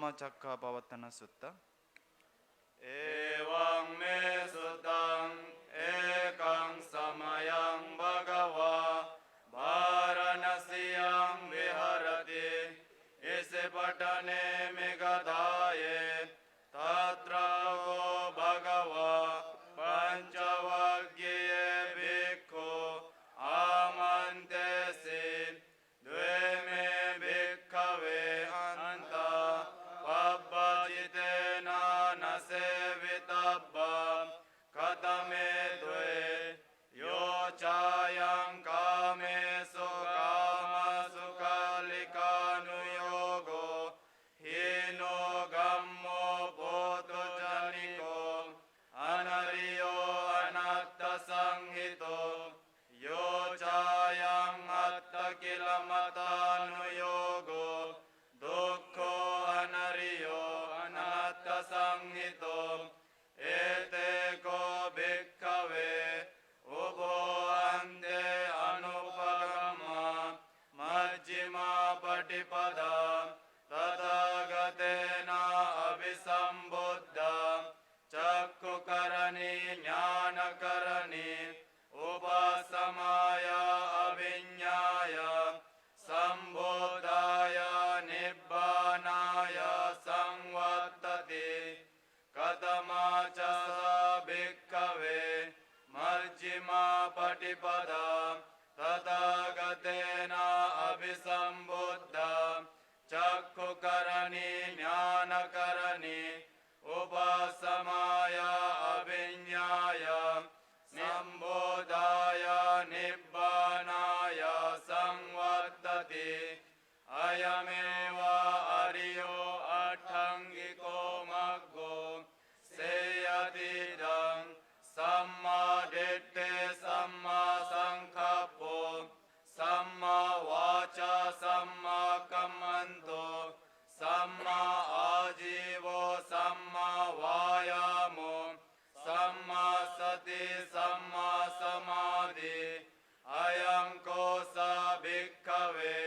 Speaker 20: Dhammacakkappavattana Sutta.
Speaker 21: Evam me sutang ekang samayang bhagava Varanasiyang viharati Isipatane megadaye Tatra go bhagava Panchavagye bhikkhu Amantesi Dve me bhikkhave anta Pabbajitena nasevitabba Katame dve Yo chayang kame sukama sukalikanu yogo Hino gammo poto janiko Anariyo anatta sanghito Yo chayang atta kilamatanu yogo Dukkho anariyo anatta sanghito Ete ko bhikkave Ubo ande anupagama Majjhima patipada Tadagatena abhisambuddha Chakkukarani jnanakarani Upasamaya aviññāya Sambodhaya nibbanaya samvattati Katamaca bhikkave Majjhima patipada Tadagatena abhisambuddha Chakkukarani jnanakarani Upasamaya aviññāya Sambodhaya nibbanaya samvattati Ayameva ariyo aṭṭhaṅgiko maggo Seyatidam samma ditte samma saṅkappo Samma vaca samma kammanto Samma ājivo samma vāyamo Samma sati samma samadhi Ayam kosa bhikkave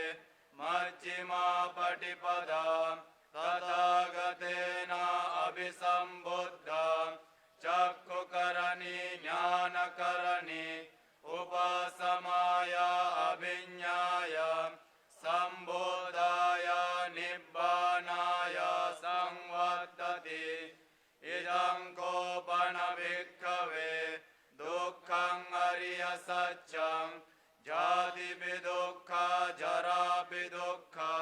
Speaker 21: Majjhima patipada Tadagatena abhisambuddha Chakkukarani jnanakarani Upasamaya aviññāya Sambodhaya nibbanaya samvattati Idam kopana bhikkave Dukkhang ariya saccang Jati bidukha jara bidukha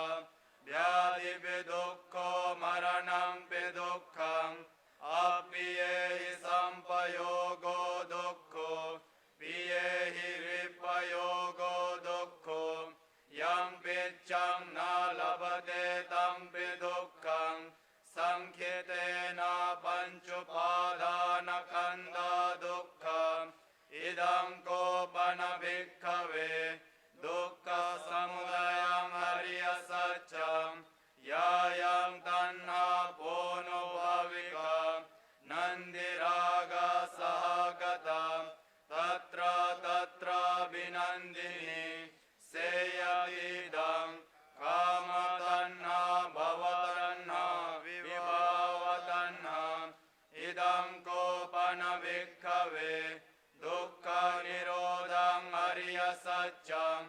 Speaker 21: Vyadi bidukho maranam bidukhang Apiyehi sampayogo dukkho Piyehi vipayogo dukkho Yam piccang na labate tam bidukhang Sankhitena panchupadana kanda dukkha Idam kopana bhikkave Dukkha samudayam ariya saccam Yayam tanha pono bhavika Nandiraga sahagata Tatra tatra binandini Seyatidam Kama tanha bhavatanha vibhavatanha Idam kopana bhikkave Dukkha nirodham ariya saccam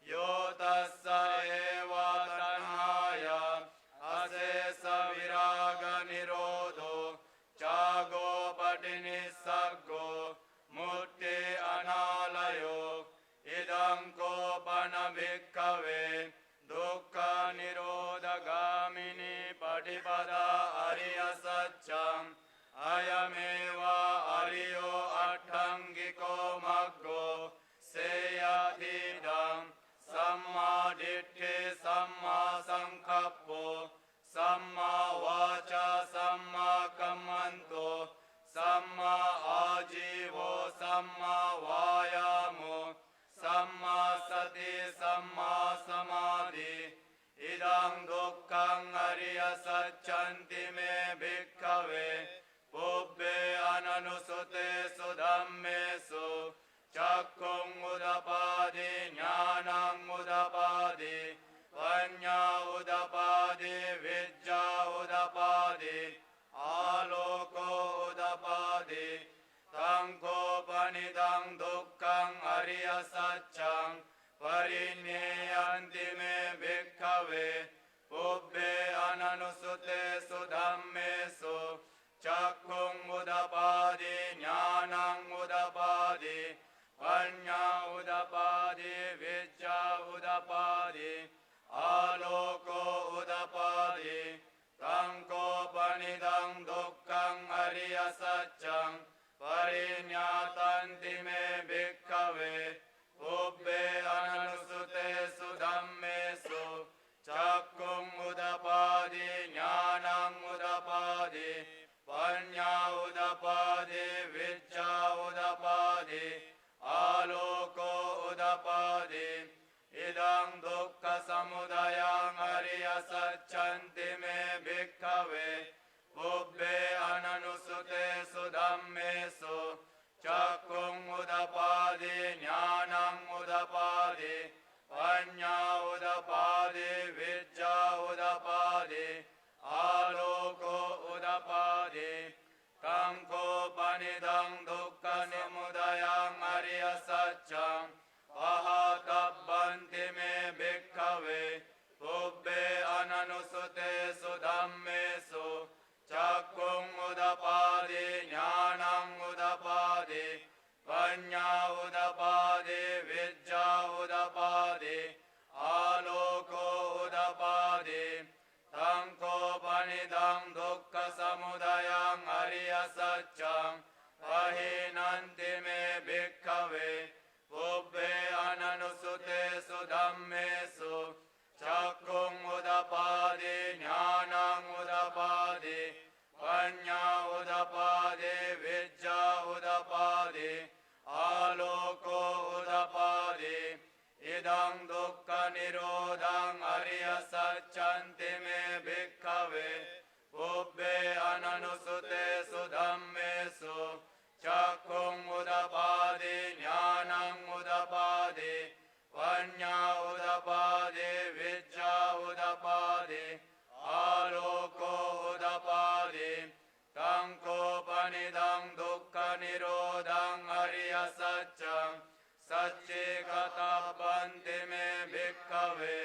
Speaker 21: Yo tassa eva tanhaya Asesa viraga nirodho Chago patinissaggo Mutti analayo Idam kopana bhikkave Dukkha nirodhagamini patipada ariya saccam Ayameva ariyo aṭṭhaṅgiko maggo Seyatidam samma ditte samma saṅkappo Samma vaca samma kammanto Samma ājivo samma vāyamo Samma sati samma samadhi Idam dukkhang ariya sacchanti me bhikkave Pubbhe ananusute sudhammesu Chakkhung udapadi jnanang udapadi Panya udapadi vijja udapadi Tangko panidang dukkang Arya Satchang Parinneyanti me bhikkhave Ubbe ananusute sudhammesu Chakkung udapadi jnanang udapadi Panya udapadi vijja udapadi Aloko udapadi Tangko panidang dukkang Arya Satchang Parinyatanti me bhikkhave Ubbe ananusute sudhammesu Chakkung udapadi jnanang udapadi Panya udapadi vijja udapadi Aloko udapadi Idang dukkha samudayang Arya Satchanti me bhikkhave Ubbe ananusute sudhammesu Chakkung udapadi jnanang udapadi Panya udapadi vijja udapadi Aloko udapadi Tangko panidang dukkha samudayang Arya Satchang Pahatabbanti me bhikkhave Ubbe ananusute sudhammesu Chakkung udapadi jnanang udapadi Panya udapadi vijja udapadi Aloko udapadi Tangko panidang dukkha samudayang Arya Satchang Pahinanti me bhikkhave Ubbe ananusute sudhammesu Chakkung udapadi jnanang udapadi Panya udapadi vijja udapadi Aloko udapadi Idang dukkha nirodhang Arya Satchanti me bhikkhave Ubbe ananusute sudhammesu Chakkung udapadi jnanang udapadi Panya udapadi vijja udapadi Aloko udapadi Tangko panidang dukkha nirodhang Arya Satchang Satchikatabbanti me bhikkhave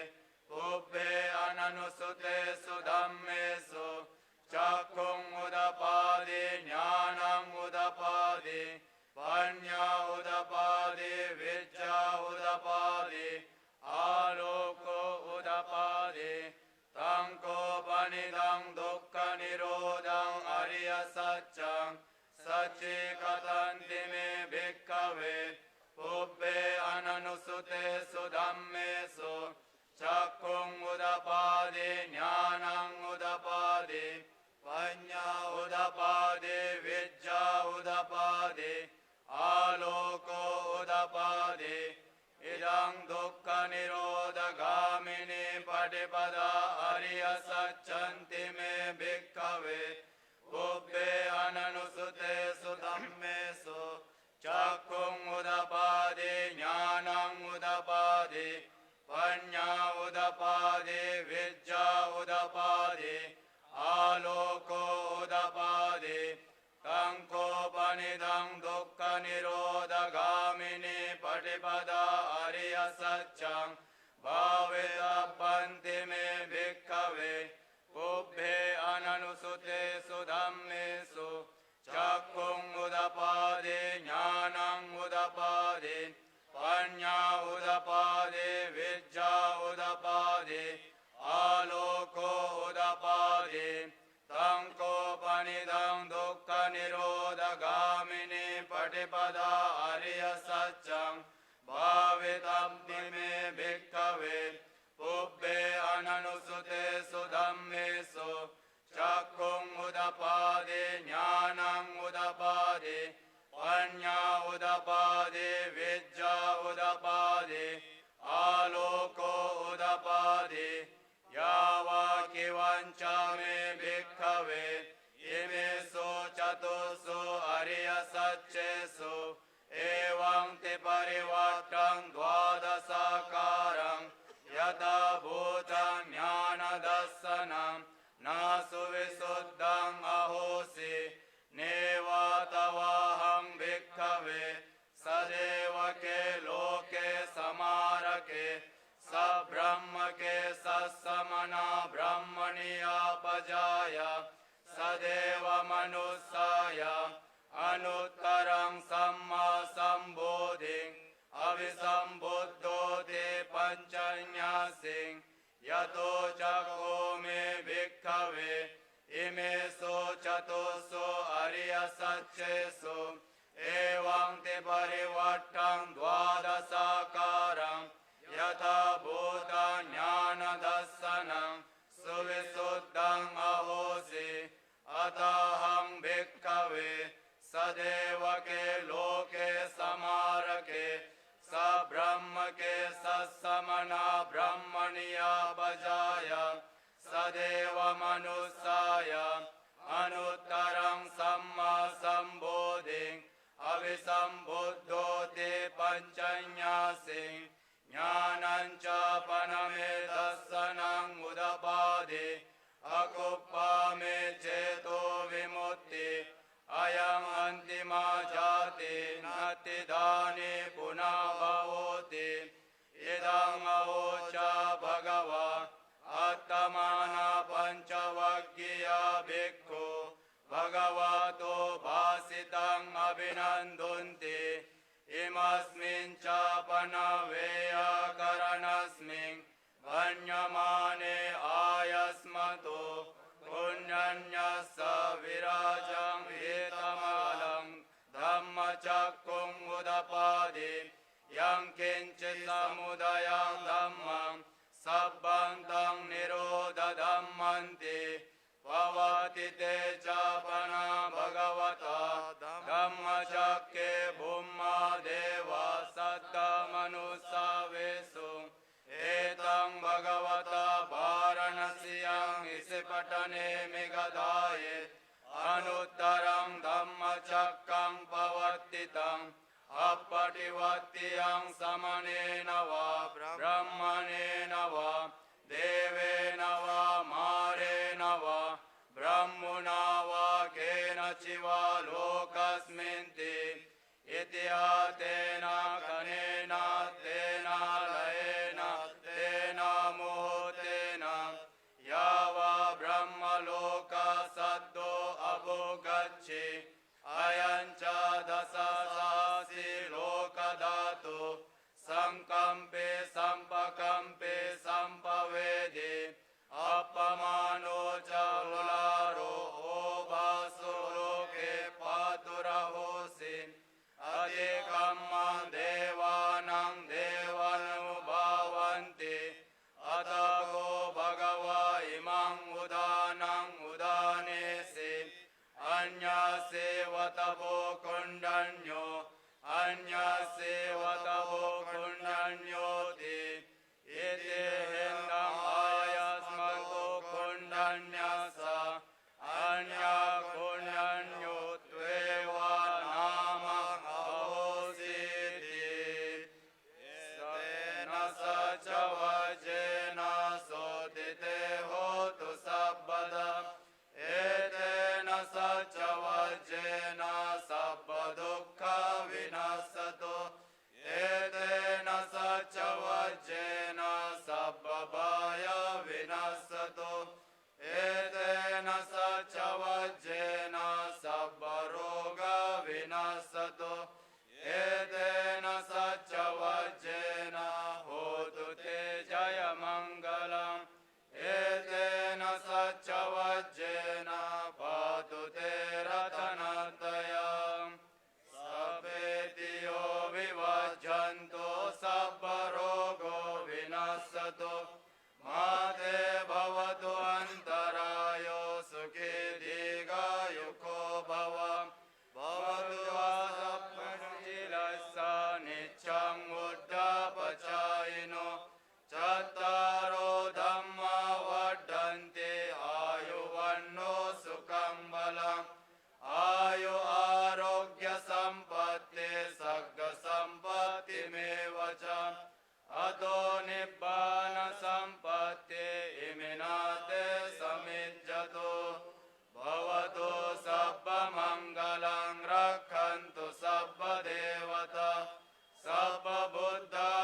Speaker 21: Ubbe ananusute sudhammesu Chakkung udapadi jnanang udapadi Panya udapadi vijja udapadi Aloko udapadi Tangko panidang dukkha nirodhang Arya Satchang Satchikatanti me bhikkhave Ubbe ananusute sudhammesu Chakkung udapadi jnanang udapadi Panya udapadi vijja udapadi Aloko udapadi Idang dukkha nirodhagamini patipada Arya Satchanti me bhikkhave Ubbe ananusute sudhammesu Chakkung udapadi jnanang udapadi Panya udapadi vijja udapadi Aloko udapadi Tangko panidang dukkha nirodhagamini patipada Arya Satchang Bhavetabbanti me bhikkhave Ubbe ananusute sudhammesu Chakkung udapadi jnanang udapadi Panya udapadi vijja udapadi Aloko udapadi Tangko panidang dukkha nirodhagamini patipada Arya Satchang Bhavetabbanti me bhikkhave Ubbe ananusute sudhammesu Chakkung udapadi jnanang udapadi Panya udapadi vijja udapadi Aloko udapadi Yava kivancha me bhikkhave Imesu chatusu Arya Satchesu Evam te parivattam dvadasakarang Yata bhutam jnana dassanam Nasu visuddham ahosi Neva tavaham सम्मा सम्बोधिं अभिसम्बुद्धो ते पञ्चन्यासिं यतो चको मे भिक्खवे इमेषु चतुषु अरियसच्चेषु एवं ते परिवर्तं द्वादशाकारं यथा भूतं ज्ञानदर्शनं सुविशुद्धं अहोसि अतहं भिक्खवे सदेवके लोके समारके सब्रह्म के सत्समना ब्रह्मणिया बजाय सदेव मनुष्याय अनुत्तरं सम्मा सम्बोधिं अभिसम्बुद्धो ते पञ्चन्यासिं ज्ञानं च पनमे दर्शनं उदपादि अकुप्पा मे चेतो विमुक्ति अयम् अन्तिमा जाति नतिदानि पुनः भवति इदम् अवोच भगवा आत्माना पञ्चवग्गिया भिक्खु भगवतो भासितं अभिनन्दन्ति इमस्मिन् च पनवेयकरणस्मिन् भण्यमाने आयस्मतो पुण्यन्यस्य विराजं हेतमलं धम्मचक्कुं उदपादि यं किञ्चित् समुदयं धम्मं सब्बं तं निरोधधम्मन्ति भवति ते च पना भगवता धम्मचक्के भूमा देवा सत्तमनुसावेषु एतं भगवता वाराणस्यां इसिपटने मिगधाये अनुत्तरं धम्मचक्रं पवर्तितम् अपटिवत्यं समनेन वा ब्रह्मणेन वा देवेन वा मारेण वा ब्रह्मणा वा केनचिवा लोकस्मिन् ते इति तेन कनेन तेन लयेन तेन मुहूर्तेन या वा ब्रह्मलोक सद्यो अभुगच्छे अयं च दशसासि लोकधातु संकम्पे संपकम्पे संपवेदे अपमानो च उलारो ओभासो लोके पातुरहोसि अधिकं देवानां देवानुभावन्ति अतको भगवा इमं उदानं उदानेसि अन्यसेवतवो कुण्डन्यो अन्यसेवतवो कुण्डन्योति इति हिन्दम् आयस्मतो कुण्डन्यस अन्यकुण्डन्यो त्वेवा नाम अहोसीति तेन स च वजेन सोदिते होतु सर्वदा एतेन च वजेन सर्वदुःखविनाशतो एतेन च वजेन सर्वभयविनाशतो एतेन च वजेन सर्वरोगविनाशतो एतेन च वजेन होतु ते जयमङ्गलम् एतेन च वजेन पातु ते रत्नत्रयम् सपेतियो विवज्जन्तो सर्वरोगो विनश्यतो मा ते भवतु अन्तरायो सुखी दीर्घायुको भव भवतु सप्तशीलस्य नित्यं उद्धापचायिनो चत्वारो धम्मा वर्धन्ते आयुवन्नो सुखं बलम् आयु आरोग्य सम्पत्ति सर्ग सम्पत्तिमेव च अतो निब्बान सम्पत्ति इमिनाते समिज्जतो भवतु सर्वमङ्गलं रक्षन्तु सर्वदेवता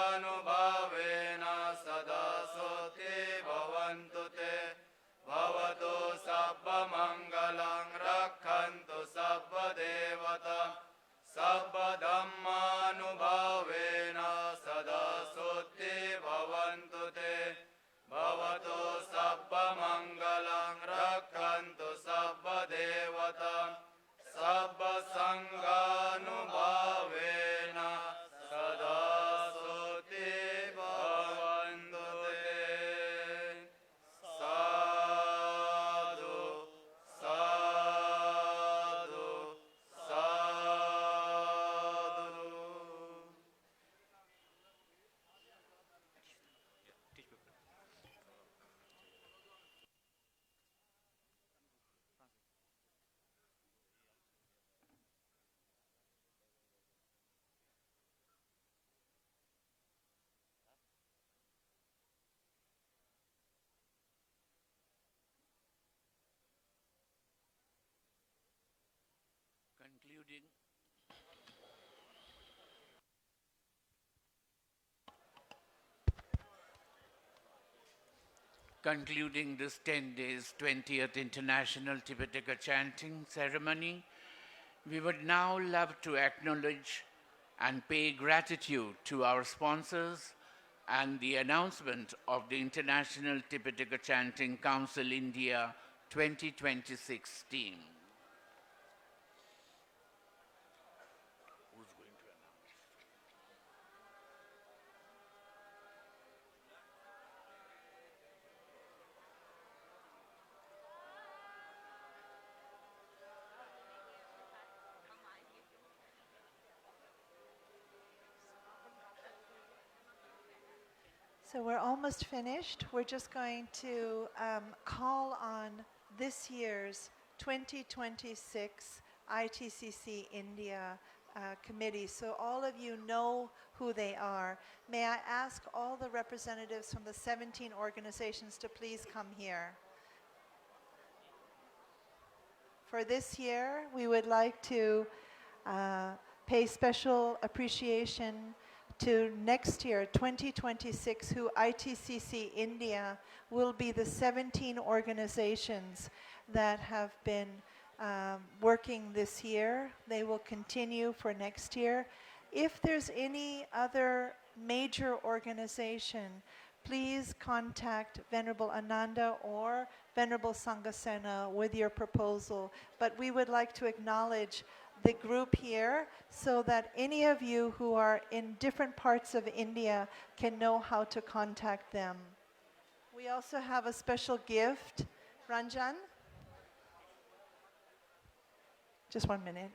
Speaker 21: सर्वबुद्धानुभावेन सदा सोति भवन्तु ते भवतु सर्वमङ्गलं रक्षन्तु सर्वदेवता सर्व
Speaker 1: concluding this 10 days 20th International Tripitaka Chanting Ceremony, we would now love to acknowledge and pay gratitude to our sponsors and the announcement of the International Tripitaka Chanting Council India 2026 team.
Speaker 19: So we're almost finished. We're just going to call on this year's 2026 ITCC India committee. So all of you know who they are. May I ask all the representatives from the 17 organizations to please come here. For this year, we would like to pay special appreciation to next year, 2026, who ITCC India will be the 17 organizations that have been working this year. They will continue for next year. If there's any other major organization, please contact Venerable Ananda or Venerable Sanghasena with your proposal. But we would like to acknowledge the group here so that any of you who are in different parts of India can know how to contact them. We also have a special gift. Ranjan? Just 1 minute.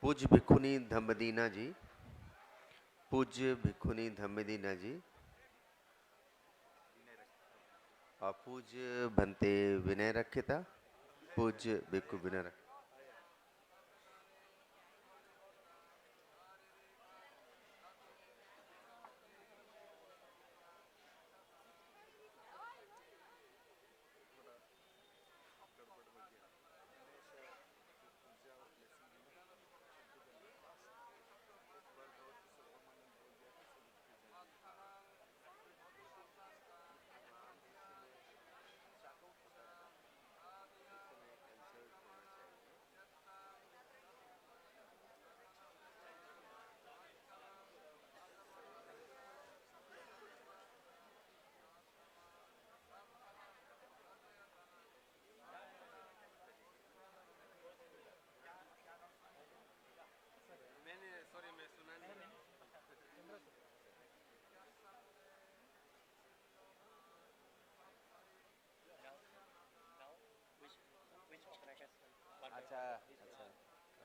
Speaker 4: पूज्य भिक्षुनी धम्मदीना जी, पूज्य भिक्षुनी धम्मदीना जी, और पूज्य भंते विनय रक्षिता, पूज्य भिक्षु विनय रक्षिता।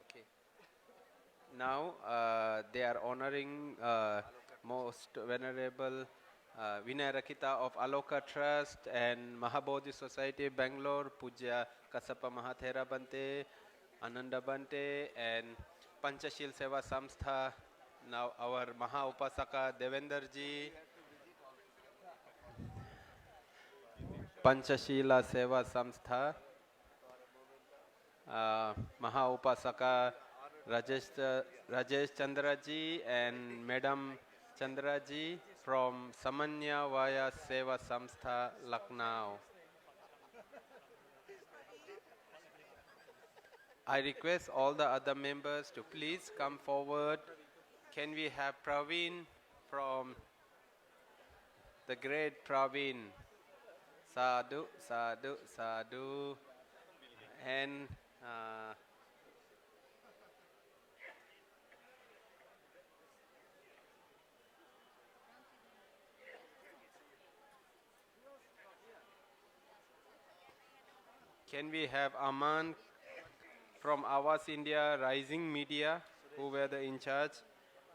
Speaker 22: Okay. Now they are honoring most venerable Vinay Rakita of Aloka Trust and Mahabodhi Society, Bangalore, Pujya Kasapa Mahathera Bante, Ananda Bante, and Panchashil Seva Samstha. Now our Maha Upasaka Devender Ji, Panchashila Seva Samstha, Maha Upasaka Rajesh Chandra Ji and Madam Chandra Ji from Samanya Vaya Seva Samstha, Lucknow. I request all the other members to please come forward. Can we have Praveen from the great Praveen? Sadhu, sadhu, sadhu. And can we have Aman from Awas India Rising Media, who were the in charge?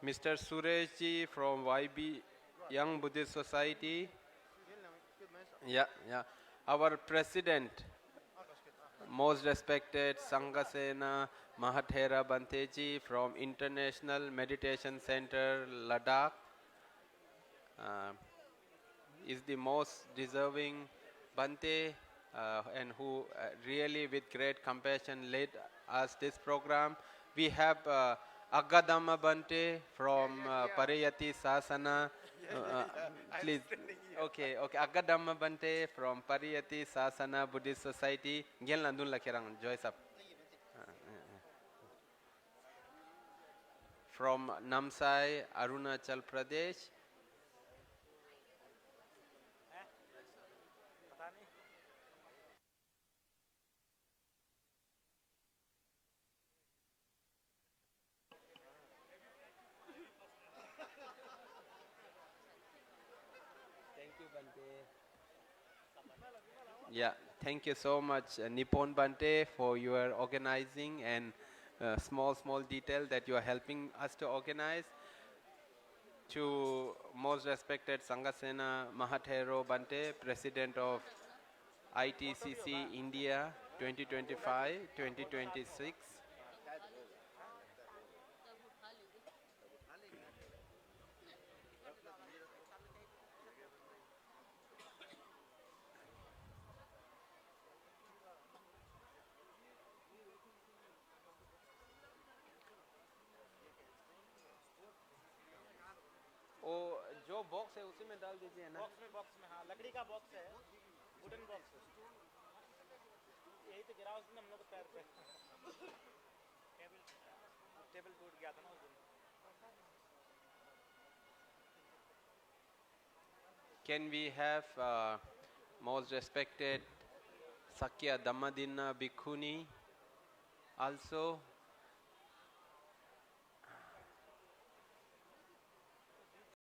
Speaker 22: Mr. Suresh Ji from YB Young Buddhist Society. Yeah. Our president, most respected Sanghasena Mahathera Banteji from International Meditation Center, Ladakh, is the most deserving Bante and who really with great compassion led us this program. We have Aggadamma Bante from Pariyati Sasana. Please, okay, Aggadamma Bante from Pariyati Sasana Buddhist Society. Ngel nandun lakirang Joy sap. From Namsai, Arunachal Pradesh. Yeah, thank you so much, Nippon Bante, for your organizing and small detail that you are helping us to organize. To most respected Sanghasena Mahathero Bante, President of ITCC India 2025-2026. जो box है उसी में डाल दीजिए ना box में हाँ लकड़ी का बॉक्स है वुडन बॉक्स यही तो गिरा उसने हमने तो पैर पे टेबल टूट गया था ना उस दिन Can we have most respected Sakya Dhammadina Bhikkhuni also